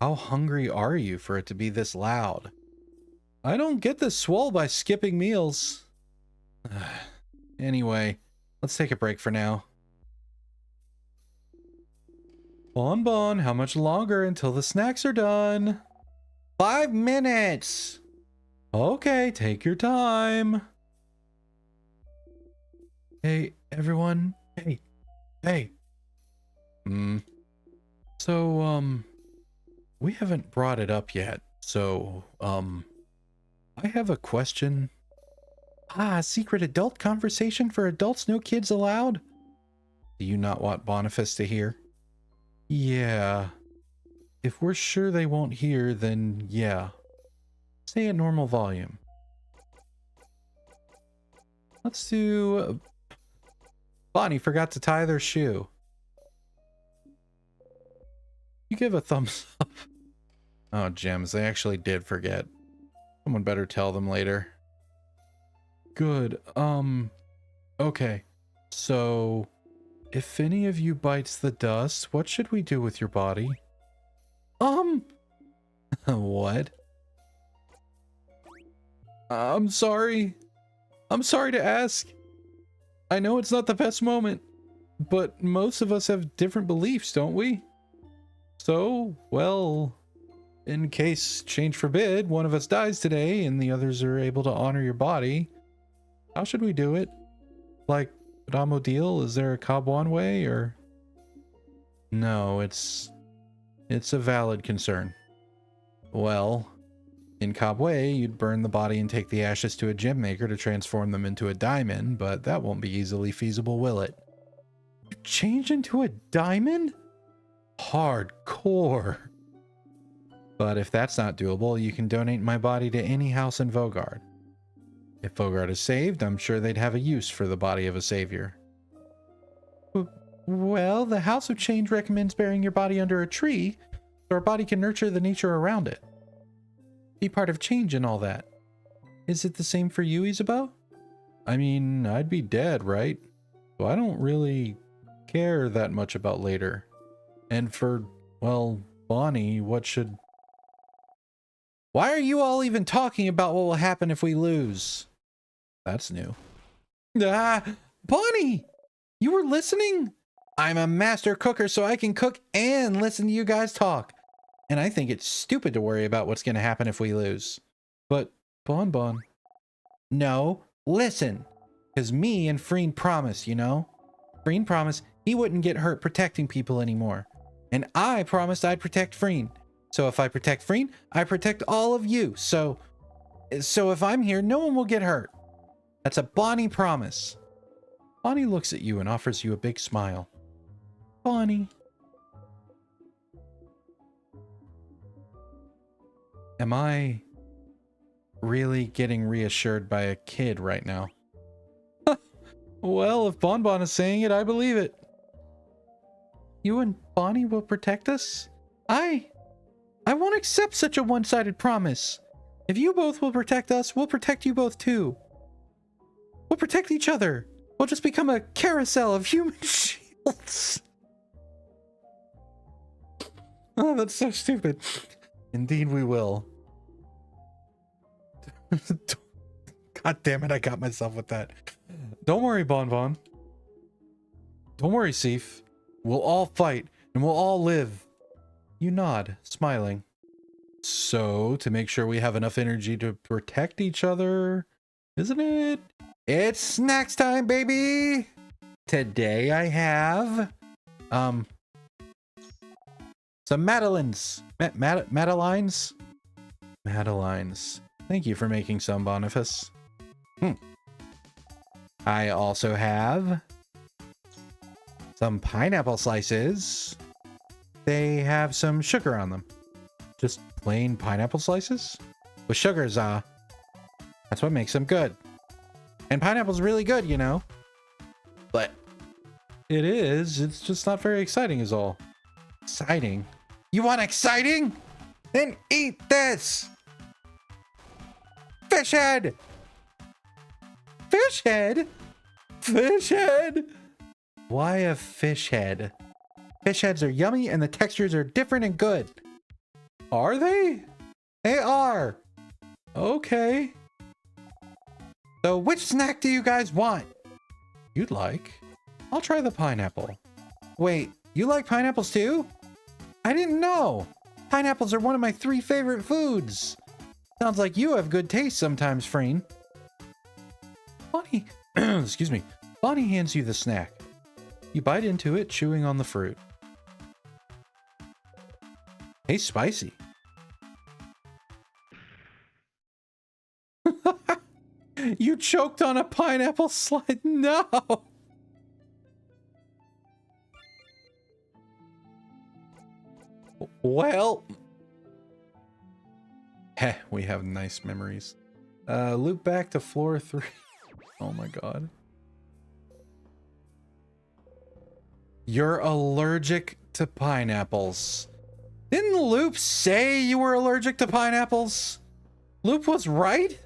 How hungry are you for it to be this loud? I don't get this swole by skipping meals. Anyway, let's take a break for now. Bon, how much longer until the snacks are done? 5 minutes! Okay, take your time. Hey, everyone. Hey. So, we haven't brought it up yet. So, I have a question. Secret adult conversation for adults, no kids allowed? Do you not want Boniface to hear? Yeah. If we're sure they won't hear, then yeah. Stay at normal volume. Let's do... Bonnie forgot to tie their shoe. You give a thumbs up. Oh, gems. They actually did forget. Someone better tell them later. Good. Okay. So, if any of you bites the dust, what should we do with your body? What? I'm sorry. I'm sorry to ask. I know it's not the best moment, but most of us have different beliefs, don't we? So, well, in case, change forbid, one of us dies today and the others are able to honor your body, how should we do it? Like, Ramo deal? Is there a Kabwan way, or? No, it's a valid concern. Well, in Kabwe, you'd burn the body and take the ashes to a gem maker to transform them into a diamond, but that won't be easily feasible, will it? You change into a diamond? Hardcore. But if that's not doable, you can donate my body to any house in Vogard. If Vogard is saved, I'm sure they'd have a use for the body of a savior. Well, the House of Change recommends burying your body under a tree, so our body can nurture the nature around it. Be part of change and all that. Is it the same for you, Isabeau? I mean, I'd be dead, right? So I don't really care that much about later. And for, well, Bonnie, what should... Why are you all even talking about what will happen if we lose? That's new. Ah, Bonnie! You were listening? I'm a master cooker, so I can cook and listen to you guys talk. And I think it's stupid to worry about what's going to happen if we lose. But, Bon. No, listen. Because me and Freen promised, you know? Freen promised he wouldn't get hurt protecting people anymore. And I promised I'd protect Freen. So if I protect Freen, I protect all of you. So if I'm here, no one will get hurt. That's a Bonnie promise. Bonnie looks at you and offers you a big smile. Bonnie. Am I really getting reassured by a kid right now? Well, if Bon is saying it, I believe it. You and Bonnie will protect us? I won't accept such a one-sided promise. If you both will protect us, we'll protect you both too. We'll protect each other. We'll just become a carousel of human shields. Oh, that's so stupid. Indeed we will. God damn it, I got myself with that. Don't worry, Bon. Don't worry, Sif. We'll all fight, and we'll all live. You nod, smiling. So, to make sure we have enough energy to protect each other, isn't it? It's snacks time, baby! Today I have, some Madeleines. Madelines? Madelines. Thank you for making some, Boniface. I also have some pineapple slices. They have some sugar on them. Just plain pineapple slices? With sugars, that's what makes them good. And pineapple's really good, you know. But it's just not very exciting is all. Exciting? You want exciting? Then eat this! Fish head! Fish head? Fish head? Why a fish head? Fish heads are yummy and the textures are different and good. Are they? They are. Okay. So which snack do you guys want? You'd like? I'll try the pineapple. Wait, you like pineapples too? I didn't know. Pineapples are one of my 3 favorite foods. Sounds like you have good taste sometimes, Freen. Bonnie, excuse me. Bonnie hands you the snack. You bite into it, chewing on the fruit. Tastes spicy. You choked on a pineapple slide. No. Well. Heh, we have nice memories. Loop back to floor 3. Oh my god. You're allergic to pineapples. Didn't Loop say you were allergic to pineapples? Loop was right?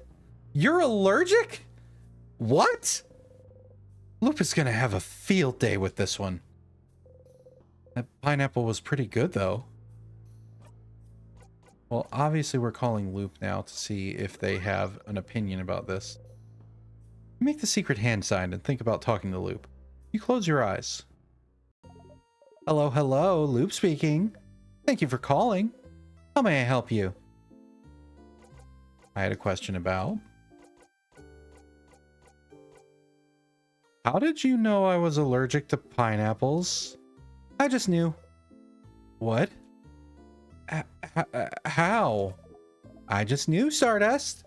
You're allergic? What? Loop is gonna have a field day with this one. That pineapple was pretty good, though. Well, obviously we're calling Loop now to see if they have an opinion about this. Make the secret hand sign and think about talking to Loop. You close your eyes. Hello, hello, Loop speaking. Thank you for calling. How may I help you? I had a question about... How did you know I was allergic to pineapples? I just knew. What? How? I just knew, Stardust.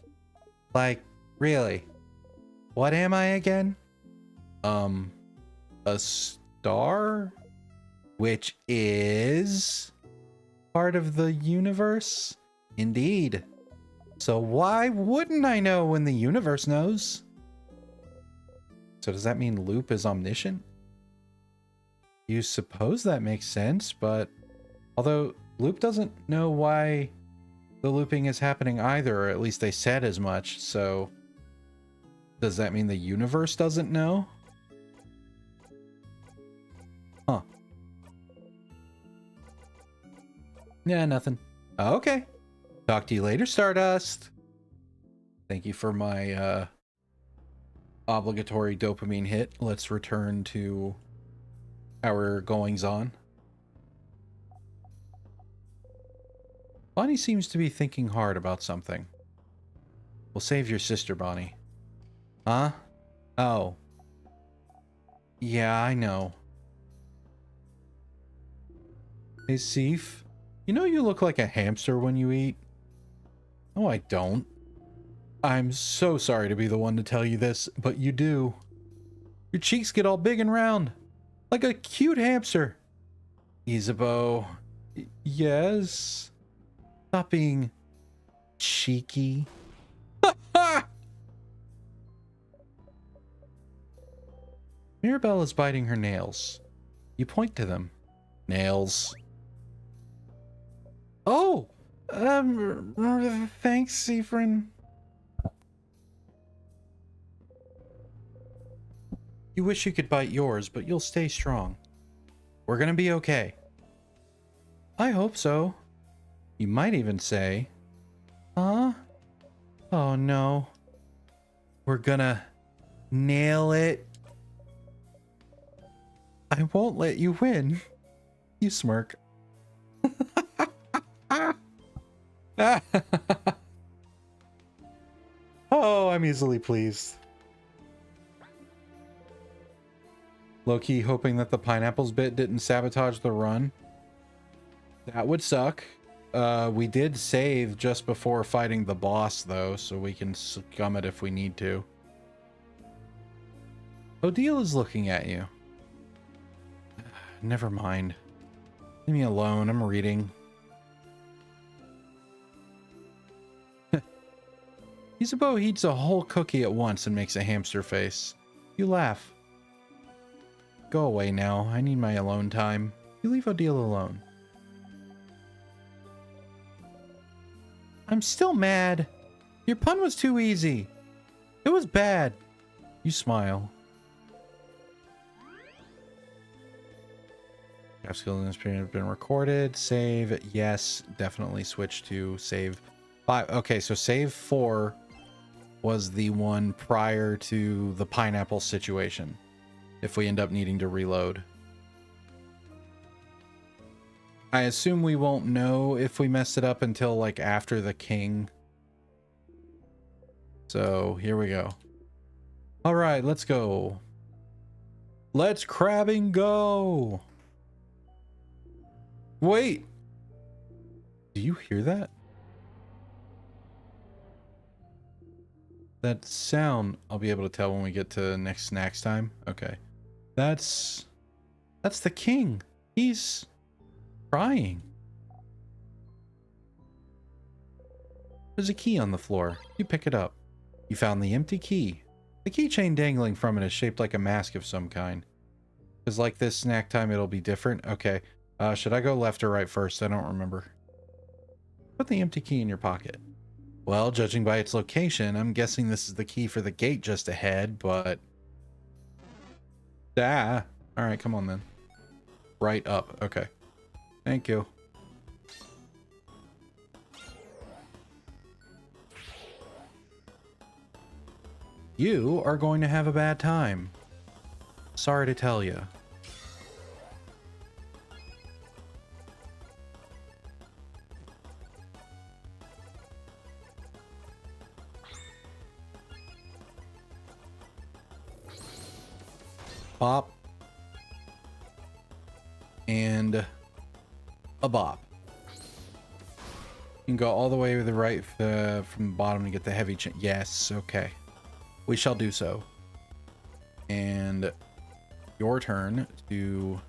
Like, really? What am I again? A star? Which is part of the universe? Indeed. So why wouldn't I know when the universe knows? So does that mean Loop is omniscient? You suppose that makes sense, but although Loop doesn't know why the looping is happening either, or at least they said as much, so does that mean the universe doesn't know? Huh. Yeah, nothing. Okay. Talk to you later, Stardust. Thank you for my obligatory dopamine hit. Let's return to our goings on. Bonnie seems to be thinking hard about something. We'll save your sister, Bonnie. Huh? Oh. Yeah, I know. Hey, Seif. You know you look like a hamster when you eat? No, I don't. I'm so sorry to be the one to tell you this, but you do. Your cheeks get all big and round, like a cute hamster. Isabeau. Yes? Stop being cheeky. Mirabelle is biting her nails. You point to them. Nails. Oh! Thanks, Siffrin. You wish you could bite yours, but you'll stay strong. We're gonna be okay. I hope so. You might even say, huh? Oh no. We're gonna nail it. I won't let you win. You smirk. Oh, I'm easily pleased. Low-key hoping that the pineapples bit didn't sabotage the run. That would suck. We did save just before fighting the boss, though, so we can scum it if we need to. Odile is looking at you. Never mind. Leave me alone. I'm reading. Isabeau eats a whole cookie at once and makes a hamster face. You laugh. Go away now. I need my alone time. You leave Odile alone. I'm still mad. Your pun was too easy. It was bad. You smile. Craft skills in this period have been recorded. Save. Yes. Definitely switch to save 5. Okay, so save 4 was the one prior to the pineapple situation. If we end up needing to reload. I assume we won't know if we messed it up until like after the king. So here we go. All right, let's go. Let's crabbing go. Wait. Do you hear that? That sound, I'll be able to tell when we get to next snacks time. Okay. That's the king. He's crying. There's a key on the floor. You pick it up. You found the empty key. The keychain dangling from it is shaped like a mask of some kind. Because like this snack time, it'll be different. Okay. Should I go left or right first? I don't remember. Put the empty key in your pocket. Well, judging by its location, I'm guessing this is the key for the gate just ahead, but... Ah. Alright, come on then. Right up. Okay. Thank you. You are going to have a bad time. Sorry to tell you. Bop. And a bop. You can go all the way to the right from the bottom to get the heavy chain. Yes, okay. We shall do so. And your turn to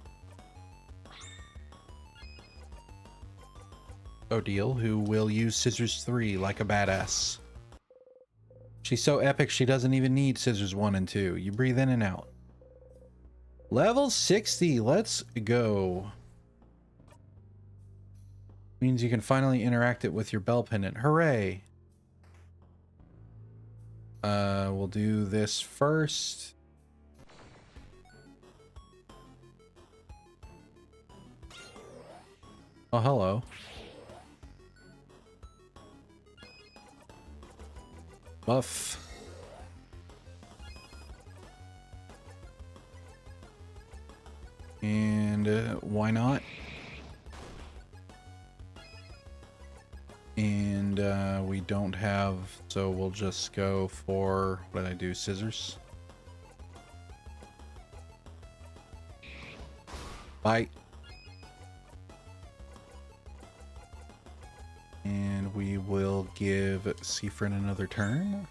Odile, who will use Scissors 3 like a badass. She's so epic, she doesn't even need Scissors 1 and 2. You breathe in and out. Level 60, let's go. Means you can finally interact it with your bell pendant. Hooray! We'll do this first. Oh, hello. Buff. And why not? And we don't have, so we'll just go for, what did I do, scissors? Bite. And we will give Siffrin another turn.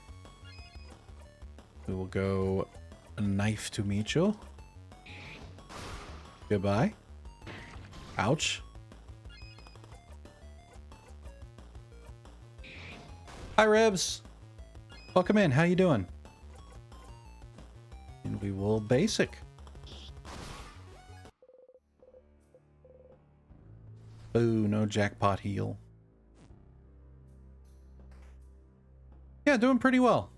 We will go a knife to Micho. Goodbye. Ouch. Hi, Rebs. Welcome in. How you doing? And we will basic. Boo, no jackpot heal. Yeah, doing pretty well.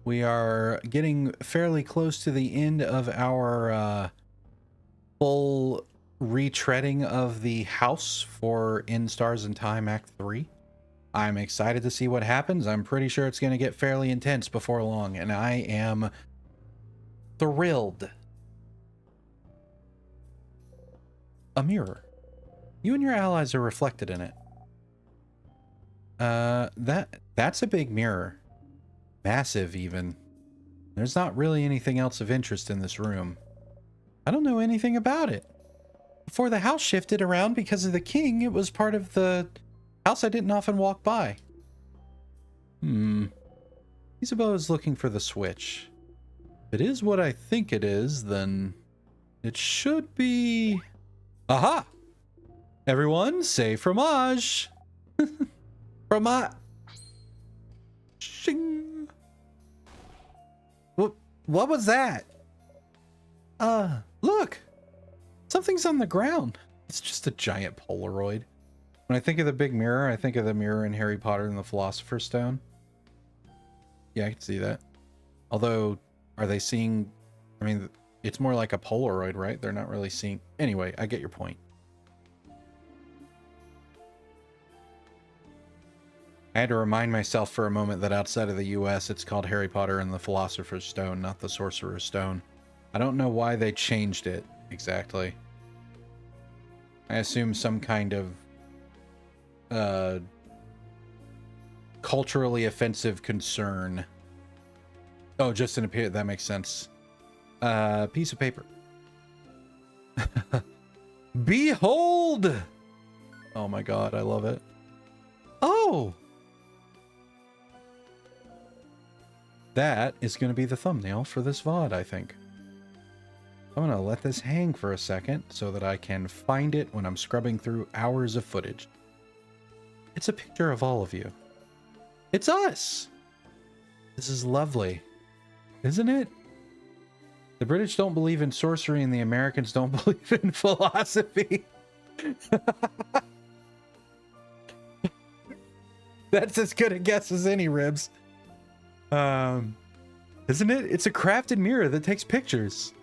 We are getting fairly close to the end of our full retreading of the house for In Stars in Time Act 3. I'm excited to see what happens. I'm pretty sure it's going to get fairly intense before long, and I am thrilled. A mirror. You and your allies are reflected in it. That's a big mirror. Massive, even. There's not really anything else of interest in this room. I don't know anything about it. Before the house shifted around because of the king, it was part of the house I didn't often walk by. Isabeau is looking for the switch. If it is what I think it is, then it should be... Aha! Everyone, say fromage! Fromage! Shing! What was that? Look! Something's on the ground. It's just a giant Polaroid. When I think of the big mirror, I think of the mirror in Harry Potter and the Philosopher's Stone. Yeah, I can see that. Although, are they seeing... I mean, it's more like a Polaroid, right? They're not really seeing... Anyway, I get your point. I had to remind myself for a moment that outside of the US, it's called Harry Potter and the Philosopher's Stone, not the Sorcerer's Stone. I don't know why they changed it exactly. I assume some kind of culturally offensive concern. Oh, just an appear. That makes sense. Piece of paper. Behold! Oh my god, I love it. Oh! That is going to be the thumbnail for this VOD, I think. I'm going to let this hang for a second so that I can find it when I'm scrubbing through hours of footage. It's a picture of all of you. It's us. This is lovely, isn't it? The British don't believe in sorcery and the Americans don't believe in philosophy. That's as good a guess as any, Ribs. Isn't it? It's a crafted mirror that takes pictures.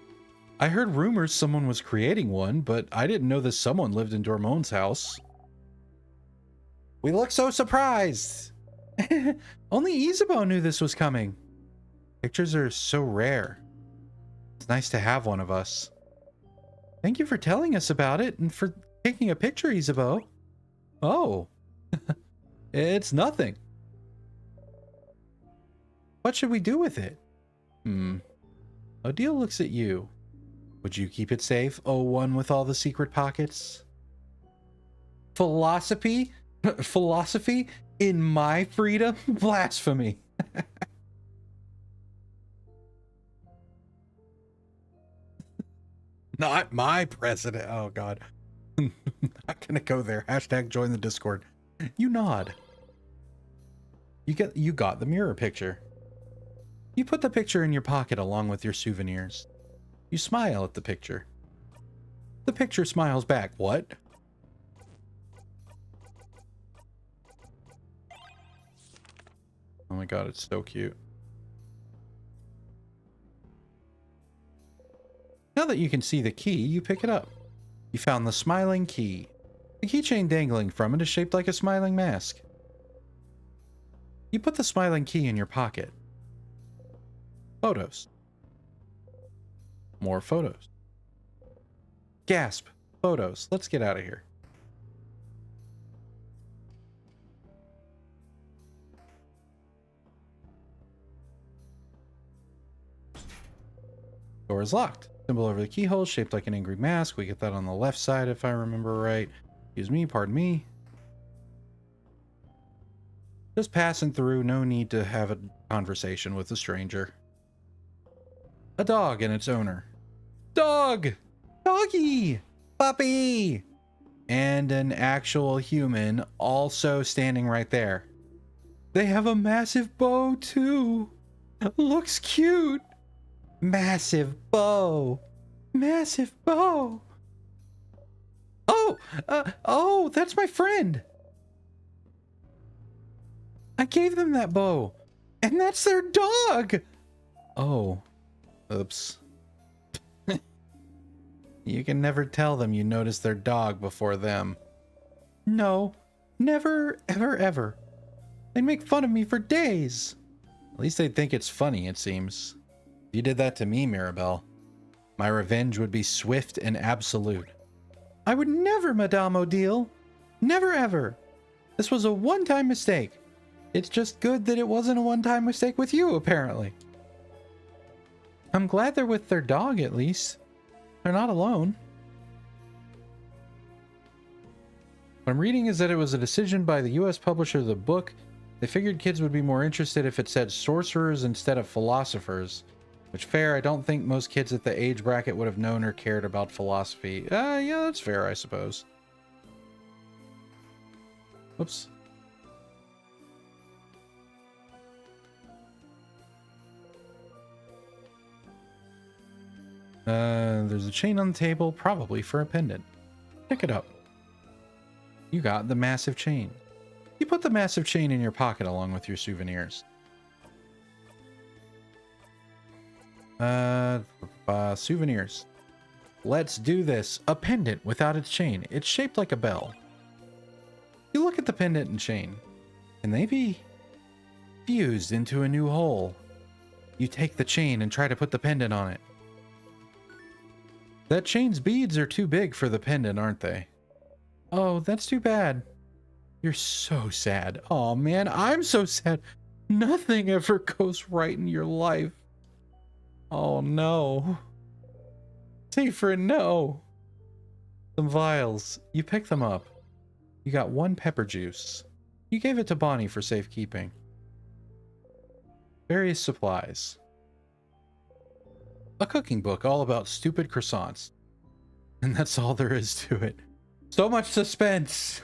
I heard rumors someone was creating one, but I didn't know this someone lived in Dormon's house. We look so surprised. Only Isabeau knew this was coming. Pictures are so rare. It's nice to have one of us. Thank you for telling us about it and for taking a picture, Isabeau. Oh. It's nothing. What should we do with it? Odile looks at you. Would you keep it safe, one with all the secret pockets? Philosophy? Philosophy? In my freedom? Blasphemy. Not my president. Oh, God. Not gonna go there. Hashtag join the Discord. You nod. You got the mirror picture. You put the picture in your pocket along with your souvenirs. You smile at the picture. The picture smiles back. What? Oh my God, it's so cute. Now that you can see the key, you pick it up. You found the smiling key. The keychain dangling from it is shaped like a smiling mask. You put the smiling key in your pocket. Photos. More photos. Gasp. Photos. Let's get out of here. Door is locked. Symbol over the keyhole shaped like an angry mask. We get that on the left side if I remember right. Excuse me, pardon me. Just passing through, no need to have a conversation with a stranger. A dog and its owner. Dog! Doggy! Puppy! And an actual human also standing right there. They have a massive bow too. Looks cute. Massive bow. Massive bow. Oh, that's my friend. I gave them that bow. And that's their dog. Oh. Oops. You can never tell them you noticed their dog before them. No. Never, ever, ever. They'd make fun of me for days. At least they'd think it's funny, it seems. If you did that to me, Mirabelle, my revenge would be swift and absolute. I would never, Madame Odile. Never ever. This was a one-time mistake. It's just good that it wasn't a one-time mistake with you, apparently. I'm glad they're with their dog, at least. They're not alone. What I'm reading is that it was a decision by the US publisher of the book. They figured kids would be more interested if it said sorcerers instead of philosophers. Which, fair, I don't think most kids at the age bracket would have known or cared about philosophy. Yeah, that's fair, I suppose. Whoops. There's a chain on the table, probably for a pendant. Pick it up. You got the massive chain. You put the massive chain in your pocket along with your souvenirs. Souvenirs. Let's do this. A pendant without its chain. It's shaped like a bell. You look at the pendant and chain. Can they be fused into a new whole? You take the chain and try to put the pendant on it. That chain's beads are too big for the pendant, aren't they? Oh, that's too bad. You're so sad. Oh man, I'm so sad. Nothing ever goes right in your life. Oh no. Safer, no. Some vials. You pick them up. You got one pepper juice. You gave it to Bonnie for safekeeping. Various supplies. A cooking book all about stupid croissants. And that's all there is to it. So much suspense.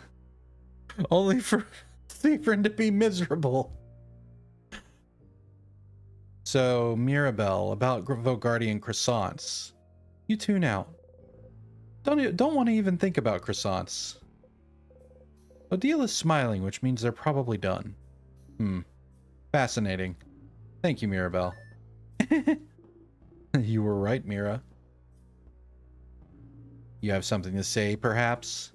Only for Seafrin to be miserable. So, Mirabelle, about Vogardian croissants. You tune out. Don't want to even think about croissants. Odile is smiling, which means they're probably done. Fascinating. Thank you, Mirabelle. You were right, Mira. You have something to say, perhaps?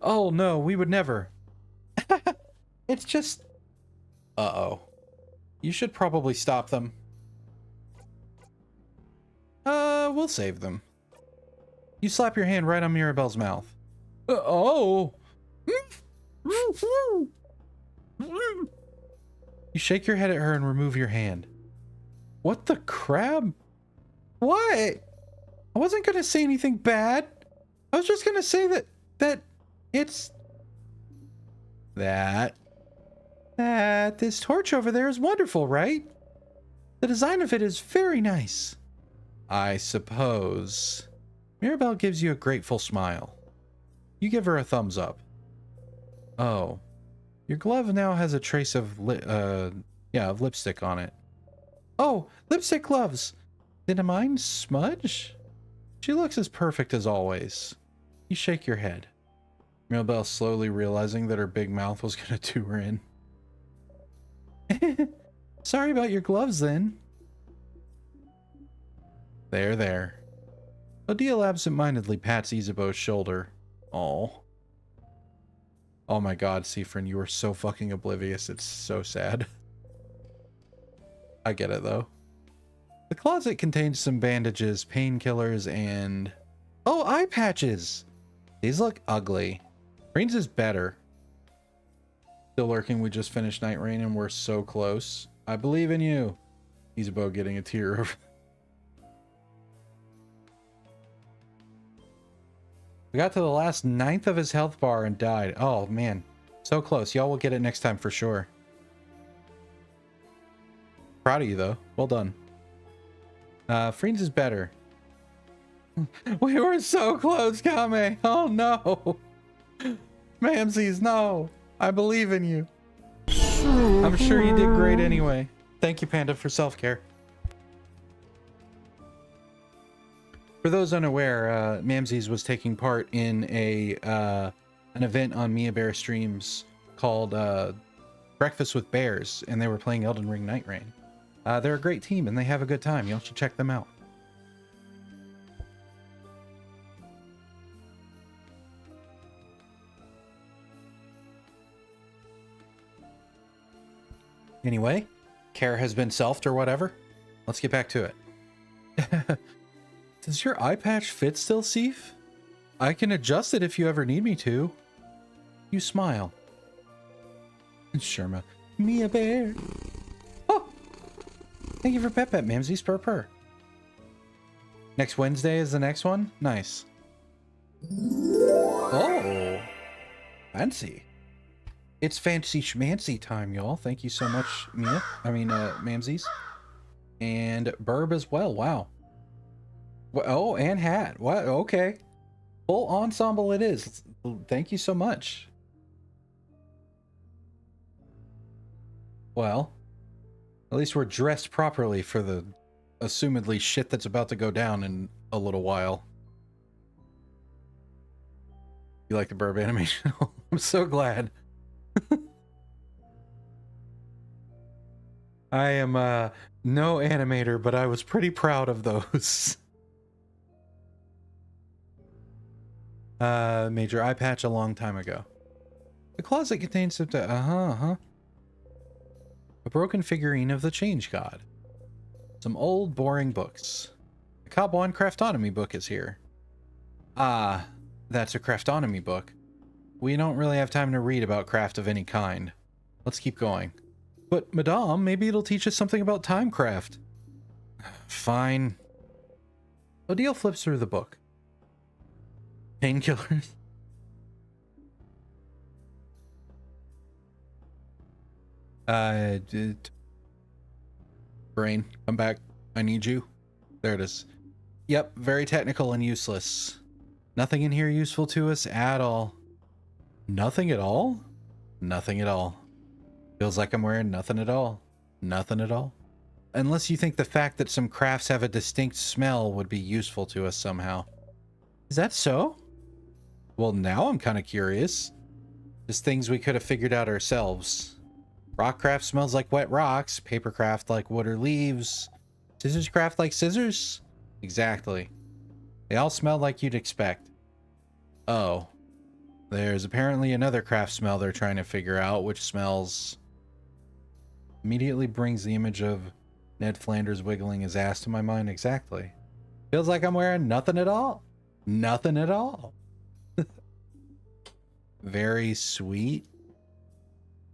Oh, no, we would never. It's just... Uh-oh. You should probably stop them. We'll save them. You slap your hand right on Mirabelle's mouth. Oh! You shake your head at her and remove your hand. What the crab? What? I wasn't gonna say anything bad. I was just gonna say that this torch over there is wonderful, right? The design of it is very nice. I suppose. Mirabelle gives you a grateful smile. You give her a thumbs up. Oh. Your glove now has a trace of of lipstick on it. Oh, lipstick gloves. Did mine smudge? She looks as perfect as always. You shake your head. Mirabelle slowly realizing that her big mouth was gonna do her in. Sorry about your gloves then. There. Odile absent-mindedly pats Isabeau's shoulder. Oh my god, Siffrin, you are so fucking oblivious. It's so sad. I get it, though. The closet contains some bandages, painkillers, and... Oh, eye patches! These look ugly. Rain's is better. Still lurking, we just finished Night Rain and we're so close. I believe in you. Isabeau getting a tear over... We got to the last 9th of his health bar and died. Oh, man. So close. Y'all will get it next time for sure. Proud of you, though. Well done. Friends is better. We were so close, Kame. Oh, no. Mamsies, no. I believe in you. I'm sure you did great anyway. Thank you, Panda, for self-care. For those unaware, Mamsies was taking part in an event on Mia Bear streams called Breakfast with Bears, and they were playing Elden Ring Night Rain. They're a great team, and they have a good time. Y'all should check them out. Anyway, care has been selfed or whatever. Let's get back to it. Does your eye patch fit still, Sif? I can adjust it if you ever need me to. You smile. Sherma. Mia Bear. Oh! Thank you for Pet Pet, Mamsies. Purr purr. Next Wednesday is the next one? Nice. Oh! Fancy. It's fancy schmancy time, y'all. Thank you so much, Mia. Mamsies. And Burb as well. Wow. Oh, and hat. What? Okay. Full ensemble it is. Thank you so much. Well, at least we're dressed properly for the assumedly shit that's about to go down in a little while. You like the Burb animation? I'm so glad. I am no animator, but I was pretty proud of those. Major eye patch a long time ago. The closet contains some... A broken figurine of the Change God. Some old, boring books. The Kabuan Craftonomy book is here. Ah, that's a Craftonomy book. We don't really have time to read about craft of any kind. Let's keep going. But, Madame, maybe it'll teach us something about timecraft. Fine. Odile flips through the book. Painkillers. Brain, come back. I need you. There it is. Yep, very technical and useless. Nothing in here useful to us at all. Nothing at all? Nothing at all. Feels like I'm wearing nothing at all. Nothing at all. Unless you think the fact that some crafts have a distinct smell would be useful to us somehow. Is that so? Well, now I'm kind of curious. Just things we could have figured out ourselves. Rockcraft smells like wet rocks. Papercraft like wood or leaves. Scissors craft like scissors? Exactly. They all smell like you'd expect. Oh. There's apparently another craft smell they're trying to figure out, which smells... Immediately brings the image of Ned Flanders wiggling his ass to my mind. Exactly. Feels like I'm wearing nothing at all. Nothing at all. Very sweet.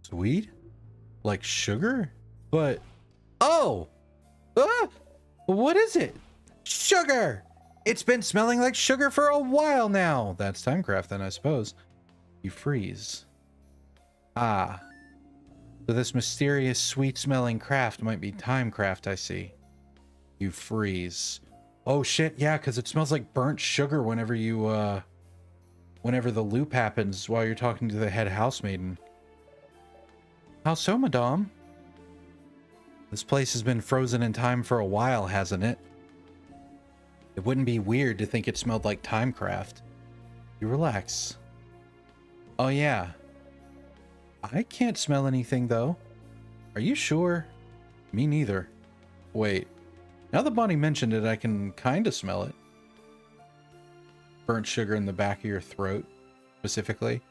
Sweet? Like sugar? But... Oh! Ah! What is it? Sugar! It's been smelling like sugar for a while now. That's Timecraft then, I suppose. You freeze. Ah. So this mysterious sweet-smelling craft might be Timecraft, I see. You freeze. Oh shit, yeah, because it smells like burnt sugar whenever you, whenever the loop happens while you're talking to the head housemaiden. How so, madame? This place has been frozen in time for a while, hasn't it? It wouldn't be weird to think it smelled like Timecraft. You relax. Oh yeah. I can't smell anything though. Are you sure? Me neither. Wait. Now that Bonnie mentioned it, I can kind of smell it. Burnt sugar in the back of your throat, specifically.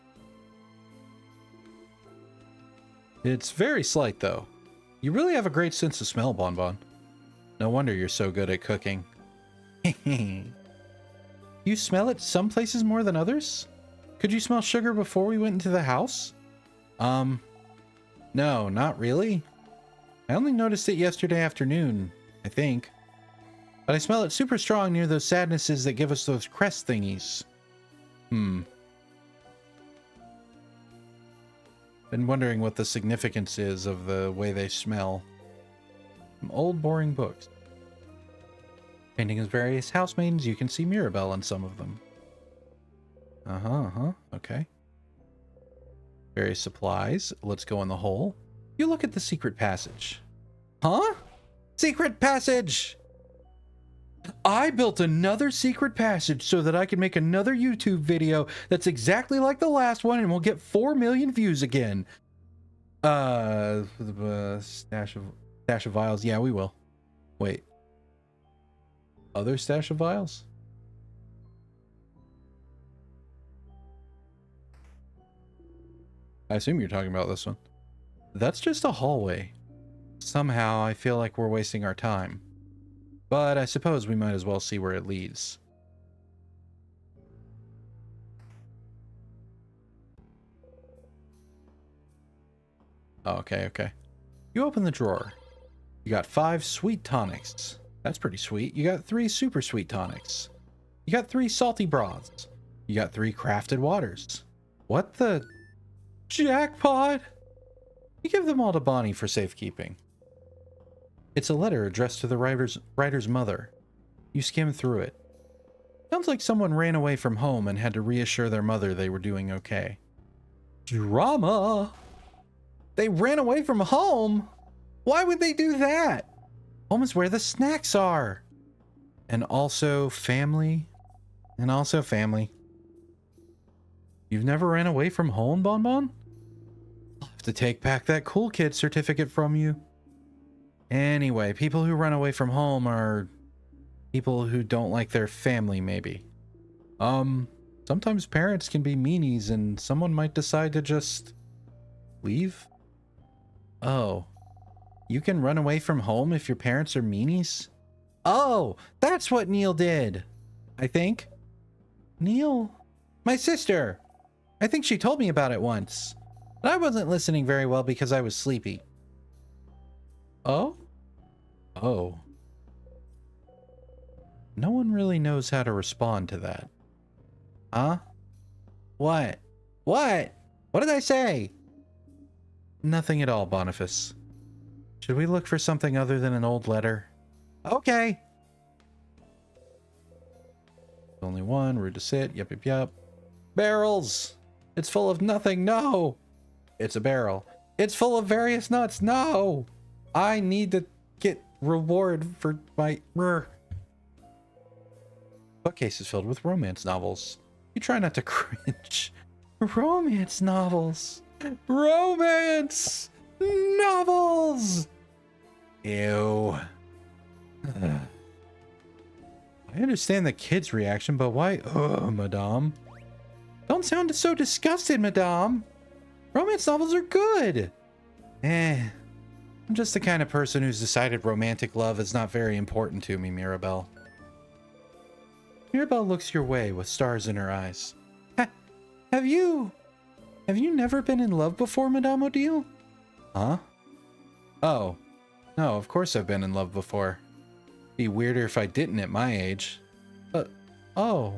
It's very slight though. You really have a great sense of smell, Bonbon. No wonder you're so good at cooking. You smell it some places more than others? Could you smell sugar before we went into the house? No, not really. I only noticed it yesterday afternoon, I think. But I smell it super strong near those sadnesses that give us those crest thingies. Been wondering what the significance is of the way they smell. Some old boring books. Painting as various housemaidens, you can see Mirabelle in some of them. Okay. Various supplies. Let's go in the hole. You look at the secret passage. Huh? Secret passage! I built another secret passage so that I can make another YouTube video that's exactly like the last one and we'll get 4 million views again. Stash of vials. Yeah, we will. Wait. Other stash of vials? I assume you're talking about this one. That's just a hallway. Somehow I feel like we're wasting our time. But I suppose we might as well see where it leads. Okay. You open the drawer. You got 5 sweet tonics. That's pretty sweet. You got 3 super sweet tonics. You got 3 salty broths. You got 3 crafted waters. What the... Jackpot! You give them all to Bonnie for safekeeping. It's a letter addressed to the writer's mother. You skim through it. Sounds like someone ran away from home and had to reassure their mother they were doing okay. Drama! They ran away from home? Why would they do that? Home is where the snacks are. And also family. You've never ran away from home, Bonbon? I'll have to take back that cool kid certificate from you. Anyway, people who run away from home are people who don't like their family, maybe. Sometimes parents can be meanies and someone might decide to just leave. Oh. You can run away from home if your parents are meanies? Oh, that's what Neil did. I think. Neil? My sister. I think she told me about it once. But I wasn't listening very well because I was sleepy. Oh? Oh. No one really knows how to respond to that. Huh? What? What? What did I say? Nothing at all, Boniface. Should we look for something other than an old letter? Okay. Only one, rude to sit, yep. Barrels! It's full of nothing, no! It's a barrel. It's full of various nuts, no! I need to get reward for my bookcase is filled with romance novels. You try not to cringe. Romance novels. Romance novels. Ew. I understand the kid's reaction, but why? Madame. Don't sound so disgusted, Madame. Romance novels are good. I'm just the kind of person who's decided romantic love is not very important to me, Mirabelle. Mirabelle looks your way with stars in her eyes. Have you never been in love before, Madame Odile? Huh? Oh. No, of course I've been in love before. Be weirder if I didn't at my age. Oh.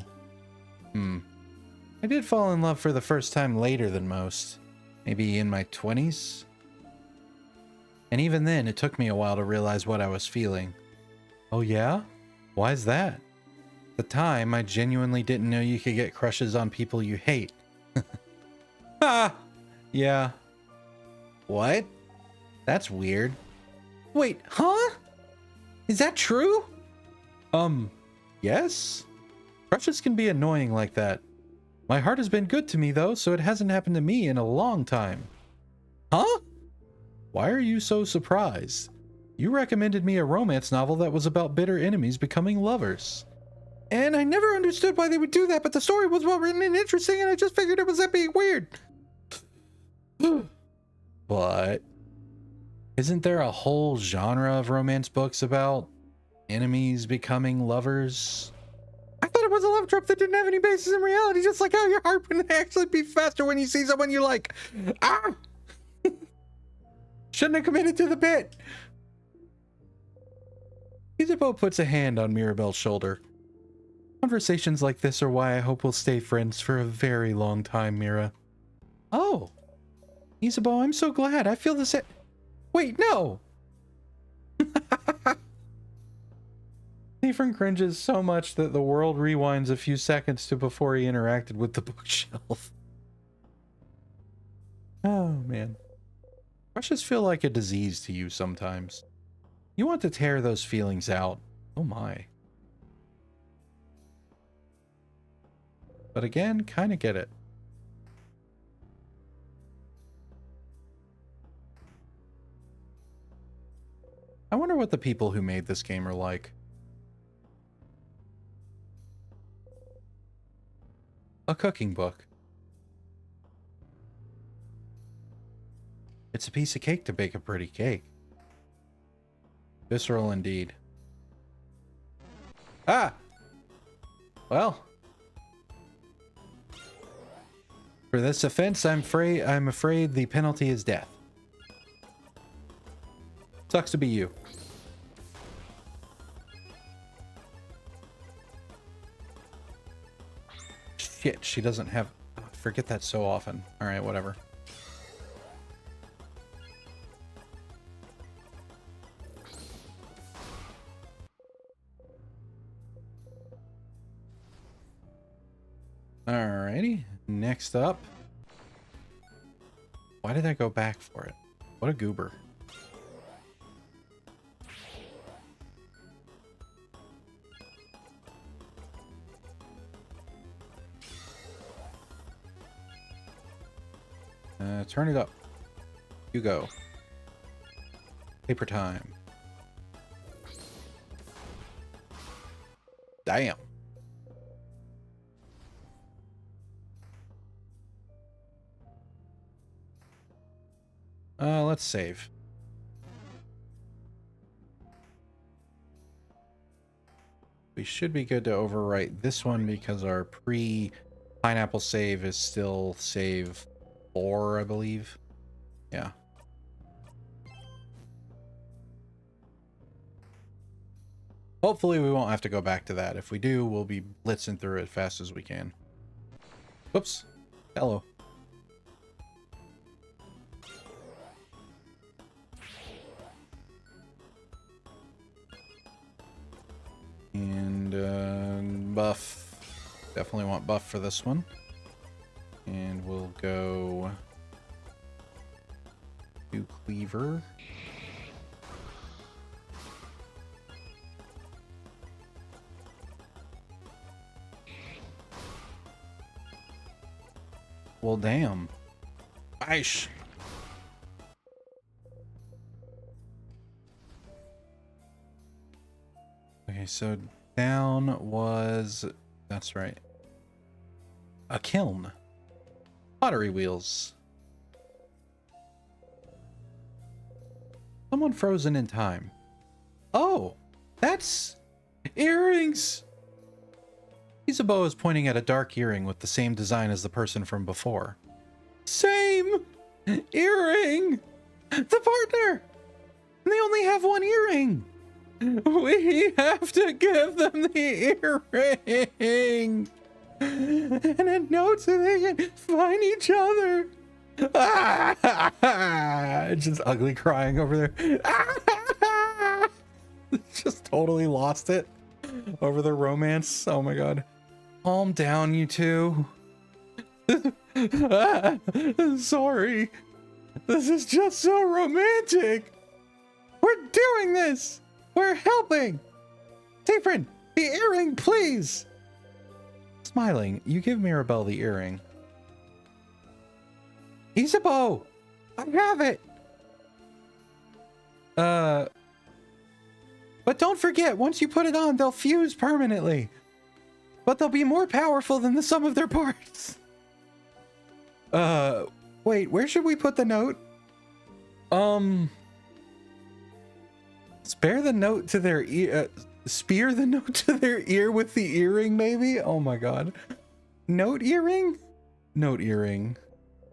I did fall in love for the first time later than most. Maybe in my 20s? And even then, it took me a while to realize what I was feeling. Oh yeah? Why's that? At the time, I genuinely didn't know you could get crushes on people you hate. Ah! Yeah. What? That's weird. Wait, huh? Is that true? Yes? Crushes can be annoying like that. My heart has been good to me, though, so it hasn't happened to me in a long time. Huh? Why are you so surprised? You recommended me a romance novel that was about bitter enemies becoming lovers. And I never understood why they would do that, but the story was well written and interesting, and I just figured it was that being weird. But isn't there a whole genre of romance books about enemies becoming lovers? I thought it was a love trope that didn't have any basis in reality, just like how your heart would actually beat faster when you see someone you like. Ah! Shouldn't have committed to the bit. Isabeau puts a hand on Mirabelle's shoulder. Conversations like this are why I hope we'll stay friends for a very long time, Mira. Oh. Isabeau, I'm so glad. I feel the same. Wait, no! Ephraim cringes so much that the world rewinds a few seconds to before he interacted with the bookshelf. Oh, man. Crushes feel like a disease to you sometimes. You want to tear those feelings out. Oh my. But again, kind of get it. I wonder what the people who made this game are like. A cooking book. It's a piece of cake to bake a pretty cake. Visceral indeed. Ah! Well. For this offense, I'm afraid the penalty is death. Sucks to be you. Shit, she doesn't have... I forget that so often. Alright, whatever. Alrighty, next up. Why did I go back for it? What a goober. Turn it up. You go. Paper time. Damn. Let's save. We should be good to overwrite this one because our pre-pineapple save is still save 4, I believe. Yeah. Hopefully we won't have to go back to that. If we do, we'll be blitzing through it as fast as we can. Whoops. Hello. And buff. Definitely want buff for this one. And we'll go to Cleaver. Well, damn. Aish. Okay, so down was... That's right. A kiln. Pottery wheels. Someone frozen in time. Oh, that's... Earrings! Isabeau is pointing at a dark earring with the same design as the person from before. Same! Earring! The partner! They only have one earring! We have to give them the earring! And a note so they can find each other! Just ugly crying over there. Just totally lost it over the romance. Oh my god. Calm down, you two. Sorry. This is just so romantic. We're doing this. We're helping. Siffrin, the earring, please. Smiling, you give Mirabelle the earring. Isabeau, I have it. But don't forget, once you put it on, they'll fuse permanently. But they'll be more powerful than the sum of their parts. Wait, where should we put the note? Spear the note to their ear with the earring, maybe? Oh my god. Note earring? Note earring.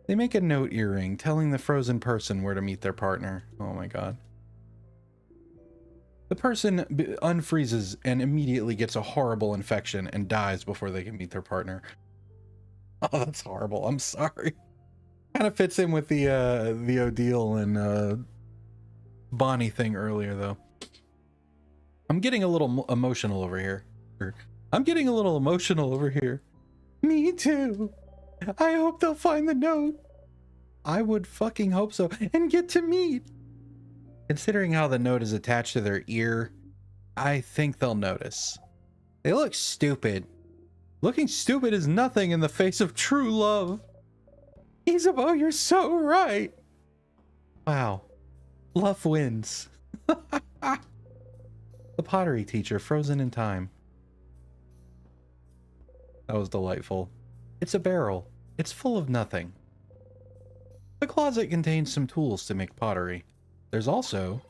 They make a note earring telling the frozen person where to meet their partner. Oh my god. The person unfreezes and immediately gets a horrible infection and dies before they can meet their partner. Oh, that's horrible. I'm sorry. Kind of fits in with the Odile and Bonnie thing earlier, though. I'm getting a little emotional over here. Me too. I hope they'll find the note. I would fucking hope so. And get to meet. Considering how the note is attached to their ear, I think they'll notice. They look stupid. Looking stupid is nothing in the face of true love. Isabeau, you're so right. Wow. Love wins. The pottery teacher frozen in time. That was delightful. It's a barrel. It's full of nothing. The closet contains some tools to make pottery. There's also...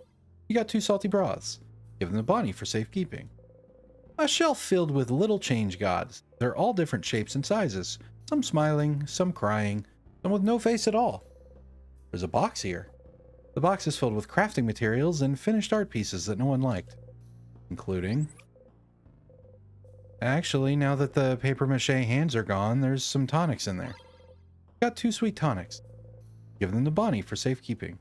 You got 2 salty broths. Give them to Bonnie for safekeeping. A shelf filled with little change gods. They're all different shapes and sizes. Some smiling, some crying, some with no face at all. There's a box here. The box is filled with crafting materials and finished art pieces that no one liked. Including... Actually, now that the papier-mâché hands are gone, there's some tonics in there. Got 2 sweet tonics. Give them to Bonnie for safekeeping.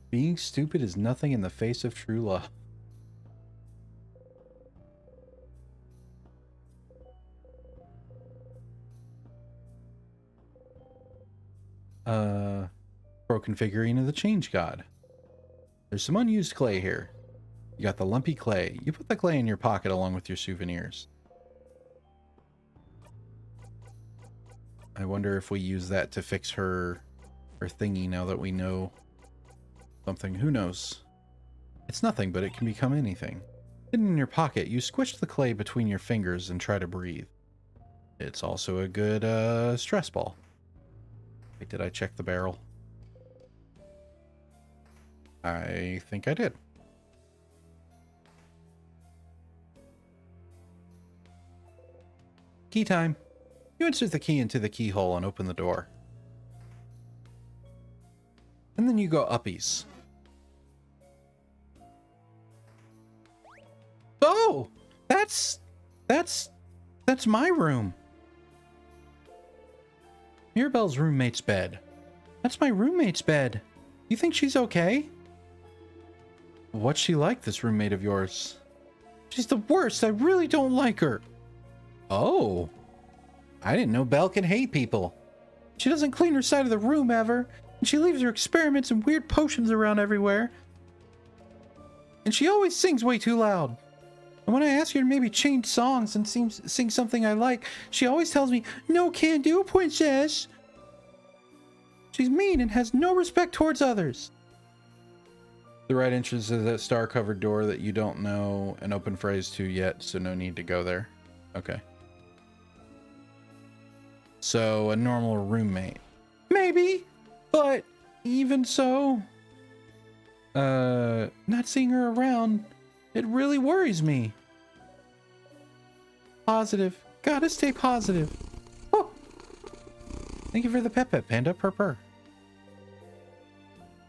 Being stupid is nothing in the face of true love. Broken figurine of the change god. There's some unused clay here. You got the lumpy clay. You put the clay in your pocket along with your souvenirs. I wonder if we use that to fix her thingy now that we know something. Who knows? It's nothing, but it can become anything. Hidden in your pocket, you squish the clay between your fingers and try to breathe. It's also a good stress ball. Wait, did I check the barrel? I think I did. Key time. You insert the key into the keyhole and open the door. And then you go uppies. Oh! That's my room. Mirabelle's roommate's bed. That's my roommate's bed. You think she's okay? What's she like, this roommate of yours? She's the worst. I really don't like her. Oh. I didn't know Belle can hate people. She doesn't clean her side of the room ever. And she leaves her experiments and weird potions around everywhere. And she always sings way too loud. And when I ask her to maybe change songs and sing something I like, she always tells me, "No can do, princess." She's mean and has no respect towards others. The right entrance is that star-covered door that you don't know an open phrase to yet, so no need to go there. Okay. So, a normal roommate. Maybe, but even so, not seeing her around, it really worries me. Positive. Gotta stay positive. Oh! Thank you for the pep, Panda. Purr, purr.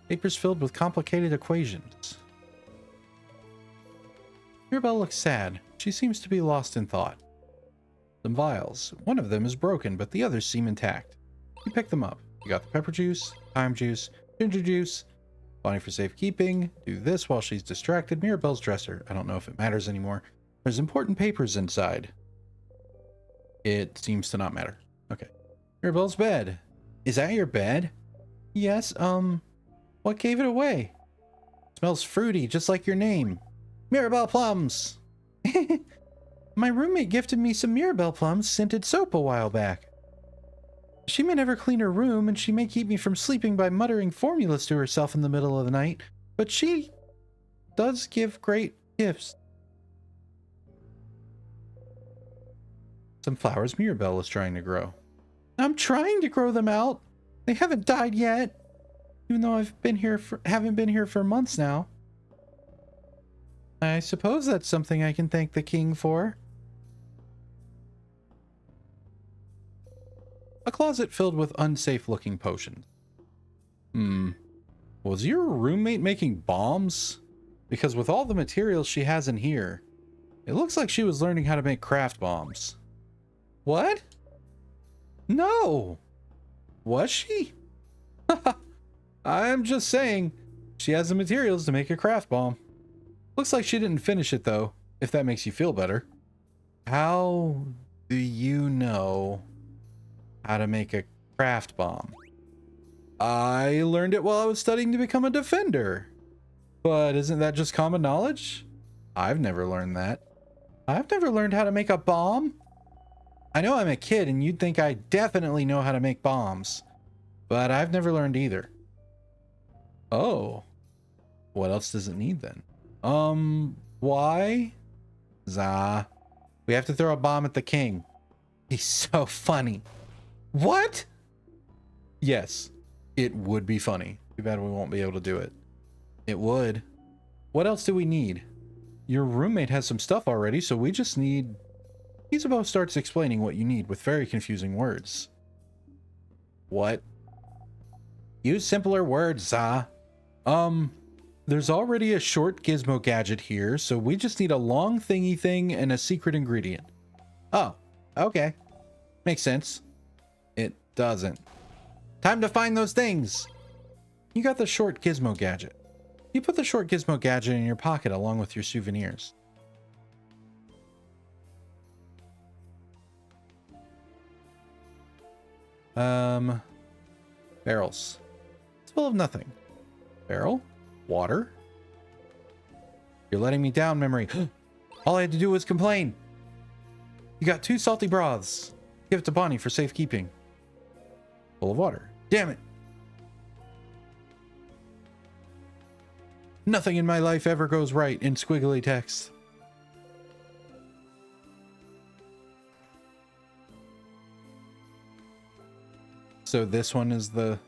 Papers filled with complicated equations. Mirabelle looks sad. She seems to be lost in thought. Some vials. One of them is broken, but the others seem intact. You pick them up. You got the pepper juice, thyme juice, ginger juice. Bonnie for safekeeping. Do this while she's distracted. Mirabelle's dresser. I don't know if it matters anymore. There's important papers inside. It seems to not matter. Okay. Mirabelle's bed. Is that your bed? Yes, what gave it away? Smells fruity, just like your name. Mirabelle Plums! My roommate gifted me some Mirabelle Plums scented soap a while back. She may never clean her room, and she may keep me from sleeping by muttering formulas to herself in the middle of the night, but she does give great gifts. Some flowers Mirabelle is trying to grow. I'm trying to grow them out. They haven't died yet. Even though haven't been here for months now. I suppose that's something I can thank the king for. A closet filled with unsafe-looking potions. Was your roommate making bombs? Because with all the materials she has in here, it looks like she was learning how to make craft bombs. What? No! Was she? I'm just saying, she has the materials to make a craft bomb. Looks like she didn't finish it though, if that makes you feel better. How do you know how to make a craft bomb? I learned it while I was studying to become a defender. But isn't that just common knowledge? I've never learned that. I've never learned how to make a bomb. I know I'm a kid and you'd think I definitely know how to make bombs, but I've never learned either. Oh, what else does it need then? Why? Zah. We have to throw a bomb at the king. He's so funny. What? Yes, it would be funny. Too bad we won't be able to do it. It would. What else do we need? Your roommate has some stuff already, so we just need... Isabeau starts explaining what you need with very confusing words. What? Use simpler words, Zah. There's already a short gizmo gadget here, so we just need a long thingy thing and a secret ingredient. Oh, okay. Makes sense. It doesn't. Time to find those things! You got the short gizmo gadget. You put the short gizmo gadget in your pocket along with your souvenirs. Barrels. It's full of nothing. Barrel? Water? You're letting me down, memory. All I had to do was complain. You got 2 salty broths. Give it to Bonnie for safekeeping. Full of water. Damn it. Nothing in my life ever goes right in squiggly text. So this one is the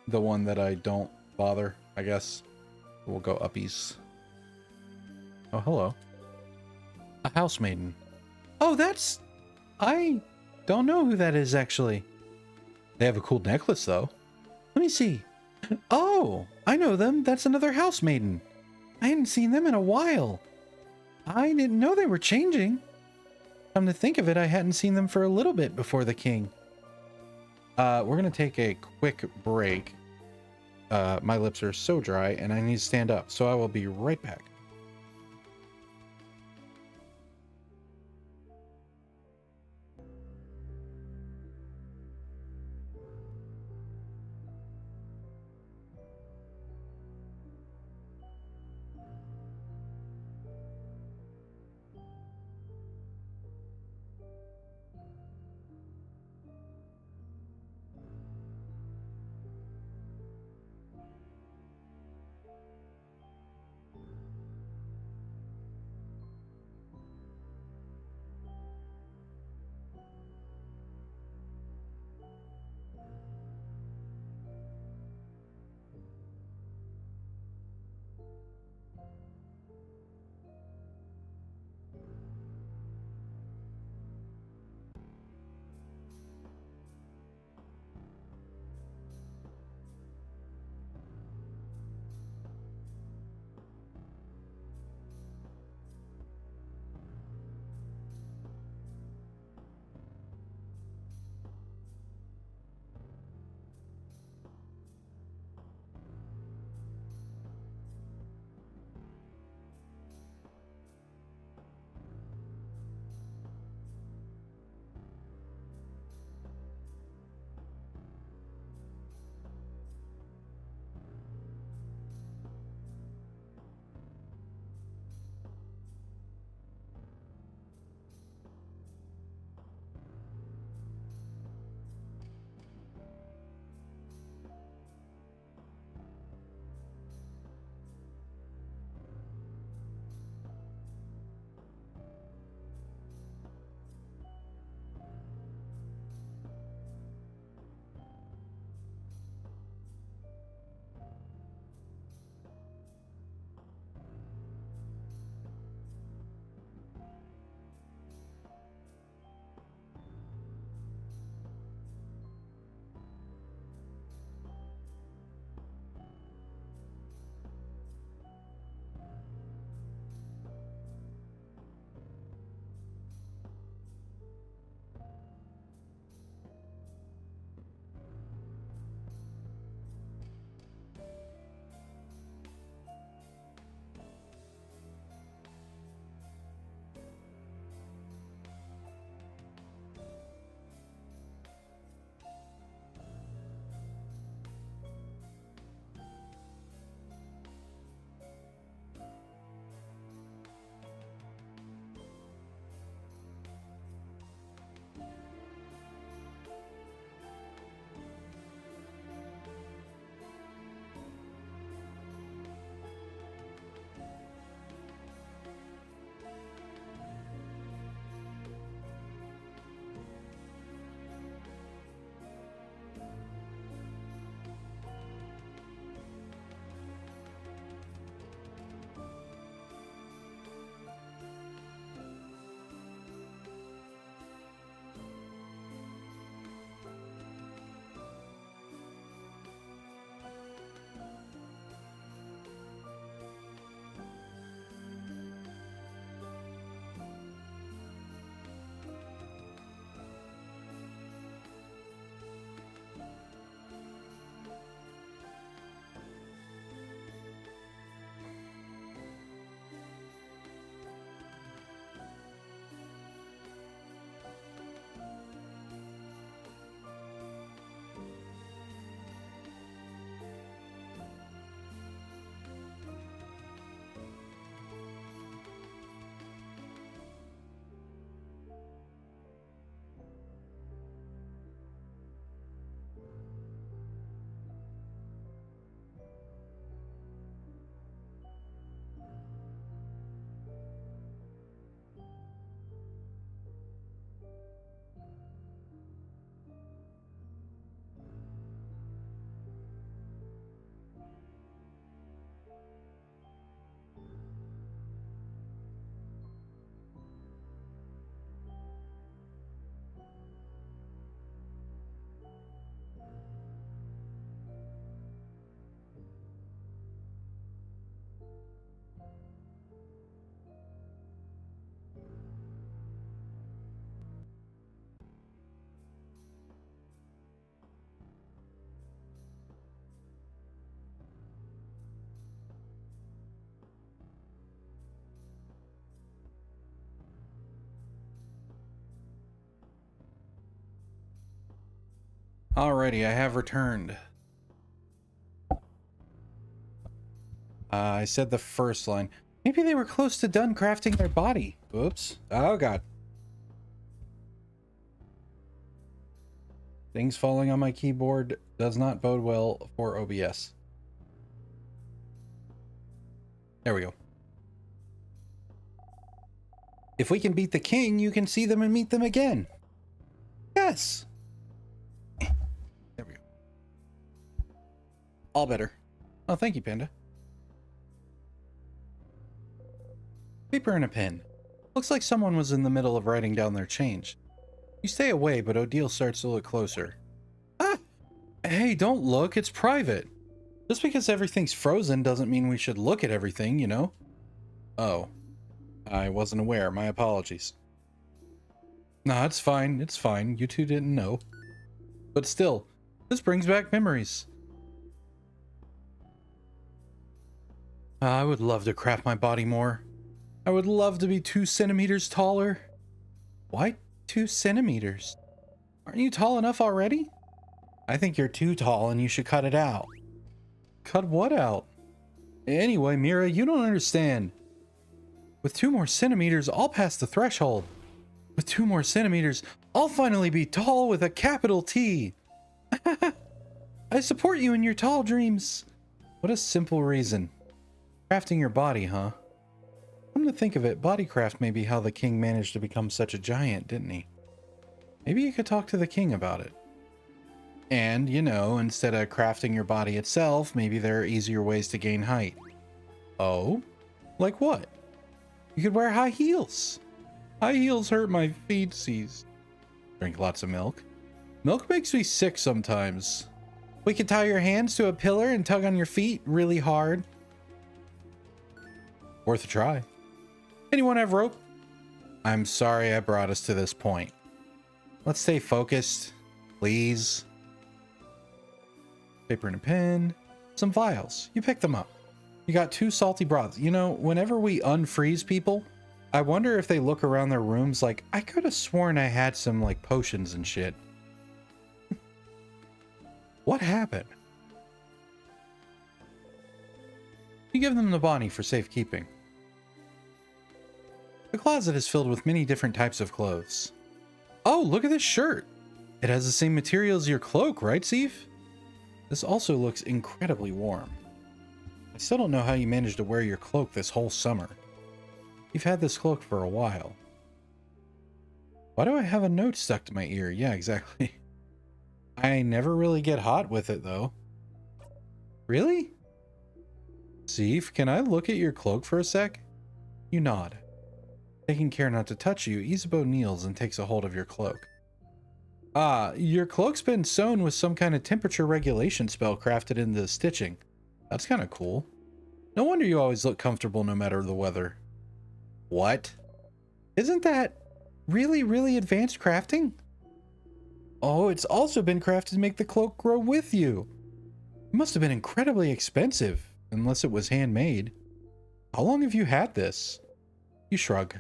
one that I don't bother, I guess. We'll go uppies. Oh, hello. A house maiden. Oh, that's... I don't know who that is, actually. They have a cool necklace, though. Let me see. Oh, I know them. That's another house maiden. I hadn't seen them in a while. I didn't know they were changing. Come to think of it, I hadn't seen them for a little bit before the king. We're going to take a quick break. My lips are so dry and I need to stand up, so I will be right back. Alrighty, I have returned. I said the first line. Maybe they were close to done crafting their body. Oops. Oh, God. Things falling on my keyboard does not bode well for OBS. There we go. If we can beat the king, you can see them and meet them again. Yes. There we go. All better. Oh, thank you, Panda. Paper and a pen. Looks like someone was in the middle of writing down their change. You stay away, but Odile starts to look closer. Ah! Hey, don't look. It's private. Just because everything's frozen doesn't mean we should look at everything, you know? Oh. I wasn't aware. My apologies. Nah, it's fine. It's fine. You two didn't know. But still, this brings back memories. I would love to craft my body more. I would love to be 2 centimeters taller. Why 2 centimeters? Aren't you tall enough already? I think you're too tall and you should cut it out. Cut what out? Anyway, Mira, you don't understand. With 2 more centimeters, I'll pass the threshold. With 2 more centimeters, I'll finally be tall with a capital T. I support you in your tall dreams. What a simple reason. Crafting your body, huh? Come to think of it, bodycraft may be how the king managed to become such a giant, didn't he? Maybe you could talk to the king about it. And, you know, instead of crafting your body itself, maybe there are easier ways to gain height. Oh? Like what? You could wear high heels. High heels hurt my feetsies. Drink lots of milk. Milk makes me sick sometimes. We could tie your hands to a pillar and tug on your feet really hard. Worth a try. Anyone have rope? I'm sorry I brought us to this point. Let's stay focused, please. Paper and a pen. Some vials. You pick them up. You got 2 salty broths. You know, whenever we unfreeze people, I wonder if they look around their rooms like, I could have sworn I had some, like, potions and shit. What happened? You give them the Bonnie for safekeeping. The closet is filled with many different types of clothes. Oh, look at this shirt. It has the same material as your cloak, right, Steve? This also looks incredibly warm. I still don't know how you managed to wear your cloak this whole summer. You've had this cloak for a while. Why do I have a note stuck to my ear? Yeah, exactly. I never really get hot with it, though. Really? Steve, can I look at your cloak for a sec? You nod. Taking care not to touch you, Isabeau kneels and takes a hold of your cloak. Ah, your cloak's been sewn with some kind of temperature regulation spell crafted into the stitching. That's kind of cool. No wonder you always look comfortable no matter the weather. What? Isn't that really, really advanced crafting? Oh, it's also been crafted to make the cloak grow with you. It must have been incredibly expensive, unless it was handmade. How long have you had this? You shrug.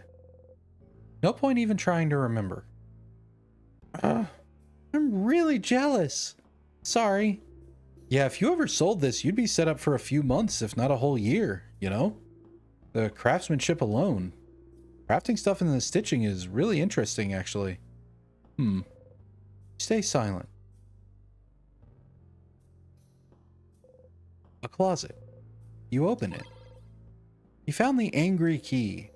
No point even trying to remember. I'm really jealous. Sorry. Yeah, if you ever sold this, you'd be set up for a few months, if not a whole year, you know? The craftsmanship alone. Crafting stuff in the stitching is really interesting, actually. Stay silent. A closet. You open it. You found the angry key.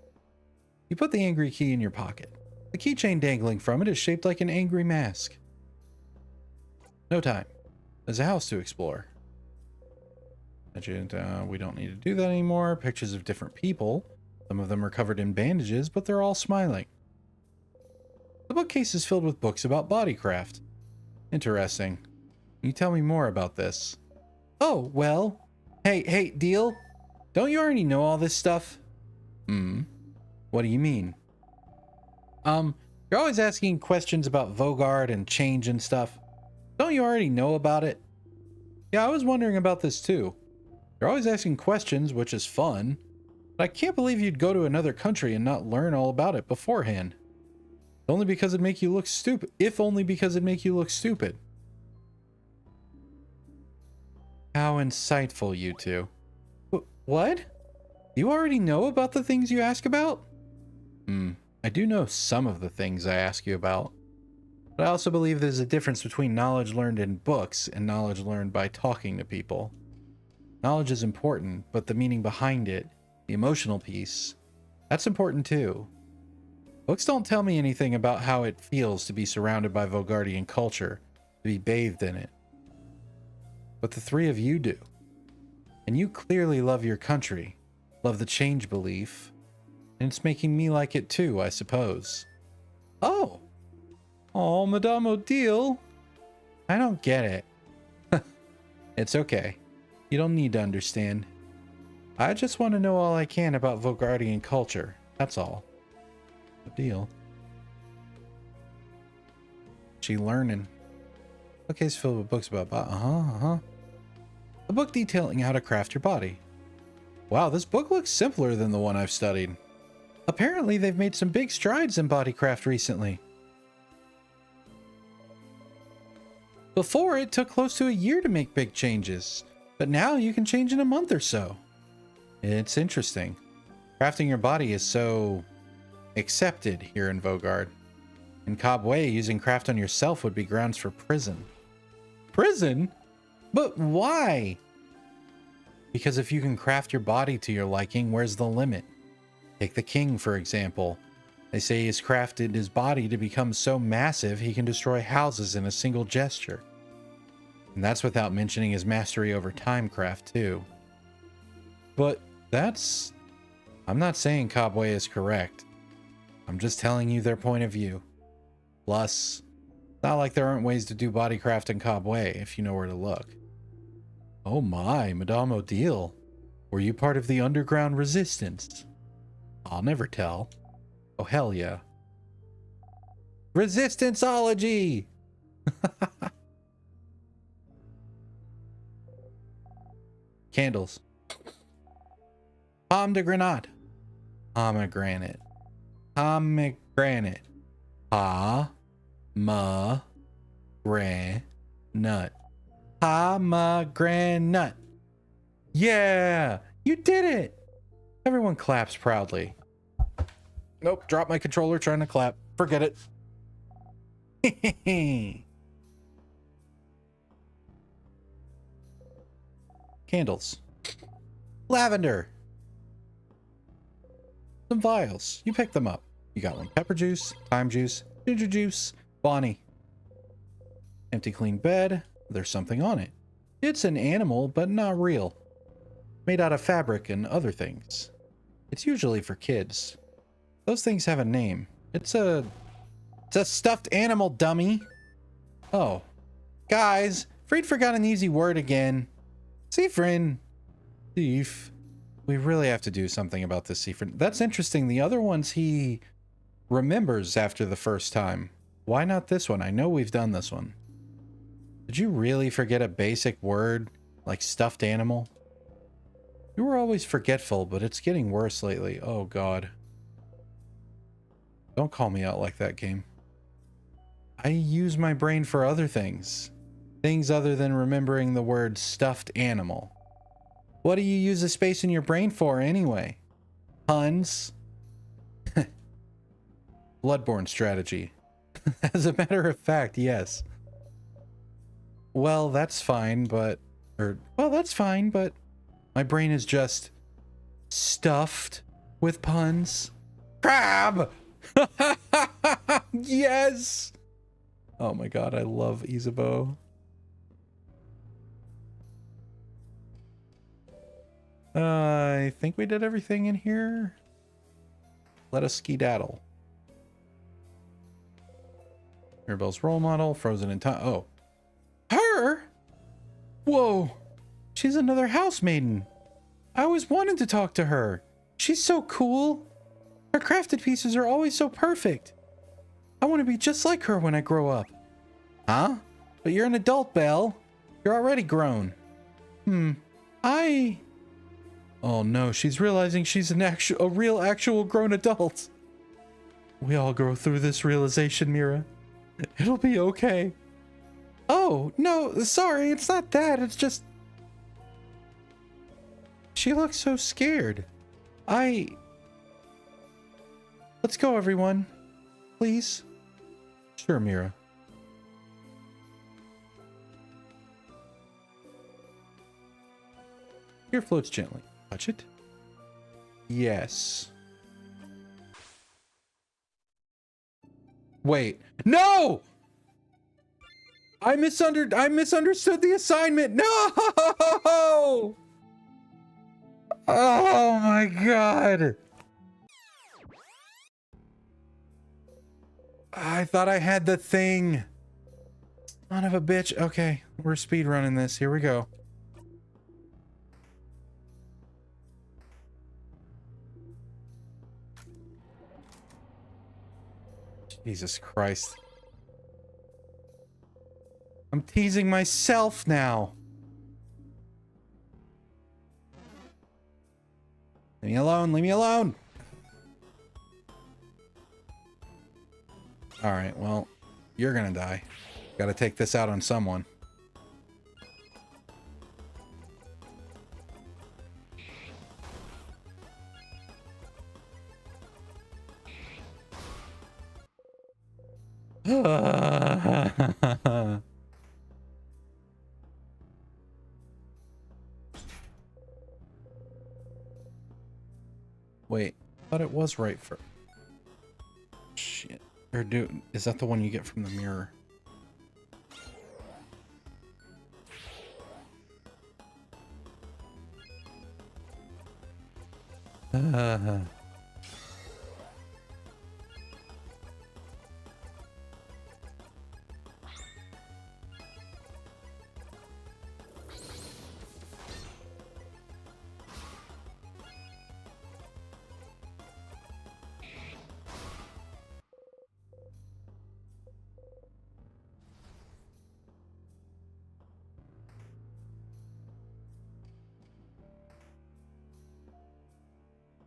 You put the angry key in your pocket. The keychain dangling from it is shaped like an angry mask. No time. There's a house to explore. We don't need to do that anymore. Pictures of different people. Some of them are covered in bandages, but they're all smiling. The bookcase is filled with books about bodycraft. Interesting. Can you tell me more about this? Oh, well. Hey, Deal. Don't you already know all this stuff? What do you mean? You're always asking questions about Vogard and change and stuff. Don't you already know about it? Yeah, I was wondering about this too. You're always asking questions, which is fun. But I can't believe you'd go to another country and not learn all about it beforehand. Only because it'd make you look stupid. If only because it'd make you look stupid. How insightful, you two. What? You already know about the things you ask about? I do know some of the things I ask you about. But I also believe there's a difference between knowledge learned in books and knowledge learned by talking to people. Knowledge is important, but the meaning behind it, the emotional piece, that's important too. Books don't tell me anything about how it feels to be surrounded by Volgardian culture, to be bathed in it. But the three of you do. And you clearly love your country, love the change belief, and it's making me like it too, I suppose. Oh! Oh, Madame Odile! I don't get it. It's okay. You don't need to understand. I just want to know all I can about Volgardian culture, that's all. Odile. She learning. Bookcase filled with books about a book detailing how to craft your body. Wow, this book looks simpler than the one I've studied. Apparently, they've made some big strides in bodycraft recently. Before, it took close to a year to make big changes, but now you can change in a month or so. It's interesting. Crafting your body is so accepted here in Vaugarde. In Cobway, using craft on yourself would be grounds for prison. Prison? But why? Because if you can craft your body to your liking, where's the limit? Take the king, for example. They say he's crafted his body to become so massive he can destroy houses in a single gesture. And that's without mentioning his mastery over timecraft, too. But that's... I'm not saying Cobway is correct. I'm just telling you their point of view. Plus, it's not like there aren't ways to do bodycraft in Cobway if you know where to look. Oh my, Madame Odile. Were you part of the underground resistance? I'll never tell. Oh, hell yeah. Resistanceology! Candles. Pomme de grenade. Pomegranate. Pomegranate. Pomegranate. Pomegranate. Yeah! You did it! Everyone claps proudly. Nope, drop my controller trying to clap. Forget it. Candles. Lavender. Some vials. You pick them up. You got one. Pepper juice, thyme juice, ginger juice, Bonnie. Empty clean bed. There's something on it. It's an animal, but not real. Made out of fabric and other things. It's usually for kids. Those things have a name. It's a stuffed animal, dummy. Oh. Guys, Fried forgot an easy word again. Siffrin. Thief. We really have to do something about this Siffrin. That's interesting. The other ones he remembers after the first time. Why not this one? I know we've done this one. Did you really forget a basic word like stuffed animal? You were always forgetful, but it's getting worse lately. Oh, God. Don't call me out like that, game. I use my brain for other things. Things other than remembering the word stuffed animal. What do you use the space in your brain for, anyway? Puns? Bloodborne strategy. As a matter of fact, yes. Well, that's fine, but... well, that's fine, but... my brain is just... stuffed with puns. Crab! Yes! Oh my god, I love Isabeau. I think we did everything in here. Let us skedaddle. Mirabelle's role model, frozen in time. Oh. Her? Whoa. She's another house maiden. I always wanted to talk to her. She's so cool. Her crafted pieces are always so perfect. I want to be just like her when I grow up. Huh? But you're an adult, Belle. You're already grown. Oh no, she's realizing she's a real actual grown adult. We all go through this realization, Mira. It'll be okay. Oh, no, sorry, it's not that. It's just... She looks so scared. Let's go, everyone. Please. Sure, Mira. Here floats gently. Touch it. Yes. Wait. No! I misunderstood the assignment. No! Oh my god. I thought I had the thing. Son of a bitch. Okay, we're speed running this. Here we go. Jesus Christ. I'm teasing myself now. Leave me alone. Leave me alone. All right, well, you're gonna die. Gotta take this out on someone. Wait, I thought it was right for... Shit. Or is that the one you get from the mirror?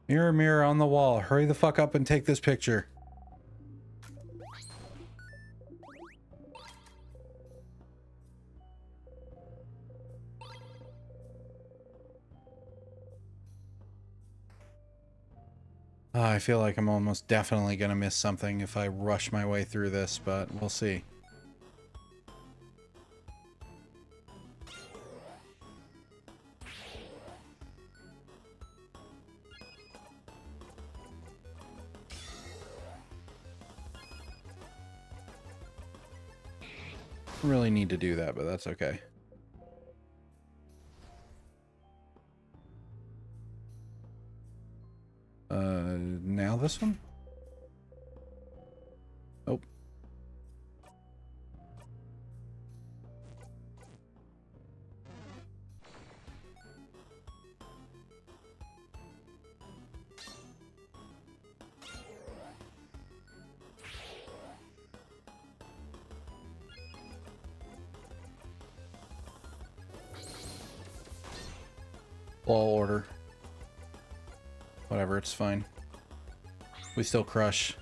Mirror, mirror on the wall. Hurry the fuck up and take this picture. I feel like I'm almost definitely gonna miss something if I rush my way through this, but we'll see. Really need to do that, but that's okay. Now this one? Oh. Wall order. Whatever, it's fine. We still crush.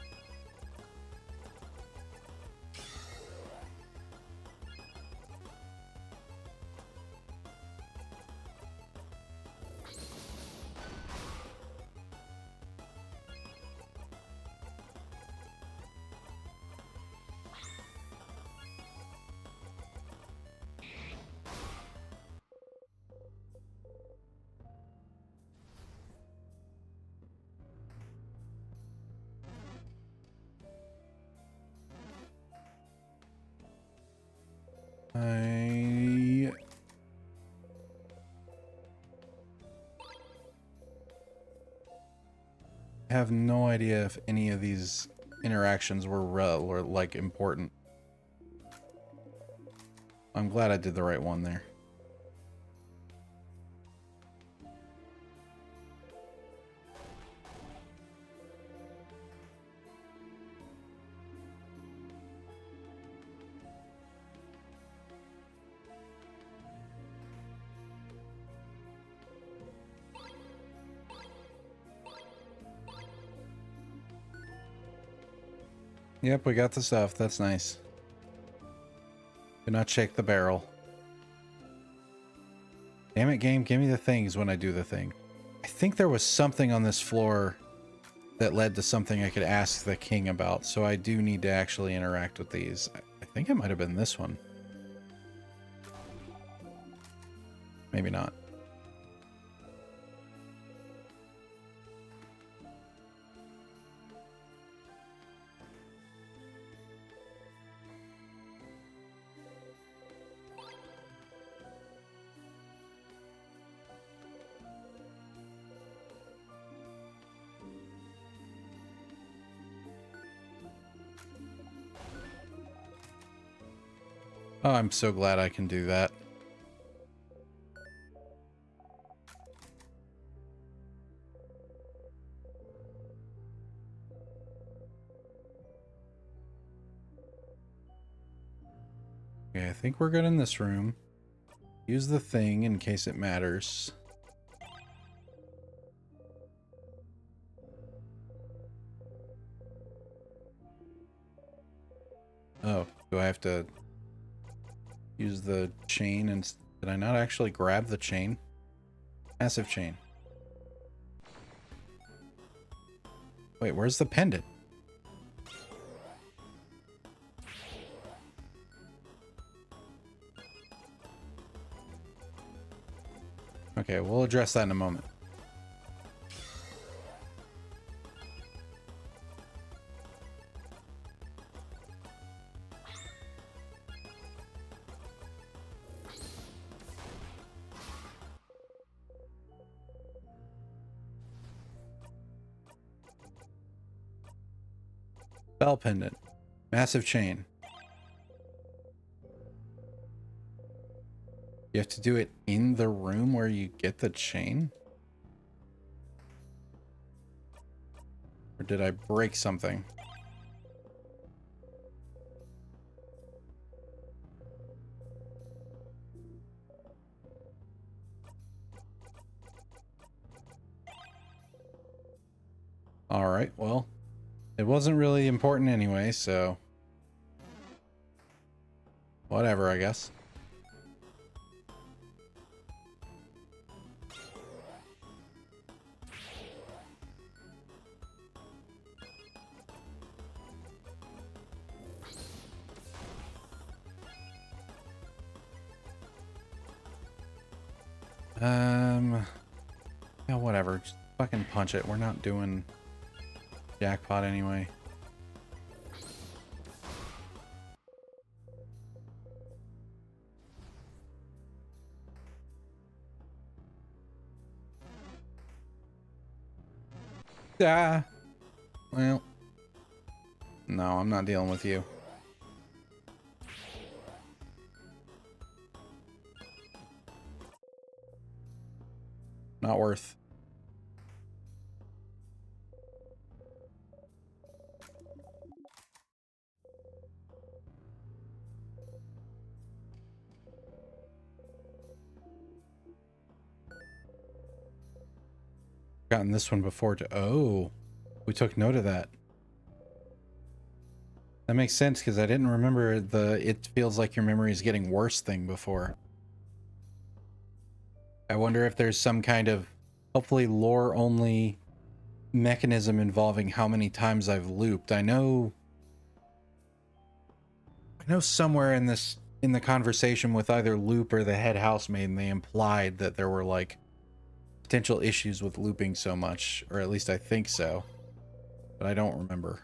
I have no idea if any of these interactions were like important. I'm glad I did the right one there. Yep, we got the stuff. That's nice. Do not shake the barrel. Damn it, game. Give me the things when I do the thing. I think there was something on this floor that led to something I could ask the king about, so I do need to actually interact with these. I think it might have been this one. Maybe not. Oh, I'm so glad I can do that. Okay, I think we're good in this room. Use the thing in case it matters. Oh, do I have to use the chain? And did I not actually grab the chain? Massive chain. Wait, where's the pendant? Okay, we'll address that in a moment. Bell pendant. Massive chain. You have to do it in the room where you get the chain? Or did I break something? Alright, well, it wasn't really important anyway, so whatever, I guess. Yeah, whatever. Just fucking punch it. We're not doing jackpot anyway. Ah. Well. No, I'm not dealing with you. Not worth. Gotten this one before to oh, we took note of that. That makes sense because I didn't remember the it feels like your memory is getting worse thing before. I wonder if there's some kind of hopefully lore only mechanism involving how many times I've looped. I know somewhere in the conversation with either Loop or the head housemaid, they implied that there were like potential issues with looping so much, or at least I think so, but I don't remember.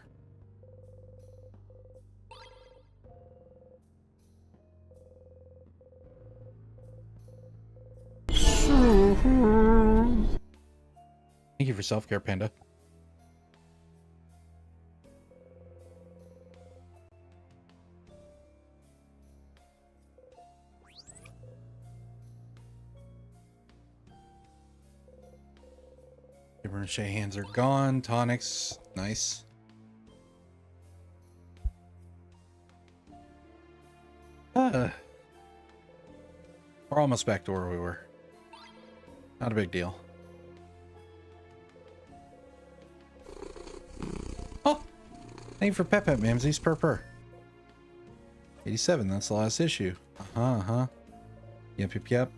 Thank you for self-care, Panda. Mache hands are gone. Tonics. Nice. We're almost back to where we were. Not a big deal. Oh! Thank you for Pep Pep, Mamsies. Purr. 87, that's the last issue. Yep.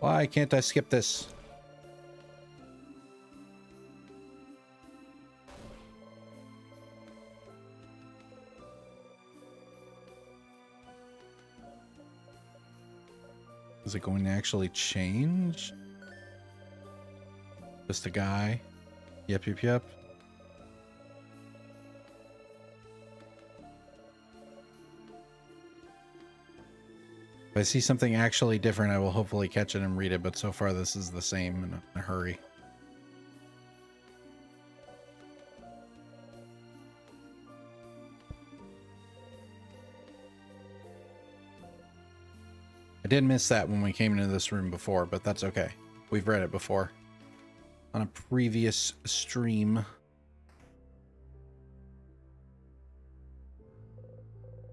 Why can't I skip this? Is it going to actually change? Just a guy. Yep, yep, yep. If I see something actually different, I will hopefully catch it and read it, but so far this is the same in a hurry. I did miss that when we came into this room before, but that's okay. We've read it before on a previous stream.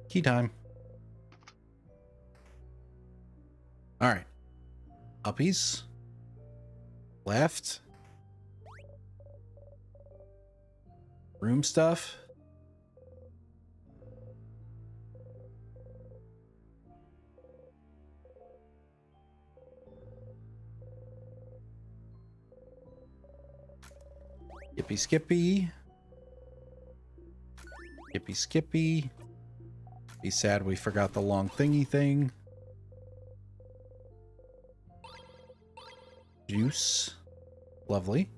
Key time. All right. Uppies. Left. Room stuff. Yippee skippy. Yippee skippy. Be sad we forgot the long thingy thing. Juice. Lovely.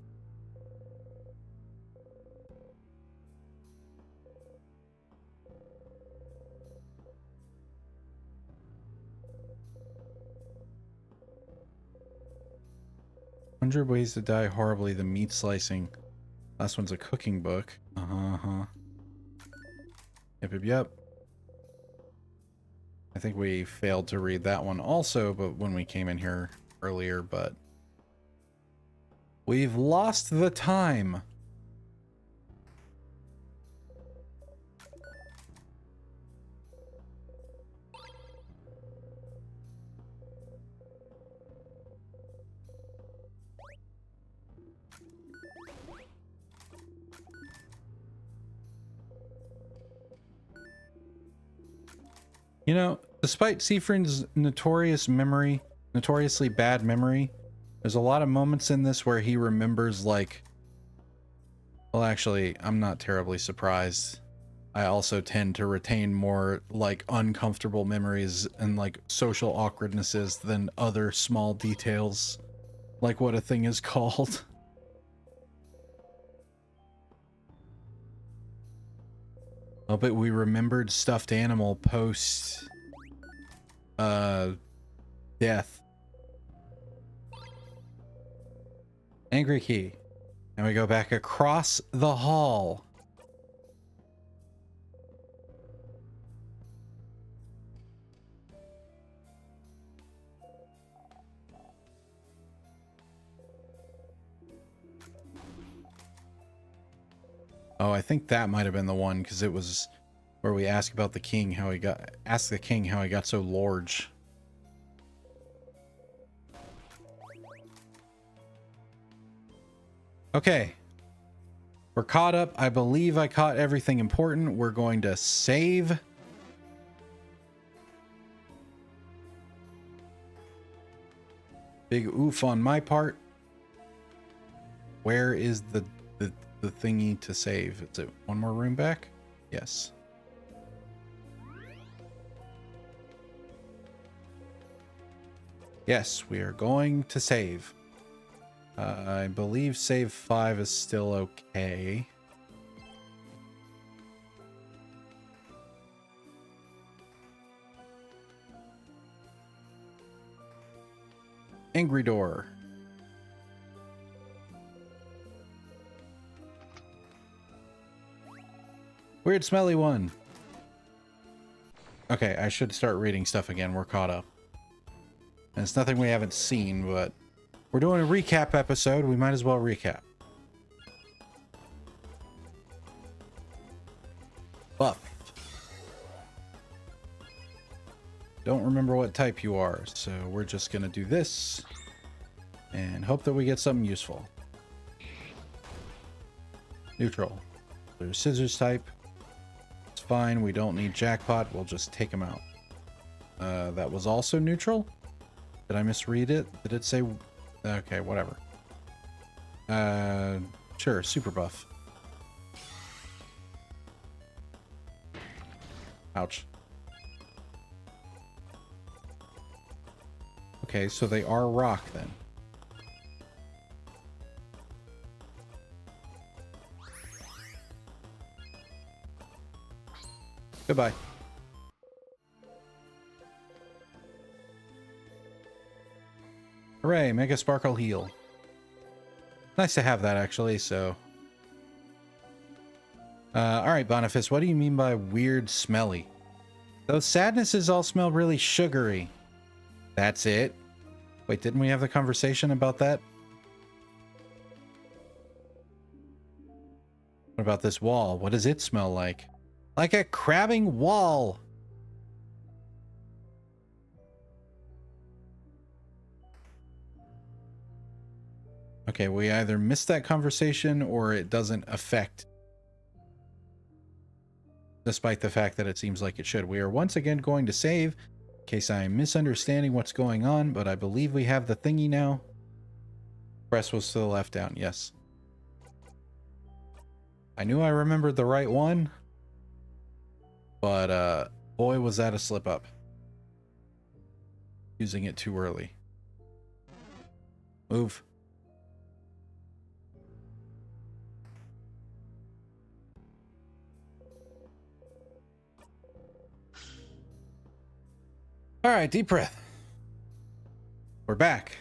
"100 Ways to Die Horribly, the meat slicing." Last one's a cooking book. Uh-huh. Yep, yep, yep. I think we failed to read that one also, but when we came in here earlier, but we've lost the time. You know, despite Siffrin's notoriously bad memory, there's a lot of moments in this where he remembers, like, well, actually, I'm not terribly surprised. I also tend to retain more, like, uncomfortable memories and, like, social awkwardnesses than other small details, like what a thing is called. Oh, but we remembered stuffed animal post death. Angry key. And we go back across the hall. Oh, I think that might have been the one, because it was where we asked about the king, how he got so large. Okay. We're caught up. I believe I caught everything important. We're going to save. Big oof on my part. Where is the thingy to save? Is it one more room back? Yes. Yes, we are going to save. I believe save 5 is still okay. Angry door. Weird smelly one. Okay, I should start reading stuff again. We're caught up. And it's nothing we haven't seen, but we're doing a recap episode. We might as well recap. Buff. Don't remember what type you are, so we're just gonna do this and hope that we get something useful. Neutral. There's scissors type. It's fine. We don't need jackpot. We'll just take him out. That was also neutral. Did I misread it? Did it say... Okay, whatever. Sure, super buff. Ouch. Okay, so they are rock then. Goodbye. Hooray, Mega Sparkle Heal. Nice to have that, actually, so... Alright, Boniface, what do you mean by weird smelly? Those sadnesses all smell really sugary. That's it? Wait, didn't we have the conversation about that? What about this wall? What does it smell like? Like a crabbing wall! Okay, we either missed that conversation or it doesn't affect, despite the fact that it seems like it should. We are once again going to save, in case I'm misunderstanding what's going on, but I believe we have the thingy now. Press was to the left down, yes. I knew I remembered the right one, but boy was that a slip up. Using it too early. Move. All right, deep breath. We're back.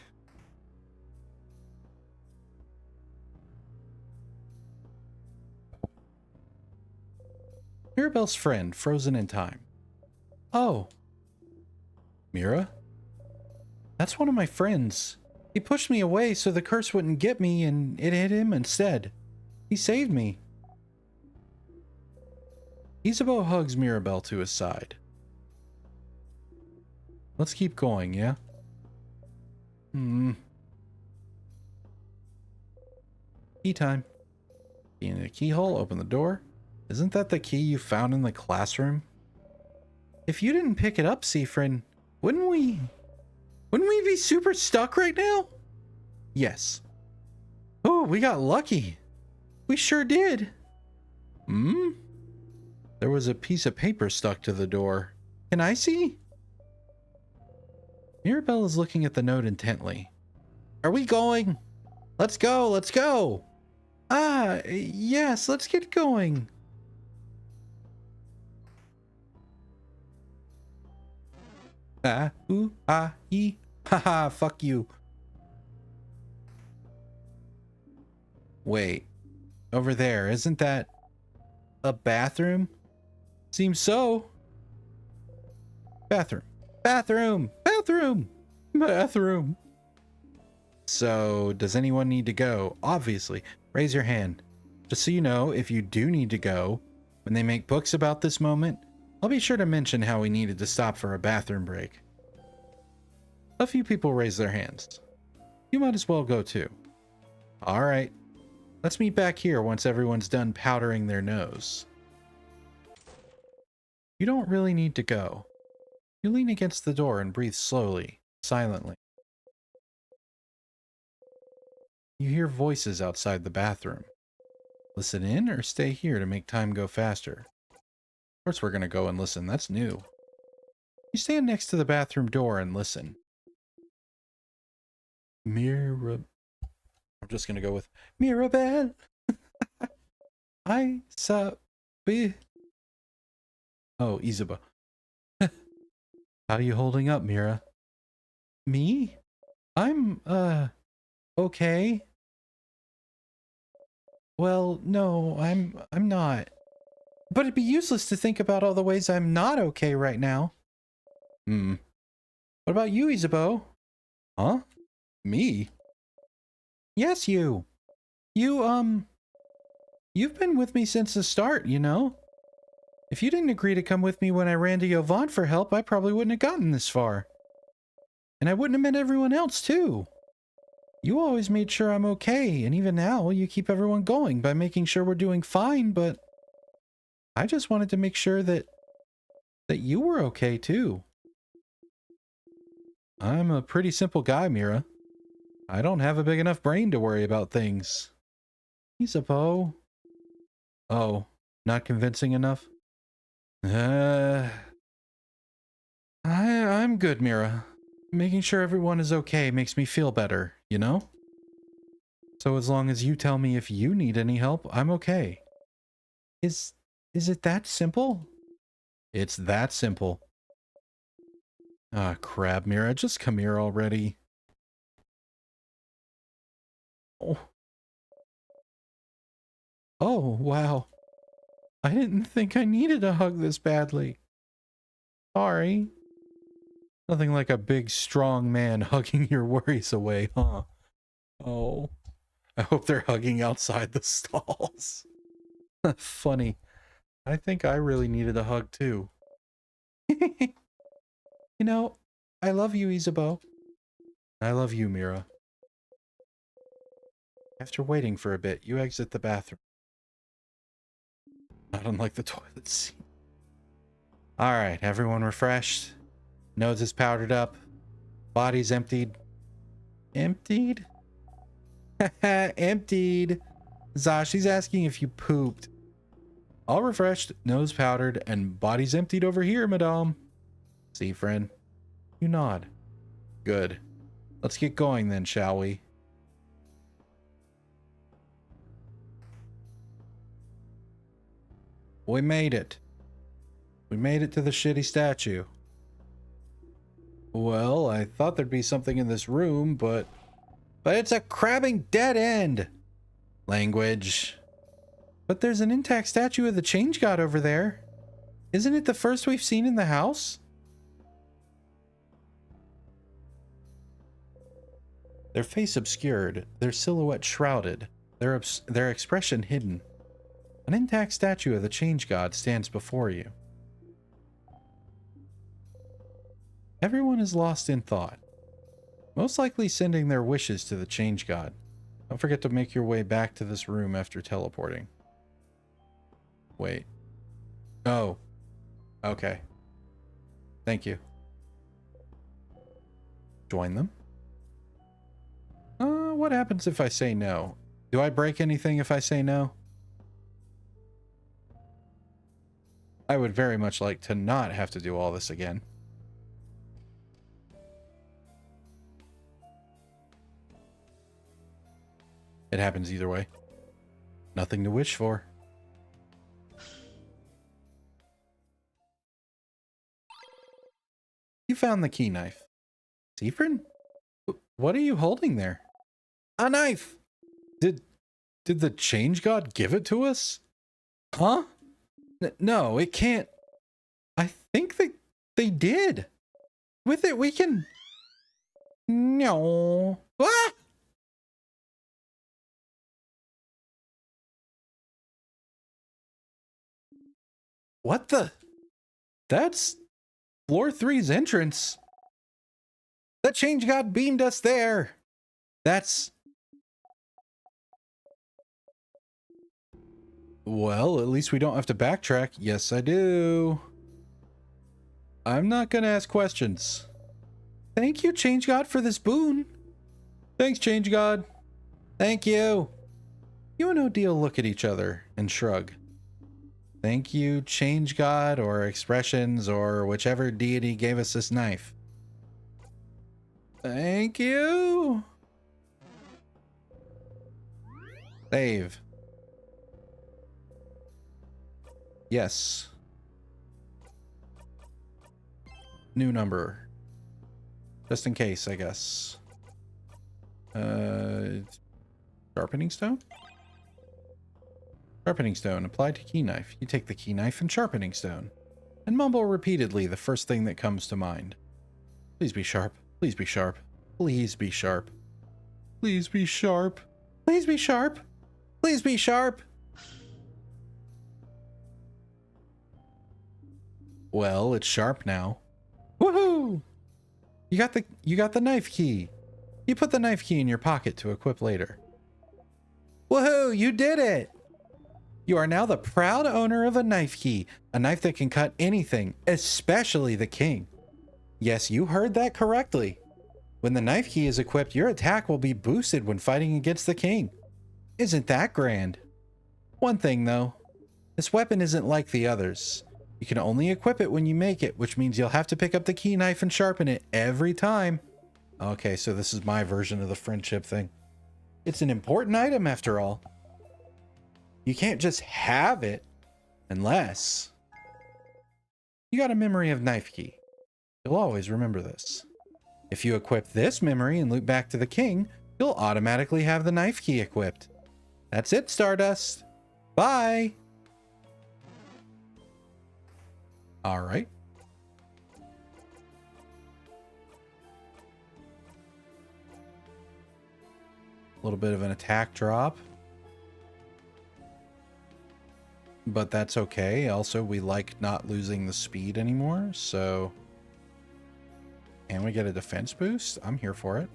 Mirabelle's friend, frozen in time. Oh. Mira? That's one of my friends. He pushed me away so the curse wouldn't get me, and it hit him instead. He saved me. Isabeau hugs Mirabelle to his side. Let's keep going, yeah? Key time. Key in the keyhole, open the door. Isn't that the key you found in the classroom? If you didn't pick it up, Siffrin, wouldn't we be super stuck right now? Yes. Oh, we got lucky. We sure did. There was a piece of paper stuck to the door. Can I see? Mirabelle is looking at the note intently. Are we going? Let's go, let's go. Ah, yes, let's get going. Ah, ooh, ah, ee. Haha, fuck you. Wait, over there, isn't that a bathroom? Seems so. Bathroom. Bathroom! Bathroom! Bathroom! So, does anyone need to go? Obviously. Raise your hand. Just so you know, if you do need to go, when they make books about this moment, I'll be sure to mention how we needed to stop for a bathroom break. A few people raise their hands. You might as well go too. Alright. Let's meet back here once everyone's done powdering their nose. You don't really need to go. You lean against the door and breathe slowly, silently. You hear voices outside the bathroom. Listen in or stay here to make time go faster? Of course we're going to go and listen, that's new. You stand next to the bathroom door and listen. I'm just going to go with Mirabelle. I sabi. Oh, Isabeau. How are you holding up, Mira? Me? I'm, okay. Well, no, I'm not. But it'd be useless to think about all the ways I'm not okay right now. What about you, Isabeau? Huh? Me? Yes, you. You've been with me since the start, you know? If you didn't agree to come with me when I ran to Yvonne for help, I probably wouldn't have gotten this far. And I wouldn't have met everyone else, too. You always made sure I'm okay, and even now, you keep everyone going by making sure we're doing fine, but I just wanted to make sure that you were okay, too. I'm a pretty simple guy, Mira. I don't have a big enough brain to worry about things. He's a Poe. Oh, not convincing enough? I'm good, Mira. Making sure everyone is okay makes me feel better, you know? So as long as you tell me if you need any help, I'm okay. Is it that simple? It's that simple. Ah, crap, Mira. Just come here already. Oh. Oh, wow. I didn't think I needed a hug this badly. Sorry. Nothing like a big, strong man hugging your worries away, huh? Oh. I hope they're hugging outside the stalls. Funny. I think I really needed a hug, too. You know, I love you, Isabeau. I love you, Mira. After waiting for a bit, you exit the bathroom. Not unlike the toilet seat. Alright, everyone refreshed. Nose is powdered up. Body's emptied. Emptied? Emptied. Zosh, she's asking if you pooped. All refreshed, nose powdered, and body's emptied over here, madame. See, friend? You nod. Good. Let's get going then, shall we? We made it. We made it to the shitty statue. Well, I thought there'd be something in this room, but it's a crabbing dead end. Language. But there's an intact statue of the Change God over there. Isn't it the first we've seen in the house? Their face obscured, their silhouette shrouded, their expression hidden. An intact statue of the Change God stands before you. Everyone is lost in thought, most likely sending their wishes to the Change God. Don't forget to make your way back to this room after teleporting. Wait. Oh. Okay. Thank you. Join them? What happens if I say no? Do I break anything if I say no? I would very much like to not have to do all this again. It happens either way. Nothing to wish for. You found the key knife. Siffrin? What are you holding there? A knife! Did the Change God give it to us? Huh? No, it can't. I think they did. With it, we can... No. Ah! What the? That's floor 3's entrance. The Change God beamed us there. That's... Well, at least we don't have to backtrack. Yes, I do. I'm not gonna ask questions. Thank you, Change God, for this boon. Thanks, Change God. Thank you. You and Odile look at each other and shrug. Thank you, Change God, or Expressions, or whichever deity gave us this knife. Thank you. Save. Yes. New number. Just in case, I guess. Sharpening stone? Sharpening stone applied to key knife. You take the key knife and sharpening stone, and mumble repeatedly the first thing that comes to mind. Please be sharp. Please be sharp. Please be sharp. Please be sharp. Please be sharp. Please be sharp. Well, it's sharp now. Woohoo! You got the knife key. You put the knife key in your pocket to equip later. Woohoo! You did it! You are now the proud owner of a knife key, a knife that can cut anything, especially the king. Yes, you heard that correctly. When the knife key is equipped, your attack will be boosted when fighting against the king. Isn't that grand? One thing though, this weapon isn't like the others. You can only equip it when you make it, which means you'll have to pick up the key knife and sharpen it every time. Okay, so this is my version of the friendship thing. It's an important item after all. You can't just have it unless you got a memory of knife key. You'll always remember this. If you equip this memory and loop back to the king, you'll automatically have the knife key equipped. That's it, Stardust. Bye. All right. A little bit of an attack drop. But that's okay. Also, we like not losing the speed anymore, so... And we get a defense boost? I'm here for it.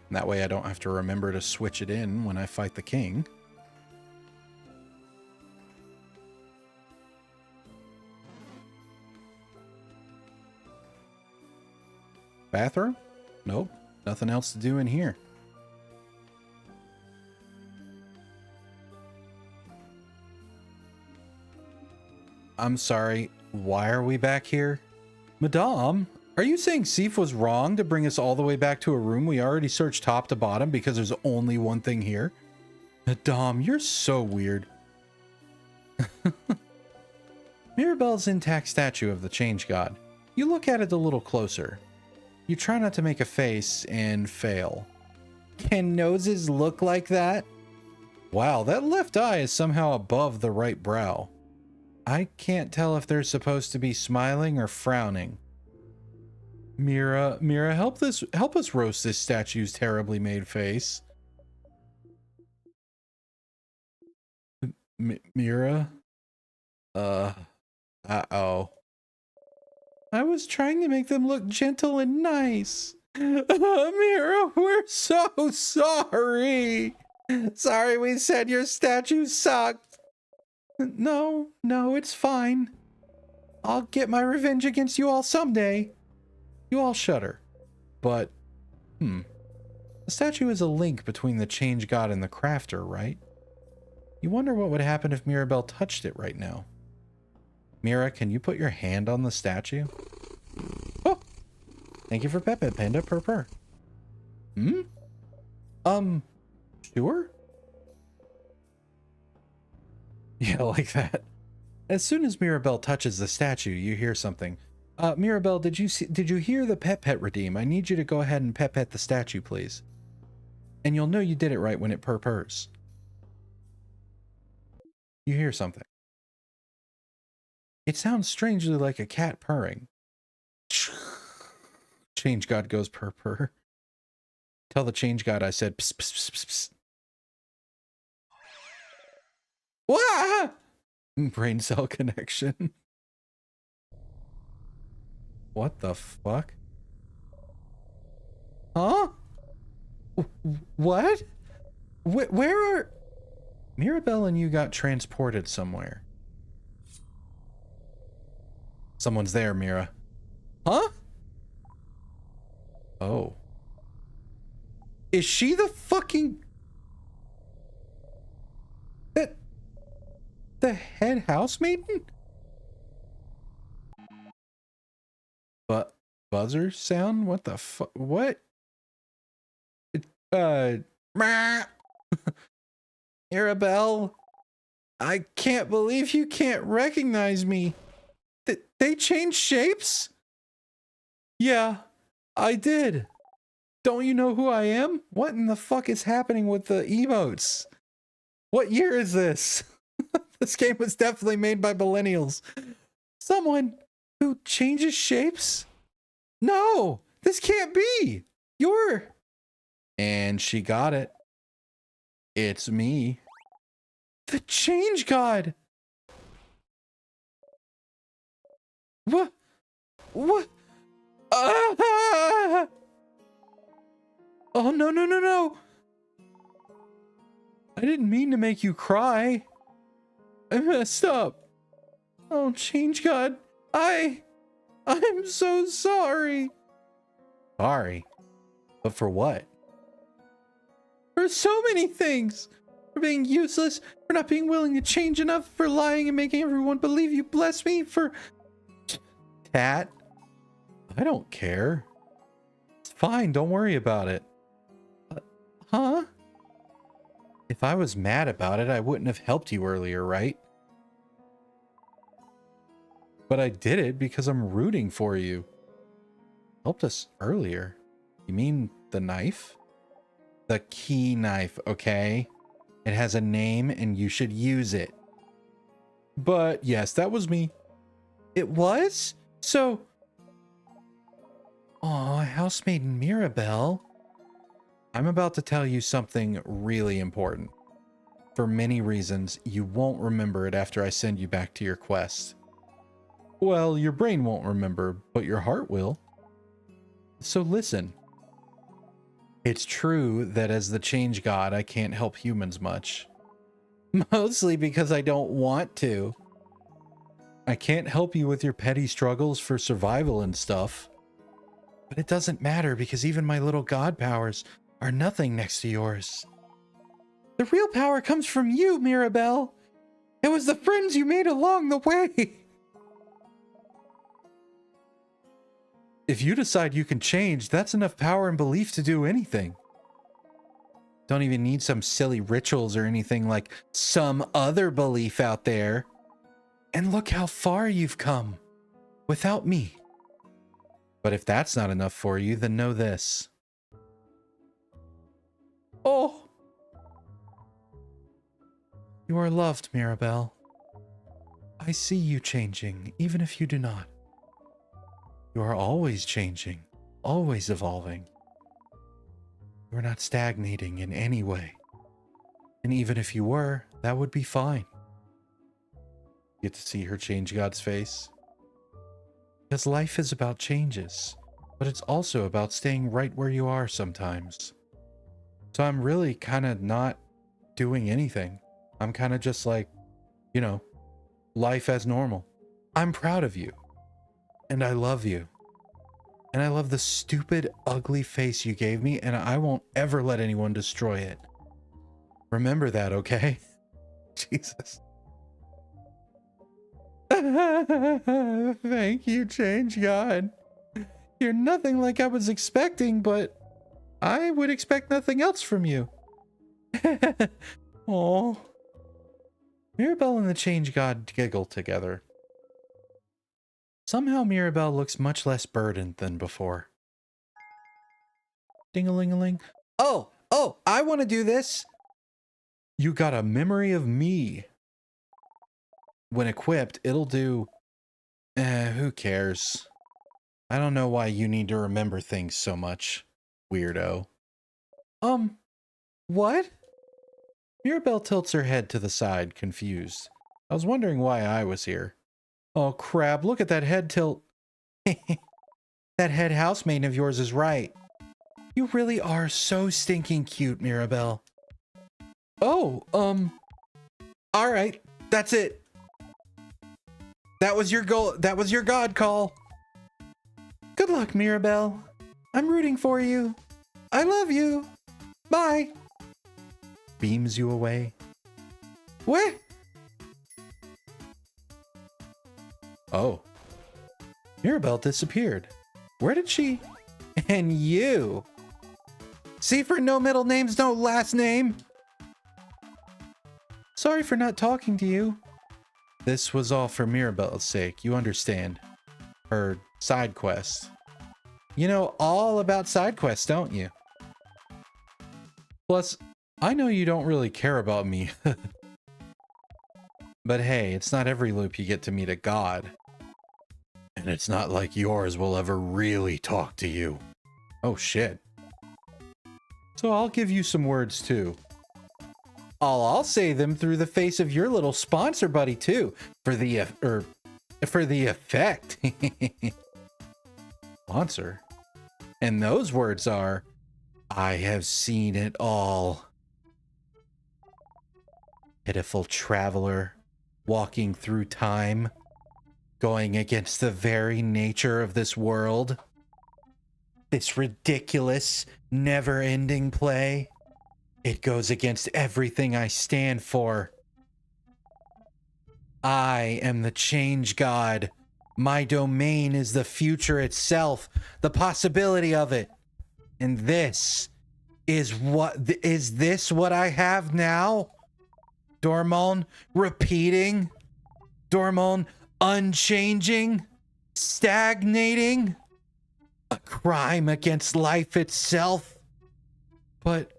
And that way I don't have to remember to switch it in when I fight the king. Bathroom? Nope. Nothing else to do in here. I'm sorry. Why are we back here? Madame, are you saying Sif was wrong to bring us all the way back to a room we already searched top to bottom because there's only one thing here? Madame, you're so weird. Mirabelle's intact statue of the Change God. You look at it a little closer. You try not to make a face and fail. Can noses look like that? Wow, that left eye is somehow above the right brow. I can't tell if they're supposed to be smiling or frowning. Mira, help us roast this statue's terribly made face. Mira? Uh-oh. I was trying to make them look gentle and nice. Mira, we're so sorry. Sorry we said your statue sucked. No, it's fine. I'll get my revenge against you all someday. You all shudder. But, the statue is a link between the Change God and the Crafter, right? You wonder what would happen if Mirabelle touched it right now. Mira, can you put your hand on the statue? Oh! Thank you for Pepe, Panda, purr. Sure? Yeah, like that. As soon as Mirabelle touches the statue, you hear something. Mirabelle, did you hear the pet redeem? I need you to go ahead and pet the statue, please. And you'll know you did it right when it purrs. You hear something. It sounds strangely like a cat purring. Change God goes purr. Tell the Change God I said pss, pss, pss, pss. Wah! Brain cell connection. What the fuck? Huh? What? Where are... Mirabelle and you got transported somewhere. Someone's there, Mira. Huh? Oh. Is she the fucking... The head housemaiden? But buzzer sound? What the fuck? What? Mirabelle, I can't believe you can't recognize me. They changed shapes? Yeah, I did. Don't you know who I am? What in the fuck is happening with the emotes? What year is this? This game was definitely made by millennials. Someone who changes shapes? No, this can't be. You're... And she got it. It's me. The Change God. What? Ah! Oh, no. I didn't mean to make you cry. I messed up. Oh, Change God. I I'm so sorry. Sorry? But for what? For so many things. For being useless, for not being willing to change enough, for lying and making everyone believe you bless me, for... Tat, I don't care. It's fine, don't worry about it. Huh? If I was mad about it, I wouldn't have helped you earlier, right? But I did it because I'm rooting for you. Helped us earlier. You mean the knife? The key knife, okay? It has a name and you should use it. But yes, that was me. It was? So... Aw, housemaiden Mirabelle. I'm about to tell you something really important. For many reasons, you won't remember it after I send you back to your quest. Well, your brain won't remember, but your heart will. So listen. It's true that as the change god, I can't help humans much. Mostly because I don't want to. I can't help you with your petty struggles for survival and stuff. But it doesn't matter because even my little god powers are nothing next to yours. The real power comes from you, Mirabelle. It was the friends you made along the way. If you decide you can change, that's enough power and belief to do anything. Don't even need some silly rituals or anything like some other belief out there. And look how far you've come without me. But if that's not enough for you, then know this. Oh. You are loved, Mirabelle. I see you changing, even if you do not. You are always changing, always evolving. You are not stagnating in any way. And even if you were, that would be fine. Get to see her change God's face. Because life is about changes, but it's also about staying right where you are sometimes. So I'm really kind of not doing anything. I'm kind of just like, you know, life as normal. I'm proud of you. And I love you. And I love the stupid, ugly face you gave me, and I won't ever let anyone destroy it. Remember that, okay? Jesus. Thank you, Change God. You're nothing like I was expecting, but I would expect nothing else from you. Oh. Mirabelle and the Change God giggle together. Somehow Mirabelle looks much less burdened than before. Ding-a-ling-a-ling. Oh, I want to do this. You got a memory of me. When equipped, it'll do... who cares? I don't know why you need to remember things so much, weirdo. What? Mirabelle tilts her head to the side, confused. I was wondering why I was here. Oh, crap, look at that head tilt. That head housemaiden of yours is right. You really are so stinking cute, Mirabelle. Oh, all right, that's it. That was your goal. That was your god call. Good luck, Mirabelle. I'm rooting for you. I love you. Bye. Beams you away. What? Oh. Mirabelle disappeared. Where did she? And you. See, for no middle names, no last name. Sorry for not talking to you. This was all for Mirabelle's sake, you understand. Her side quest. You know all about side quests, don't you? Plus, I know you don't really care about me. But hey, it's not every loop you get to meet a god. And it's not like yours will ever really talk to you. Oh shit. So I'll give you some words too. I'll say them through the face of your little sponsor buddy too, for the effect. Sponsor? And those words are, I have seen it all. Pitiful traveler, walking through time. going against the very nature of this world. This ridiculous, never-ending play. It goes against everything I stand for. I am the change god. My domain is the future itself, the possibility of it. And this is what I have now? Dormon repeating? Dormon unchanging? Stagnating? A crime against life itself? But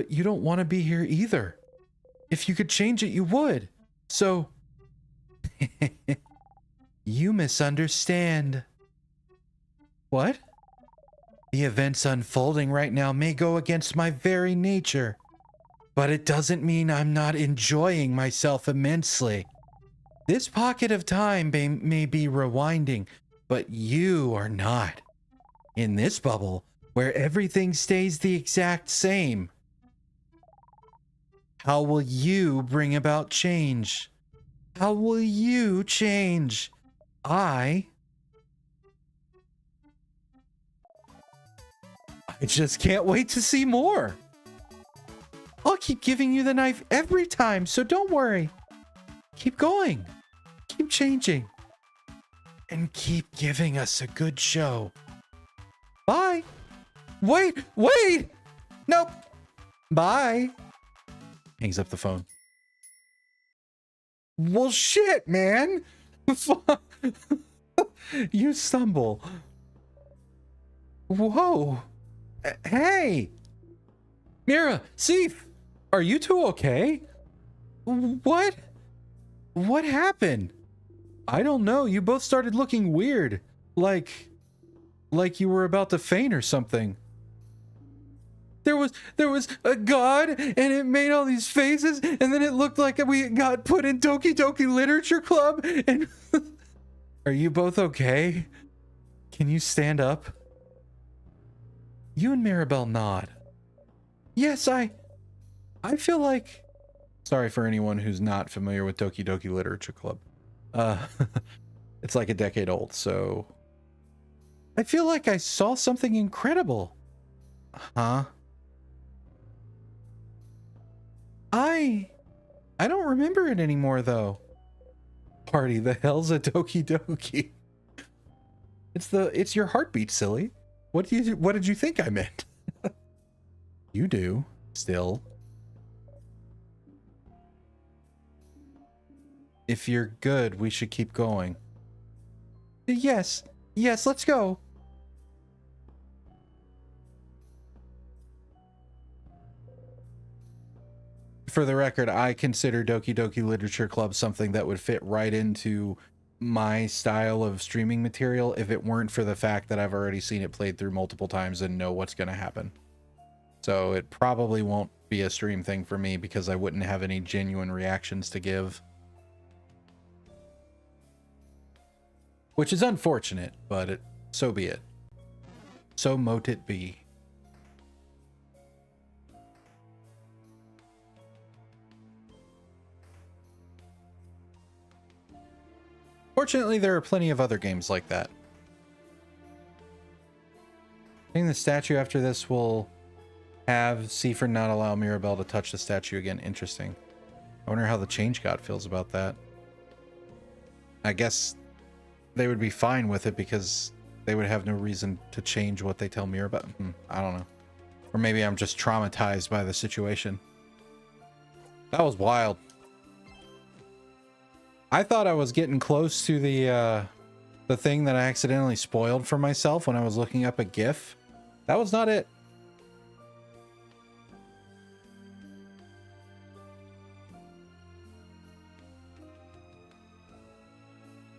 you don't want to be here either. If you could change it, you would. So, you misunderstand. What? The events unfolding right now may go against my very nature, but it doesn't mean I'm not enjoying myself immensely. This pocket of time may be rewinding, but you are not. In this bubble, where everything stays the exact same. How will you bring about change? How will you change? I just can't wait to see more. I'll keep giving you the knife every time, so don't worry. Keep going. Keep changing. And keep giving us a good show. Bye. Wait. Nope. Bye. Hangs up the phone. Well, shit, man. You stumble. Whoa. Hey. Mira, Seif, are you two okay? What? What happened? I don't know. You both started looking weird. Like you were about to faint or something. There was a god and it made all these faces and then it looked like we got put in Doki Doki Literature Club and Are you both okay? Can you stand up? You and Mirabelle nod. Yes, I feel like... Sorry for anyone who's not familiar with Doki Doki Literature Club. It's like a decade old, so... I feel like I saw something incredible. Huh? I don't remember it anymore, though. Party, the hell's a Doki Doki? It's your heartbeat, silly. What did you think I meant? You do, still. If you're good, we should keep going. Yes, let's go. For the record, I consider Doki Doki Literature Club something that would fit right into my style of streaming material if it weren't for the fact that I've already seen it played through multiple times and know what's going to happen. So it probably won't be a stream thing for me because I wouldn't have any genuine reactions to give. Which is unfortunate, but so be it. So mote it be. Fortunately, there are plenty of other games like that. I think the statue after this will have Seifer not allow Mirabelle to touch the statue again. Interesting. I wonder how the Change God feels about that. I guess they would be fine with it because they would have no reason to change what they tell Mirabelle. I don't know. Or maybe I'm just traumatized by the situation. That was wild. I thought I was getting close to the thing that I accidentally spoiled for myself when I was looking up a GIF. That was not it.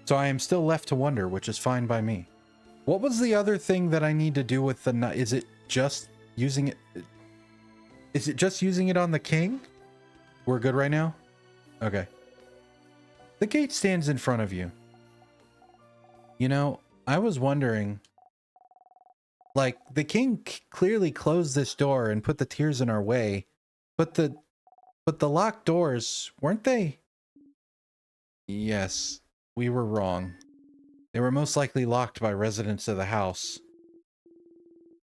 So I am still left to wonder, which is fine by me. What was the other thing that I need to do with the knife? Is it just using it? Is it just using it on the king? We're good right now? Okay. The gate stands in front of you. You know, I was wondering, like, the king clearly closed this door and put the tears in our way, but the locked doors, weren't they? Yes. we were wrong. They were most likely locked by residents of the house.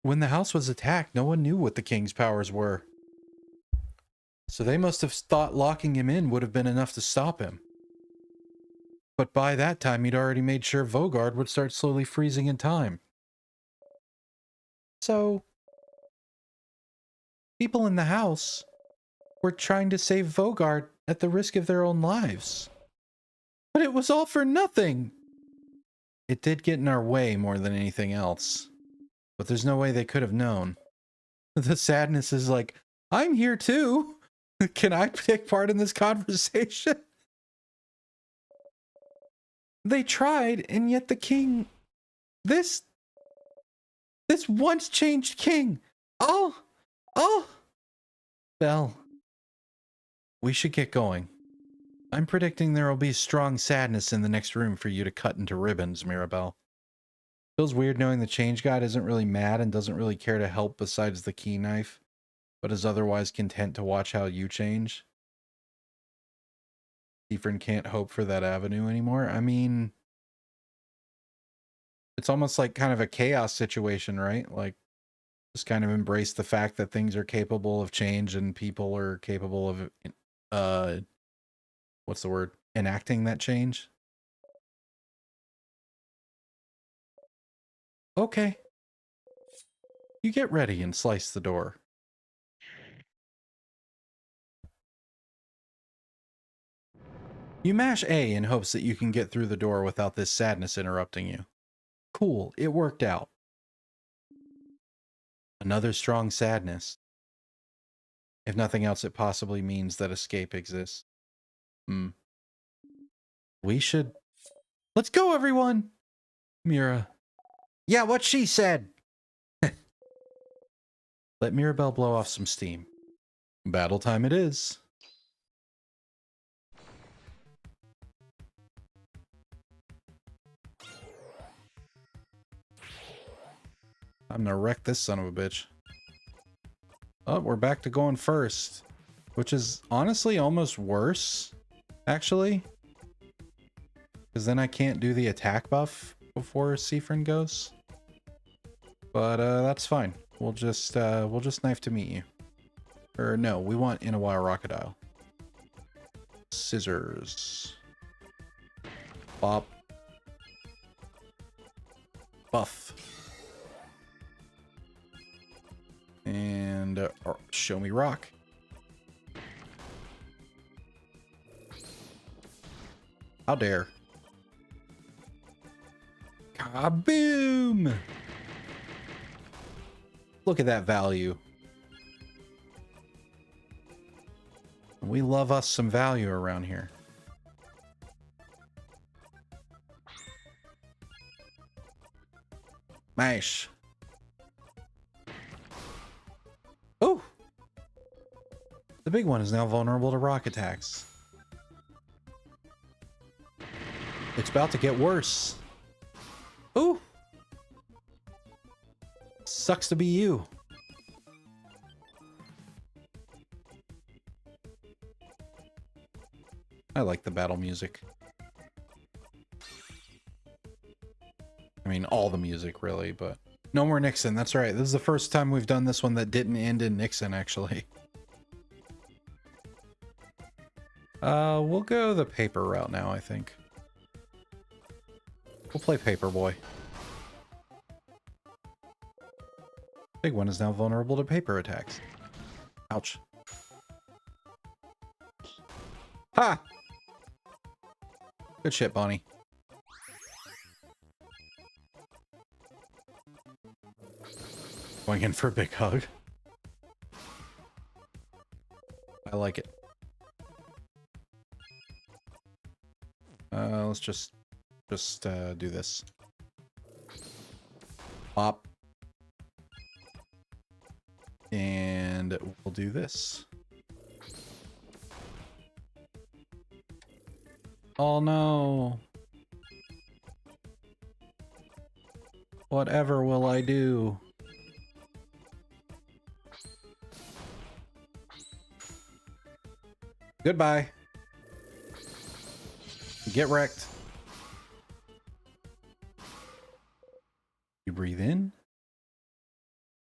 When the house was attacked, no one knew what the king's powers were. So they must have thought locking him in would have been enough to stop him. But by that time, he'd already made sure Vogard would start slowly freezing in time. So, people in the house were trying to save Vogard at the risk of their own lives. But it was all for nothing! It did get in our way more than anything else. But there's no way they could have known. The sadness is like, I'm here too! Can I take part in this conversation? They tried, and yet the king... This once changed king! Oh! Belle, we should get going. I'm predicting there will be strong sadness in the next room for you to cut into ribbons, Mirabelle. Feels weird knowing the change god isn't really mad and doesn't really care to help besides the key knife, but is otherwise content to watch how you change. Siffrin can't hope for that avenue anymore. I mean, it's almost like kind of a chaos situation, right? Like, just kind of embrace the fact that things are capable of change and people are capable of, what's the word? Enacting that change. Okay. You get ready and slice the door. You mash A in hopes that you can get through the door without this sadness interrupting you. Cool, it worked out. Another strong sadness. If nothing else, it possibly means that escape exists. We should... Let's go, everyone! Mira. Yeah, what she said! Let Mirabelle blow off some steam. Battle time it is. I'm gonna wreck this son of a bitch. Oh, we're back to going first. Which is honestly almost worse, actually. Because then I can't do the attack buff before Siffrin goes. But that's fine. We'll just knife to meet you. Or no, we want Inawire Crocodile. Scissors. Bop. Buff. And show me rock. How dare. Kaboom! Look at that value. We love us some value around here. Mash. Oh! The big one is now vulnerable to rock attacks. It's about to get worse. Ooh! Sucks to be you. I like the battle music. I mean, all the music, really, but... No more Nixon, that's right. This is the first time we've done this one that didn't end in Nixon, actually. We'll go the paper route now, I think. We'll play Paperboy. Big one is now vulnerable to paper attacks. Ouch. Ha! Good shit, Bonnie. Going in for a big hug. I like it. Let's just do this. Pop. And we'll do this. Oh no. Whatever will I do? Goodbye. Get wrecked. breathe in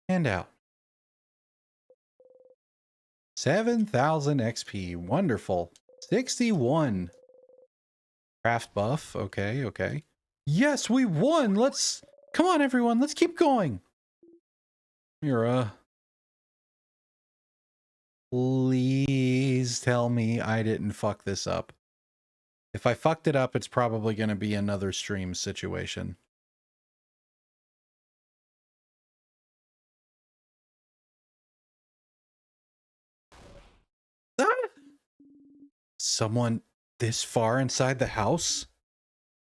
and out. 7,000 XP. Wonderful. 61. Craft buff. Okay, okay. Yes, we won. Let's... Come on, everyone. Let's keep going. Mira. Please tell me I didn't fuck this up. If I fucked it up, it's probably going to be another stream situation. Ah! Someone this far inside the house?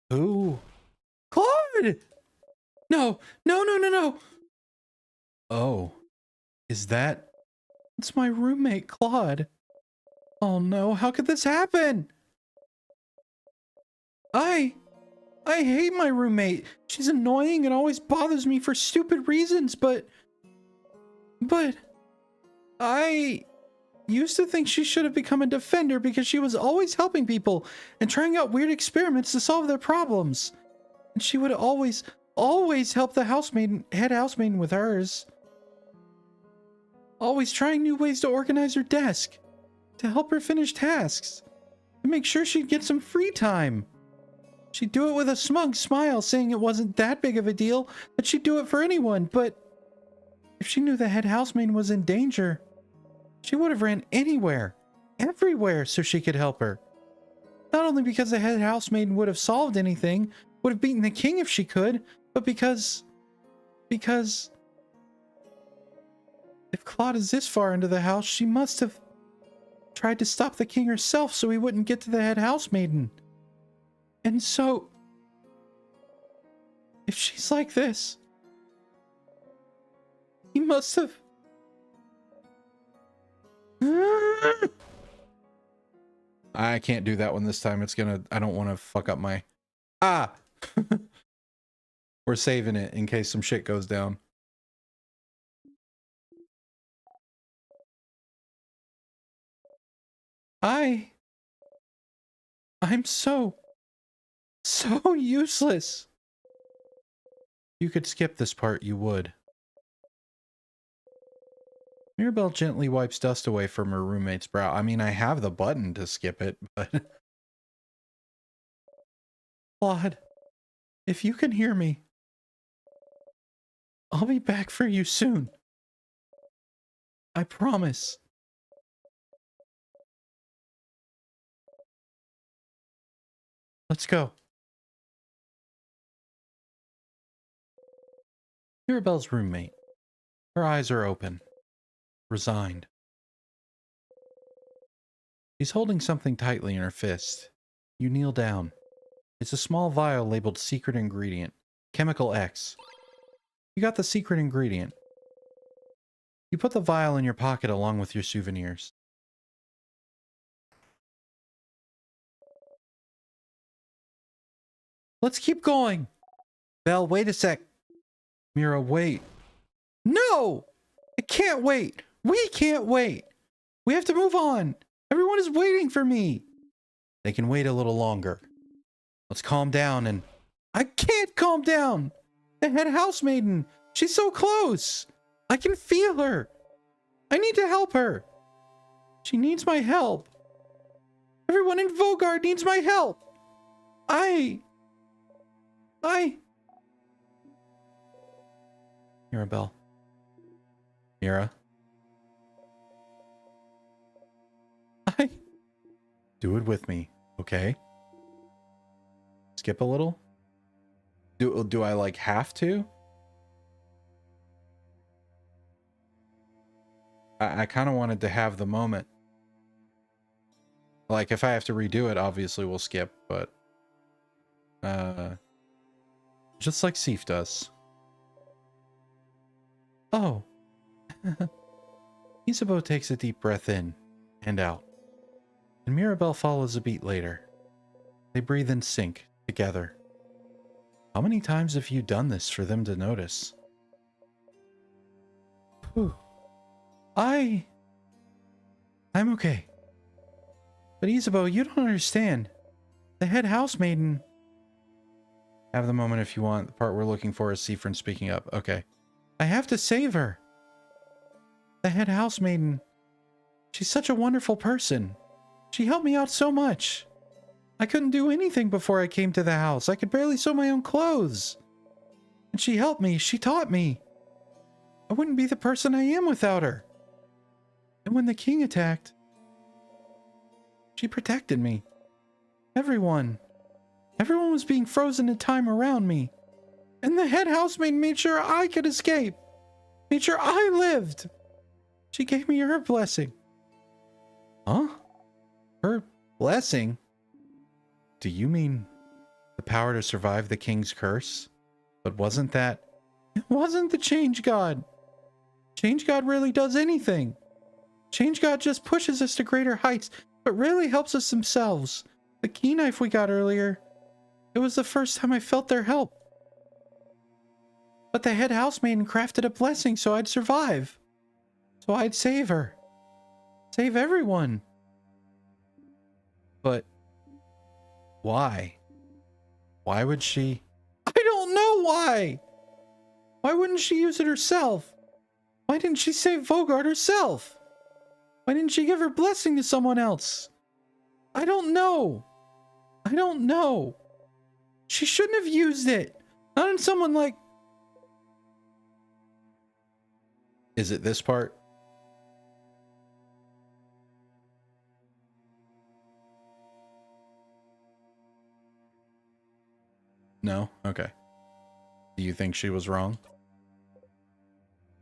Who? Claude! No, no, no, no, no. Oh, is that... It's my roommate, Claude. Oh no, how could this happen? I hate my roommate. She's annoying and always bothers me for stupid reasons, but I used to think she should have become a defender because she was always helping people and trying out weird experiments to solve their problems. And she would always help the head housemaiden with hers. Always trying new ways to organize her desk, to help her finish tasks, to make sure she'd get some free time. She'd do it with a smug smile, saying it wasn't that big of a deal, that she'd do it for anyone, but if she knew the head housemaid was in danger, she would have ran anywhere, everywhere, so she could help her. Not only because the head housemaid would have solved anything, would have beaten the king if she could, but because if Claude is this far into the house, she must have tried to stop the king herself so he wouldn't get to the head housemaiden. And so, if she's like this, he must have... I can't do that one this time. It's gonna... I don't want to fuck up my... Ah! We're saving it in case some shit goes down. I'm so useless. You could skip this part, you would. Mirabelle gently wipes dust away from her roommate's brow. I mean, I have the button to skip it, but... Claude, if you can hear me, I'll be back for you soon. I promise. Let's go. Mirabelle's roommate. Her eyes are open. Resigned. She's holding something tightly in her fist. You kneel down. It's a small vial labeled secret ingredient. Chemical X. You got the secret ingredient. You put the vial in your pocket along with your souvenirs. Let's keep going. Belle, wait a sec. Mira, wait. No! I can't wait. We can't wait. We have to move on. Everyone is waiting for me. They can wait a little longer. Let's calm down and... I can't calm down. The head housemaiden. She's so close. I can feel her. I need to help her. She needs my help. Everyone in Vaugarde needs my help. Mirabelle. Mira. Do it with me, okay? Skip a little? Do I like have to? I kind of wanted to have the moment. Like, if I have to redo it, obviously we'll skip, but... just like Sif does. Oh. Isabeau takes a deep breath in and out, and Mirabelle follows a beat later. They breathe in sync, together. How many times have you done this for them to notice? Whew. I'm okay. But Isabeau, you don't understand. The head housemaiden... Have the moment if you want. The part we're looking for is Siffrin speaking up. Okay. I have to save her. The head housemaiden. She's such a wonderful person. She helped me out so much. I couldn't do anything before I came to the house. I could barely sew my own clothes. And she helped me. She taught me. I wouldn't be the person I am without her. And when the king attacked, she protected me. Everyone was being frozen in time around me. And the head housemaid made sure I could escape. Made sure I lived. She gave me her blessing. Huh? Her blessing? Do you mean the power to survive the king's curse? But wasn't that... It wasn't the Change God. Change God rarely does anything. Change God just pushes us to greater heights, but rarely helps us themselves. The key knife we got earlier, it was the first time I felt their help. But the head housemaiden crafted a blessing so I'd survive. So I'd save her. Save everyone. But why? Why would she? I don't know why. Why wouldn't she use it herself? Why didn't she save Vaugarde herself? Why didn't she give her blessing to someone else? I don't know. I don't know. She shouldn't have used it. Not on someone like... Is it this part? No? Okay. Do you think she was wrong?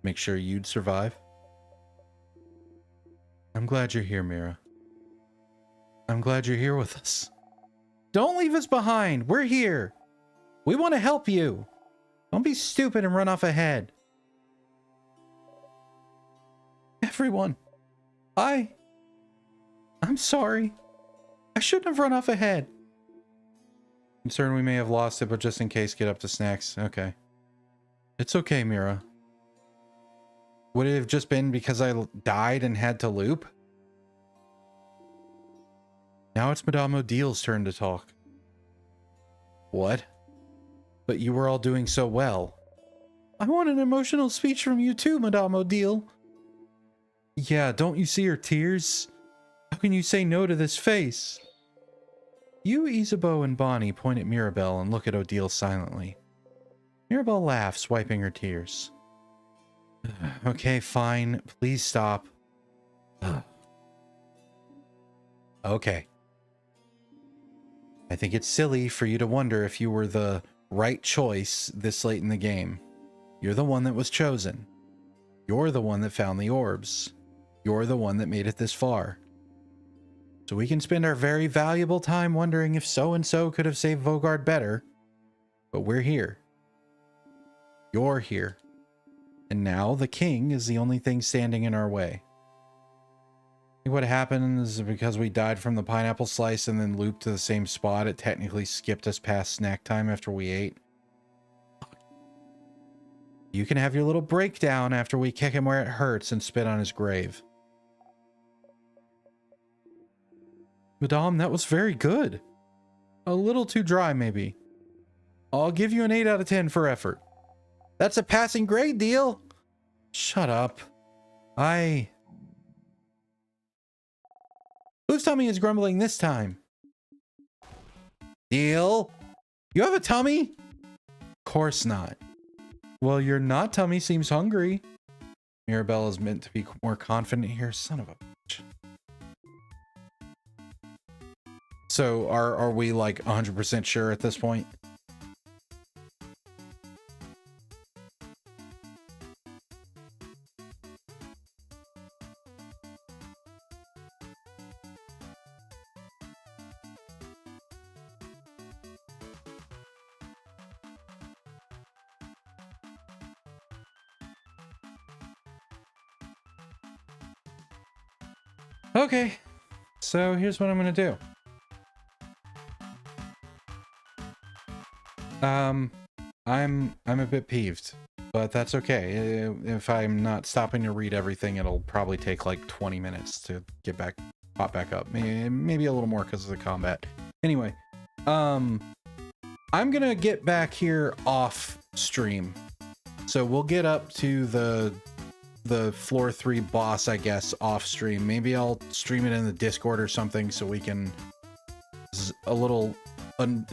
Make sure you'd survive? I'm glad you're here, Mira. I'm glad you're here with us. Don't leave us behind. We're here. We want to help you. Don't be stupid and run off ahead. Everyone. I'm sorry. I shouldn't have run off ahead. Concerned we may have lost it, but just in case, get up to snacks. Okay. It's okay, Mira. Would it have just been because I died and had to loop? Now it's Madame Odile's turn to talk. What? But you were all doing so well. I want an emotional speech from you too, Madame Odile. Yeah, don't you see her tears? How can you say no to this face? You, Isabeau, and Bonnie point at Mirabelle and look at Odile silently. Mirabelle laughs, wiping her tears. Okay, fine. Please stop. Okay. I think it's silly for you to wonder if you were the right choice this late in the game. You're the one that was chosen. You're the one that found the orbs. You're the one that made it this far. So we can spend our very valuable time wondering if so-and-so could have saved Vaugarde better. But we're here. You're here. And now the king is the only thing standing in our way. I think what happened is because we died from the pineapple slice and then looped to the same spot, it technically skipped us past snack time after we ate. You can have your little breakdown after we kick him where it hurts and spit on his grave. Madame, that was very good. A little too dry, maybe. I'll give you an 8 out of 10 for effort. That's a passing grade, deal. Shut up. Whose tummy is grumbling this time? Deal. You have a tummy? Of course not. Well, your not tummy seems hungry. Mirabelle is meant to be more confident here. Son of a bitch. So are we like 100% sure at this point? Okay, so here's what I'm gonna do. I'm a bit peeved, but that's okay. If I'm not stopping to read everything, it'll probably take like 20 minutes to get pop back up. Maybe a little more because of the combat. Anyway, I'm gonna get back here off stream. So we'll get up to the floor 3 boss, I guess, off stream. Maybe I'll stream it in the Discord or something so we can a little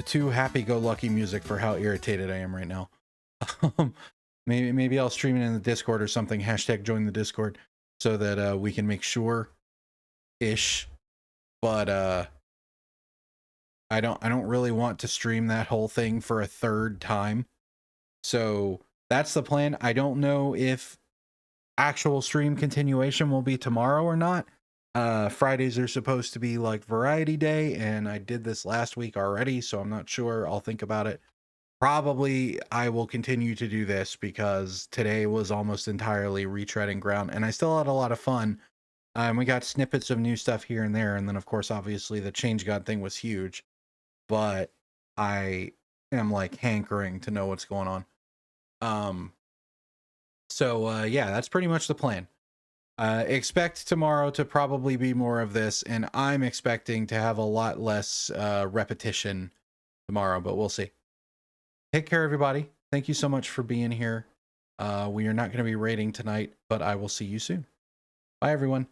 too happy-go-lucky music for how irritated I am right now. maybe I'll stream it in the Discord or something. Hashtag join the Discord so that we can make sure ish. But I don't really want to stream that whole thing for a third time. So that's the plan. I don't know if actual stream continuation will be tomorrow or not. Fridays are supposed to be like variety day, and I did this last week already, so I'm not sure. I'll think about it. Probably I will continue to do this because today was almost entirely retreading ground, and I still had a lot of fun. We got snippets of new stuff here and there, and then of course, obviously, the Change God thing was huge. But I am like hankering to know what's going on. So yeah, that's pretty much the plan. Expect tomorrow to probably be more of this, and I'm expecting to have a lot less repetition tomorrow, but we'll see. Take care, everybody. Thank you so much for being here. We are not going to be raiding tonight, but I will see you soon. Bye, everyone.